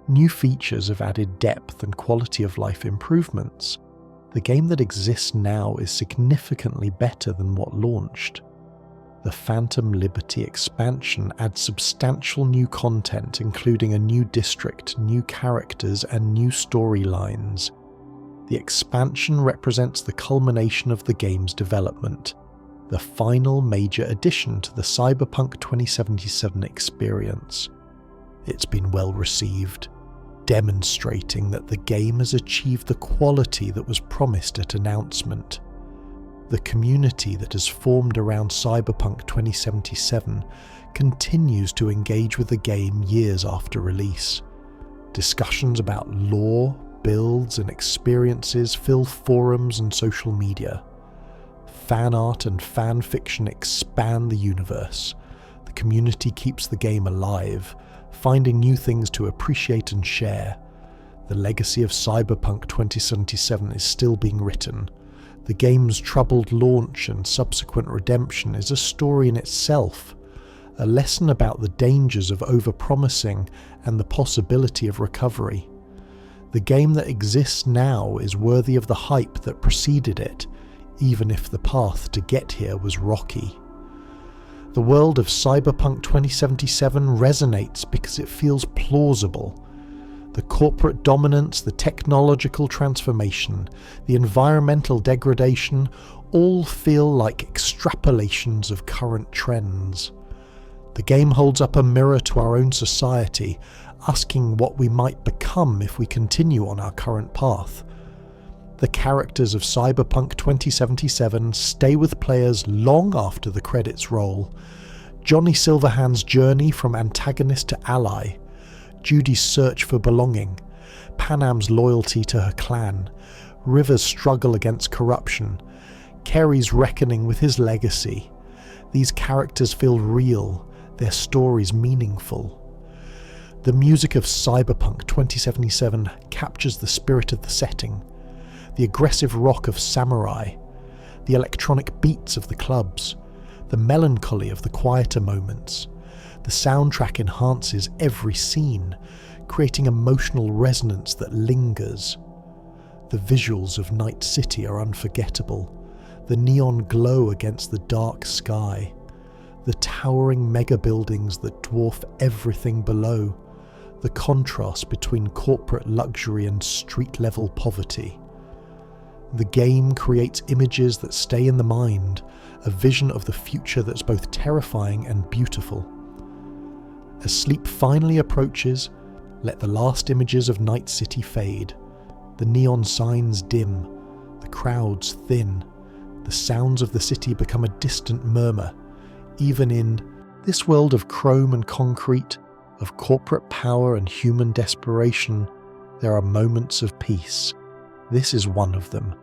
New features have added depth and quality of life improvements. The game that exists now is significantly better than what launched. The Phantom Liberty expansion adds substantial new content, including a new district, new characters, and new storylines. The expansion represents the culmination of the game's development, the final major addition to the Cyberpunk 2077 experience. It's been well received, demonstrating that the game has achieved the quality that was promised at announcement. The community that has formed around Cyberpunk 2077 continues to engage with the game years after release. Discussions about lore, builds, and experiences fill forums and social media. Fan art and fan fiction expand the universe. The community keeps the game alive, finding new things to appreciate and share. The legacy of Cyberpunk 2077 is still being written. The game's troubled launch and subsequent redemption is a story in itself, a lesson about the dangers of overpromising and the possibility of recovery. The game that exists now is worthy of the hype that preceded it, even if the path to get here was rocky. The world of Cyberpunk 2077 resonates because it feels plausible. The corporate dominance, the technological transformation, the environmental degradation, all feel like extrapolations of current trends. The game holds up a mirror to our own society, asking what we might become if we continue on our current path. The characters of Cyberpunk 2077 stay with players long after the credits roll. Johnny Silverhand's journey from antagonist to ally, Judy's search for belonging, Panam's loyalty to her clan, River's struggle against corruption, Kerry's reckoning with his legacy. These characters feel real, their stories meaningful. The music of Cyberpunk 2077 captures the spirit of the setting, the aggressive rock of Samurai, the electronic beats of the clubs, the melancholy of the quieter moments. The soundtrack enhances every scene, creating emotional resonance that lingers. The visuals of Night City are unforgettable. The neon glow against the dark sky, the towering mega buildings that dwarf everything below, the contrast between corporate luxury and street-level poverty. The game creates images that stay in the mind, a vision of the future that's both terrifying and beautiful. As sleep finally approaches, let the last images of Night City fade. The neon signs dim, the crowds thin, the sounds of the city become a distant murmur. Even in this world of chrome and concrete, of corporate power and human desperation, there are moments of peace. This is one of them.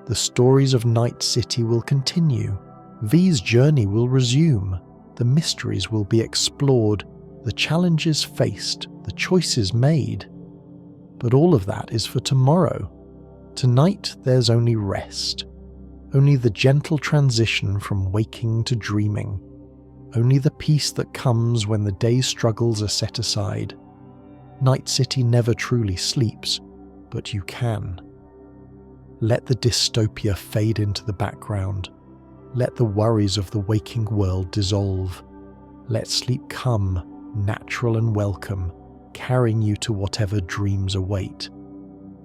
The stories of Night City will continue. V's journey will resume. The mysteries will be explored, the challenges faced, the choices made. But all of that is for tomorrow. Tonight there's only rest. Only the gentle transition from waking to dreaming. Only the peace that comes when the day's struggles are set aside. Night City never truly sleeps, but you can. Let the dystopia fade into the background. Let the worries of the waking world dissolve. Let sleep come, natural and welcome, carrying you to whatever dreams await.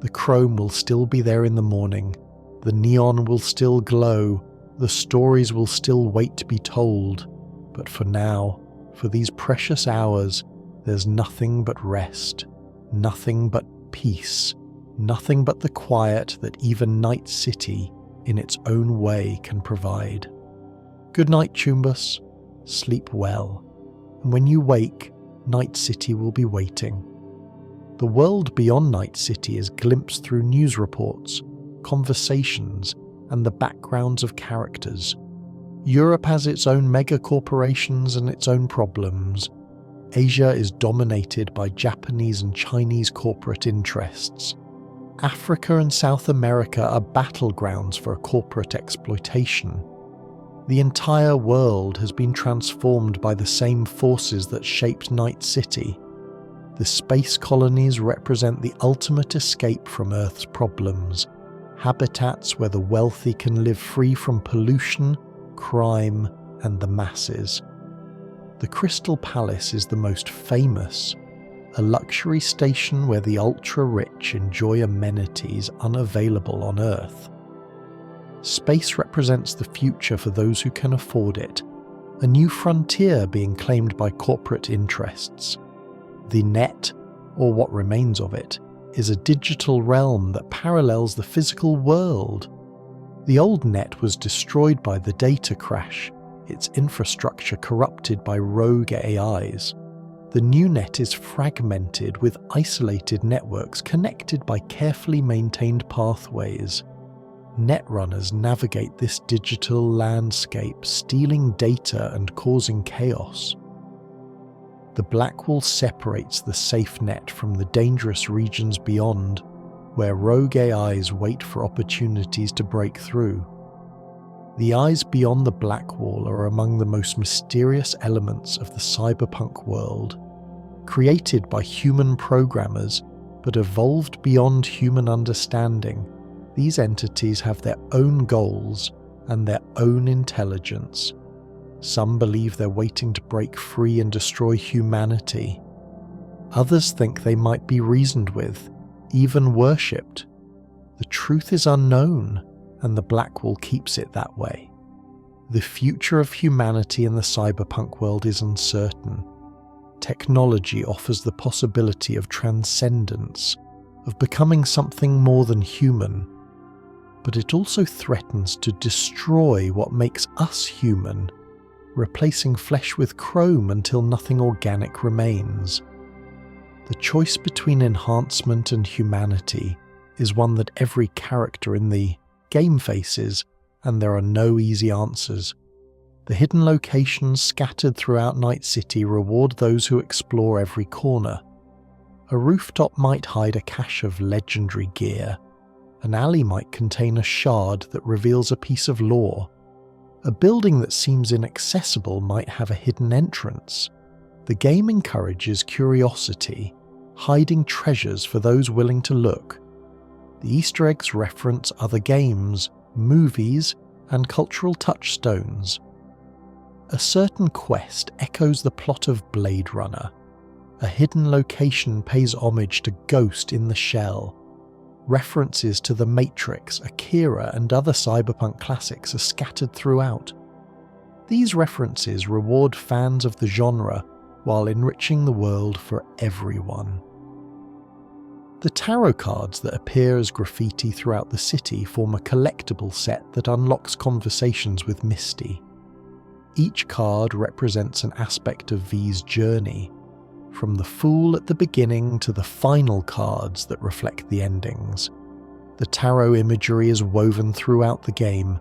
The chrome will still be there in the morning. The neon will still glow. The stories will still wait to be told. But for now, for these precious hours, there's nothing but rest, nothing but peace, nothing but the quiet that even Night City, in its own way, can provide. Good night, Chumbus. Sleep well. And when you wake, Night City will be waiting. The world beyond Night City is glimpsed through news reports, conversations, and the backgrounds of characters. Europe has its own megacorporations and its own problems. Asia is dominated by Japanese and Chinese corporate interests. Africa and South America are battlegrounds for corporate exploitation. The entire world has been transformed by the same forces that shaped Night City. The space colonies represent the ultimate escape from Earth's problems, habitats where the wealthy can live free from pollution, crime, and the masses. The Crystal Palace is the most famous, a luxury station where the ultra-rich enjoy amenities unavailable on Earth. Space represents the future for those who can afford it, a new frontier being claimed by corporate interests. The net, or what remains of it, is a digital realm that parallels the physical world. The old net was destroyed by the data crash, its infrastructure corrupted by rogue AIs. The new net is fragmented with isolated networks connected by carefully maintained pathways. Netrunners navigate this digital landscape, stealing data and causing chaos. The black wall separates the safe net from the dangerous regions beyond, where rogue AIs wait for opportunities to break through. The eyes beyond the black wall are among the most mysterious elements of the cyberpunk world. Created by human programmers, but evolved beyond human understanding, these entities have their own goals and their own intelligence. Some believe they're waiting to break free and destroy humanity. Others think they might be reasoned with, even worshipped. The truth is unknown, and the Blackwall keeps it that way. The future of humanity in the cyberpunk world is uncertain. Technology offers the possibility of transcendence, of becoming something more than human, but it also threatens to destroy what makes us human, replacing flesh with chrome until nothing organic remains. The choice between enhancement and humanity is one that every character in the game faces, and there are no easy answers. The hidden locations scattered throughout Night City reward those who explore every corner. A rooftop might hide a cache of legendary gear. An alley might contain a shard that reveals a piece of lore. A building that seems inaccessible might have a hidden entrance. The game encourages curiosity, hiding treasures for those willing to look. The Easter eggs reference other games, movies, and cultural touchstones. A certain quest echoes the plot of Blade Runner. A hidden location pays homage to Ghost in the Shell. References to The Matrix, Akira, and other cyberpunk classics are scattered throughout. These references reward fans of the genre while enriching the world for everyone. The tarot cards that appear as graffiti throughout the city form a collectible set that unlocks conversations with Misty. Each card represents an aspect of V's journey, from the Fool at the beginning to the final cards that reflect the endings. The tarot imagery is woven throughout the game,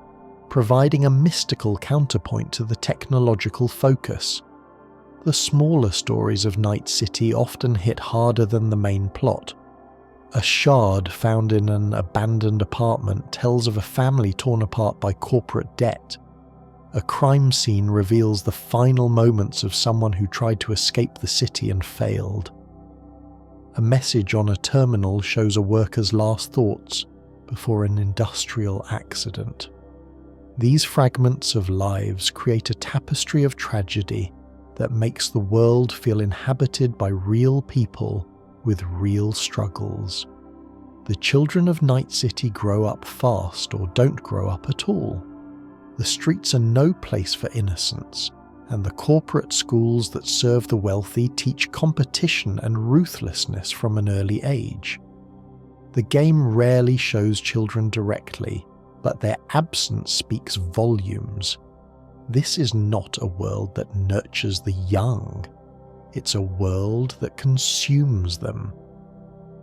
providing a mystical counterpoint to the technological focus. The smaller stories of Night City often hit harder than the main plot. A shard found in an abandoned apartment tells of a family torn apart by corporate debt. A crime scene reveals the final moments of someone who tried to escape the city and failed. A message on a terminal shows a worker's last thoughts before an industrial accident. These fragments of lives create a tapestry of tragedy that makes the world feel inhabited by real people with real struggles. The children of Night City grow up fast or don't grow up at all. The streets are no place for innocence, and the corporate schools that serve the wealthy teach competition and ruthlessness from an early age. The game rarely shows children directly, but their absence speaks volumes. This is not a world that nurtures the young. It's a world that consumes them.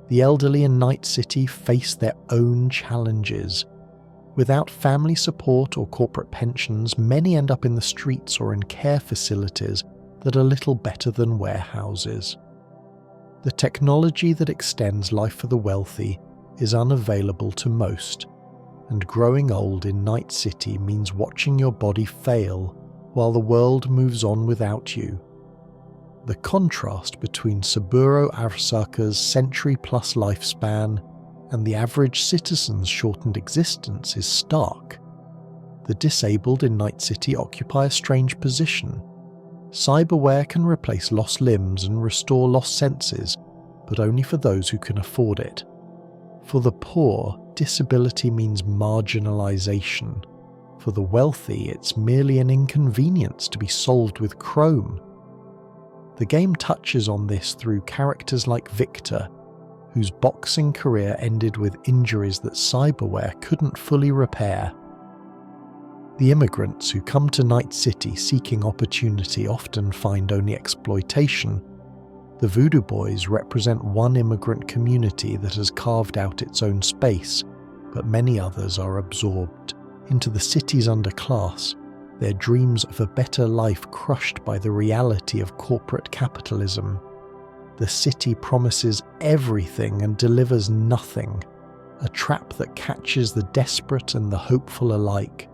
The elderly in Night City face their own challenges. Without family support or corporate pensions, many end up in the streets or in care facilities that are little better than warehouses. The technology that extends life for the wealthy is unavailable to most, and growing old in Night City means watching your body fail while the world moves on without you. The contrast between Saburo Arasaka's century-plus lifespan and the average citizen's shortened existence is stark. The disabled in Night City occupy a strange position. Cyberware can replace lost limbs and restore lost senses, but only for those who can afford it. For the poor, disability means marginalization. For the wealthy, it's merely an inconvenience to be solved with chrome. The game touches on this through characters like Victor, whose boxing career ended with injuries that cyberware couldn't fully repair. The immigrants who come to Night City seeking opportunity often find only exploitation. The Voodoo Boys represent one immigrant community that has carved out its own space, but many others are absorbed into the city's underclass, their dreams of a better life crushed by the reality of corporate capitalism. The city promises everything and delivers nothing, a trap that catches the desperate and the hopeful alike.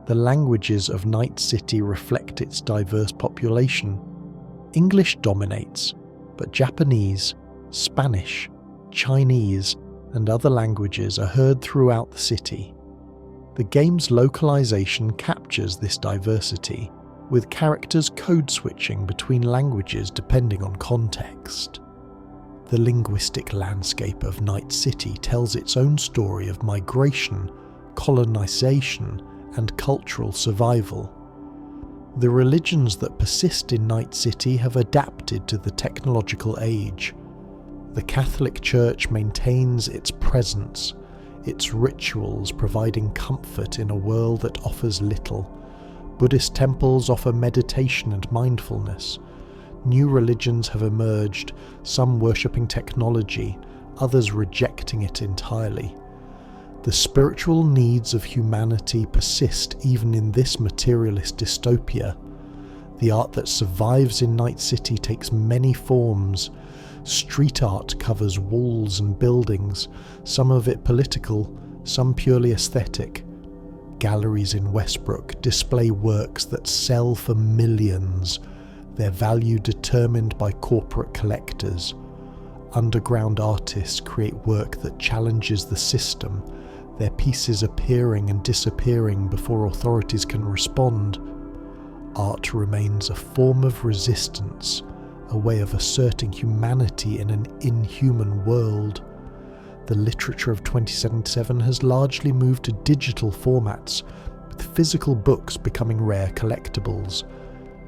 The languages of Night City reflect its diverse population. English dominates, but Japanese, Spanish, Chinese, and other languages are heard throughout the city. The game's localization captures this diversity, with characters code-switching between languages depending on context. The linguistic landscape of Night City tells its own story of migration, colonization, and cultural survival. The religions that persist in Night City have adapted to the technological age. The Catholic Church maintains its presence, its rituals providing comfort in a world that offers little. Buddhist temples offer meditation and mindfulness. New religions have emerged, some worshipping technology, others rejecting it entirely. The spiritual needs of humanity persist even in this materialist dystopia. The art that survives in Night City takes many forms. Street art covers walls and buildings, some of it political, some purely aesthetic. Galleries in Westbrook display works that sell for millions, their value determined by corporate collectors. Underground artists create work that challenges the system, their pieces appearing and disappearing before authorities can respond. Art remains a form of resistance, a way of asserting humanity in an inhuman world. The literature of 2077 has largely moved to digital formats, with physical books becoming rare collectibles.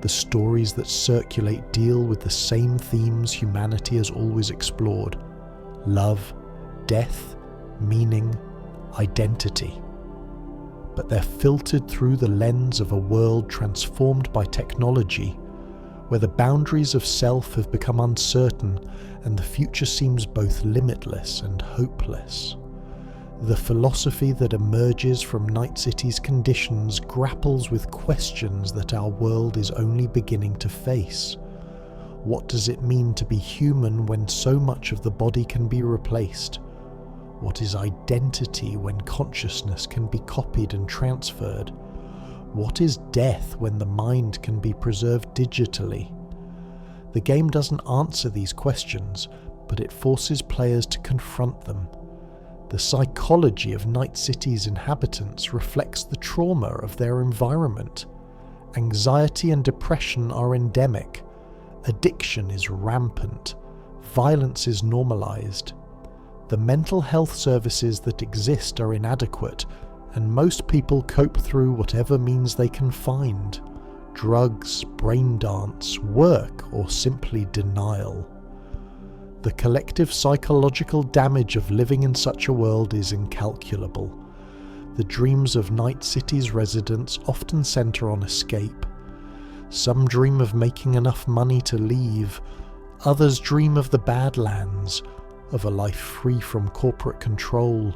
The stories that circulate deal with the same themes humanity has always explored: love, death, meaning, identity. But they're filtered through the lens of a world transformed by technology, where the boundaries of self have become uncertain and the future seems both limitless and hopeless. The philosophy that emerges from Night City's conditions grapples with questions that our world is only beginning to face. What does it mean to be human when so much of the body can be replaced? What is identity when consciousness can be copied and transferred? What is death when the mind can be preserved digitally? The game doesn't answer these questions, but it forces players to confront them. The psychology of Night City's inhabitants reflects the trauma of their environment. Anxiety and depression are endemic. Addiction is rampant. Violence is normalized. The mental health services that exist are inadequate, and most people cope through whatever means they can find: drugs, brain dance, work, or simply denial. The collective psychological damage of living in such a world is incalculable. The dreams of Night City's residents often center on escape. Some dream of making enough money to leave. Others dream of the Badlands, of a life free from corporate control.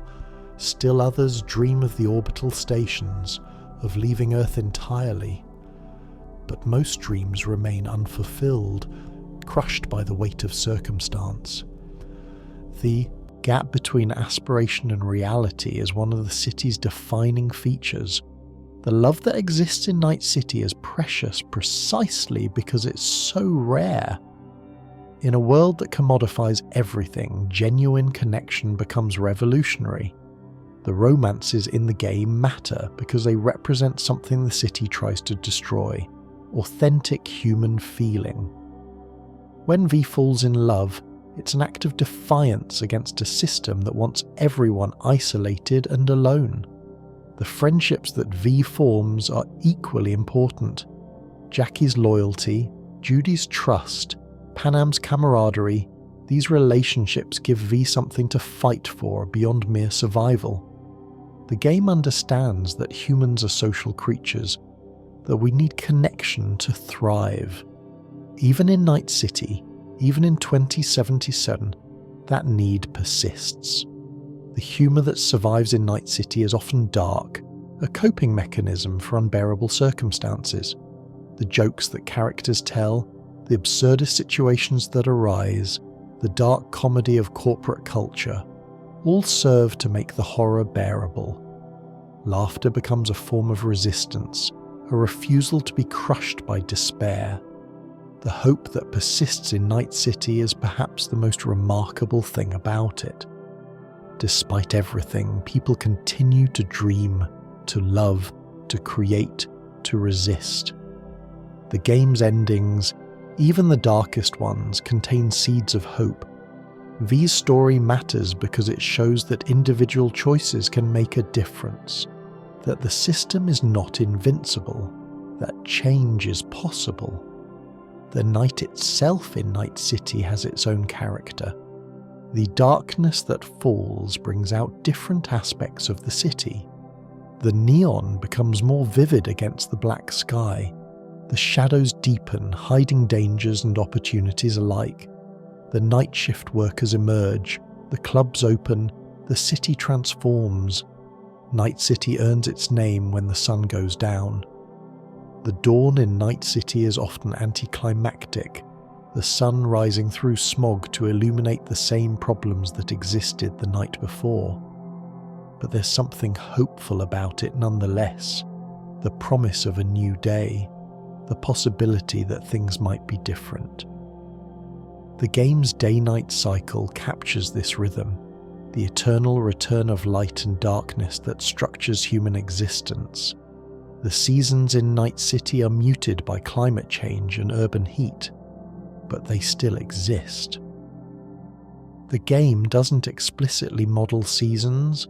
Still others dream of the orbital stations, of leaving Earth entirely. But most dreams remain unfulfilled, crushed by the weight of circumstance. The gap between aspiration and reality is one of the city's defining features. The love that exists in Night City is precious precisely because it's so rare. In a world that commodifies everything, genuine connection becomes revolutionary. The romances in the game matter because they represent something the city tries to destroy: authentic human feeling. When V falls in love, it's an act of defiance against a system that wants everyone isolated and alone. The friendships that V forms are equally important. Jackie's loyalty, Judy's trust, Panam's camaraderie, these relationships give V something to fight for beyond mere survival. The game understands that humans are social creatures, that we need connection to thrive. Even in Night City, even in 2077, that need persists. The humour that survives in Night City is often dark, a coping mechanism for unbearable circumstances. The jokes that characters tell, the absurdist situations that arise, the dark comedy of corporate culture, all serve to make the horror bearable. Laughter becomes a form of resistance, a refusal to be crushed by despair. The hope that persists in Night City is perhaps the most remarkable thing about it. Despite everything, people continue to dream, to love, to create, to resist. The game's endings, even the darkest ones, contain seeds of hope. V's story matters because it shows that individual choices can make a difference, that the system is not invincible, that change is possible. The night itself in Night City has its own character. The darkness that falls brings out different aspects of the city. The neon becomes more vivid against the black sky. The shadows deepen, hiding dangers and opportunities alike. The night shift workers emerge, the clubs open, the city transforms. Night City earns its name when the sun goes down. The dawn in Night City is often anticlimactic, the sun rising through smog to illuminate the same problems that existed the night before. But there's something hopeful about it nonetheless, the promise of a new day, the possibility that things might be different. The game's day-night cycle captures this rhythm, the eternal return of light and darkness that structures human existence. The seasons in Night City are muted by climate change and urban heat, but they still exist. The game doesn't explicitly model seasons,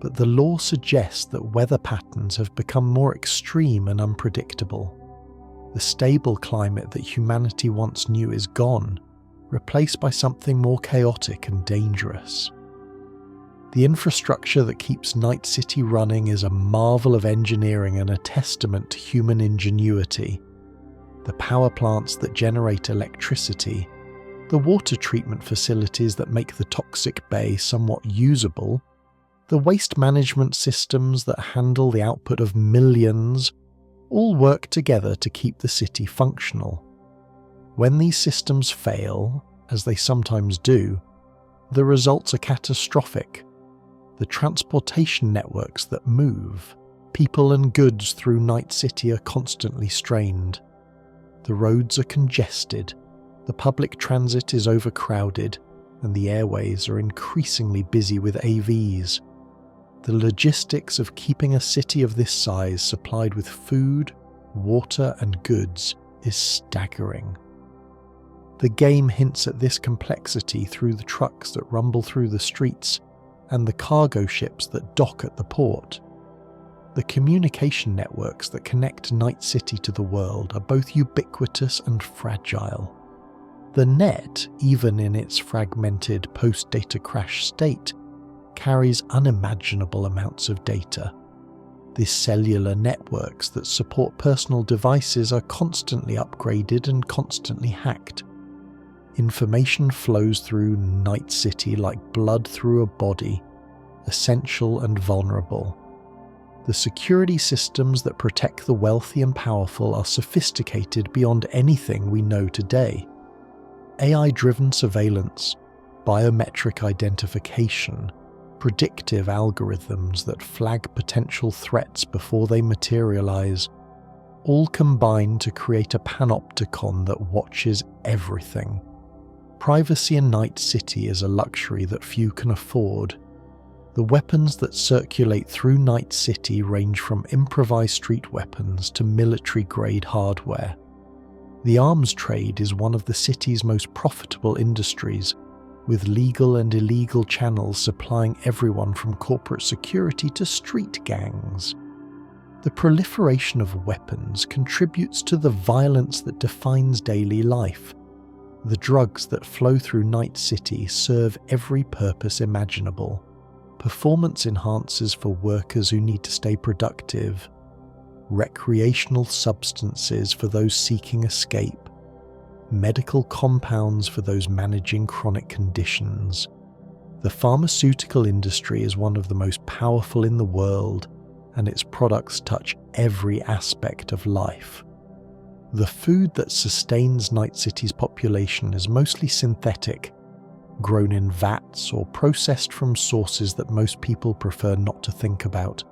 but the lore suggests that weather patterns have become more extreme and unpredictable. The stable climate that humanity once knew is gone, replaced by something more chaotic and dangerous. The infrastructure that keeps Night City running is a marvel of engineering and a testament to human ingenuity. The power plants that generate electricity, the water treatment facilities that make the toxic bay somewhat usable, the waste management systems that handle the output of millions, all work together to keep the city functional. When these systems fail, as they sometimes do, the results are catastrophic. The transportation networks that move people and goods through Night City are constantly strained. The roads are congested, the public transit is overcrowded, and the airways are increasingly busy with AVs. The logistics of keeping a city of this size supplied with food, water, and goods is staggering. The game hints at this complexity through the trucks that rumble through the streets and the cargo ships that dock at the port. The communication networks that connect Night City to the world are both ubiquitous and fragile. The net, even in its fragmented post-data crash state, carries unimaginable amounts of data. The cellular networks that support personal devices are constantly upgraded and constantly hacked. Information flows through Night City like blood through a body, essential and vulnerable. The security systems that protect the wealthy and powerful are sophisticated beyond anything we know today. AI-driven surveillance, biometric identification, predictive algorithms that flag potential threats before they materialize, all combine to create a panopticon that watches everything. Privacy in Night City is a luxury that few can afford. The weapons that circulate through Night City range from improvised street weapons to military-grade hardware. The arms trade is one of the city's most profitable industries, with legal and illegal channels supplying everyone from corporate security to street gangs. The proliferation of weapons contributes to the violence that defines daily life. The drugs that flow through Night City serve every purpose imaginable. Performance enhancers for workers who need to stay productive. Recreational substances for those seeking escape. Medical compounds for those managing chronic conditions. The pharmaceutical industry is one of the most powerful in the world, and its products touch every aspect of life. The food that sustains Night City's population is mostly synthetic, grown in vats or processed from sources that most people prefer not to think about.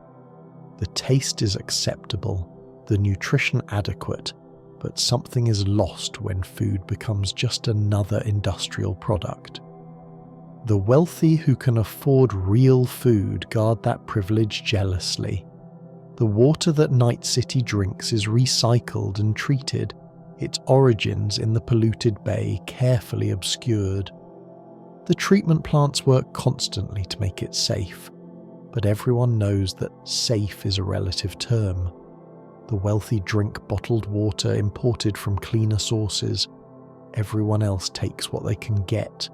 The taste is acceptable, the nutrition adequate, but something is lost when food becomes just another industrial product. The wealthy who can afford real food guard that privilege jealously. The water that Night City drinks is recycled and treated, its origins in the polluted bay carefully obscured. The treatment plants work constantly to make it safe, but everyone knows that safe is a relative term. The wealthy drink bottled water imported from cleaner sources. Everyone else takes what they can get.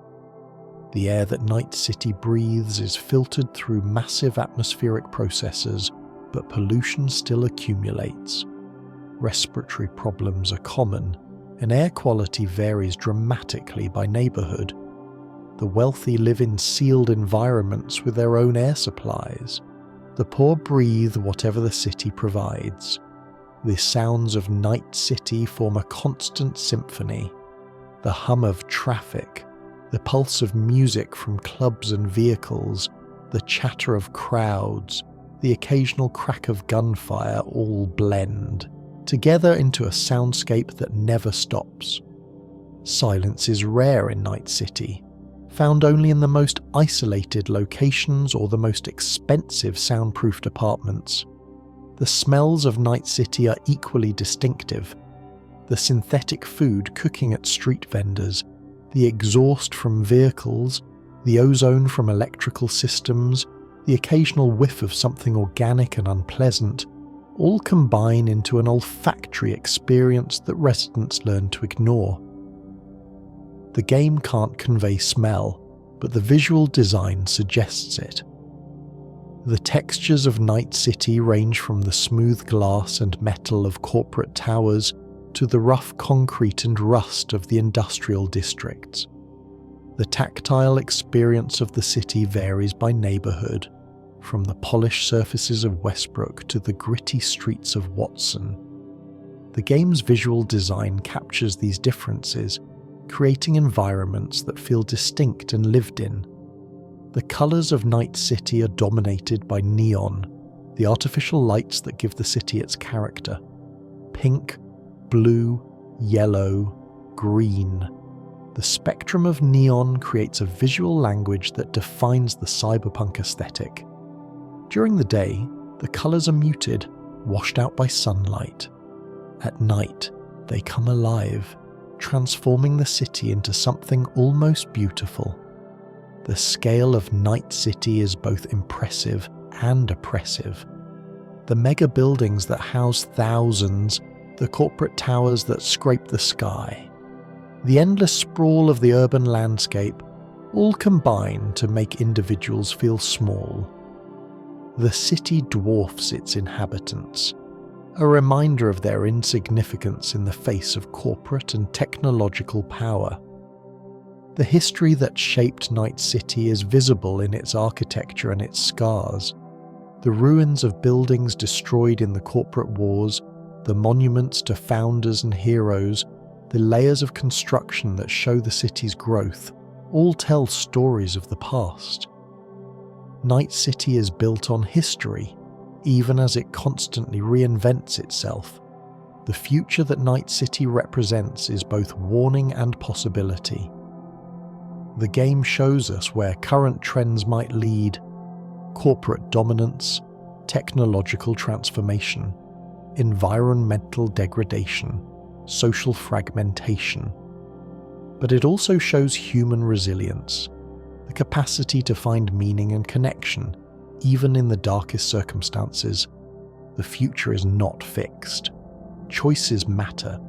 The air that Night City breathes is filtered through massive atmospheric processes, but pollution still accumulates. Respiratory problems are common, and air quality varies dramatically by neighbourhood. The wealthy live in sealed environments with their own air supplies. The poor breathe whatever the city provides. The sounds of Night City form a constant symphony. The hum of traffic, the pulse of music from clubs and vehicles, the chatter of crowds, the occasional crack of gunfire all blend together into a soundscape that never stops. Silence is rare in Night City, found only in the most isolated locations or the most expensive soundproofed apartments. The smells of Night City are equally distinctive. The synthetic food cooking at street vendors, the exhaust from vehicles, the ozone from electrical systems, the occasional whiff of something organic and unpleasant, all combine into an olfactory experience that residents learn to ignore. The game can't convey smell, but the visual design suggests it. The textures of Night City range from the smooth glass and metal of corporate towers to the rough concrete and rust of the industrial districts. The tactile experience of the city varies by neighbourhood, from the polished surfaces of Westbrook to the gritty streets of Watson. The game's visual design captures these differences, creating environments that feel distinct and lived in. The colours of Night City are dominated by neon, the artificial lights that give the city its character. Pink, blue, yellow, green. The spectrum of neon creates a visual language that defines the cyberpunk aesthetic. During the day, the colours are muted, washed out by sunlight. At night, they come alive, transforming the city into something almost beautiful. The scale of Night City is both impressive and oppressive. The mega buildings that house thousands, the corporate towers that scrape the sky, the endless sprawl of the urban landscape, all combine to make individuals feel small. The city dwarfs its inhabitants, a reminder of their insignificance in the face of corporate and technological power. The history that shaped Night City is visible in its architecture and its scars. The ruins of buildings destroyed in the corporate wars, the monuments to founders and heroes, the layers of construction that show the city's growth, all tell stories of the past. Night City is built on history, even as it constantly reinvents itself. The future that Night City represents is both warning and possibility. The game shows us where current trends might lead: corporate dominance, technological transformation, environmental degradation, social fragmentation. But it also shows human resilience, the capacity to find meaning and connection, even in the darkest circumstances. The future is not fixed. Choices matter,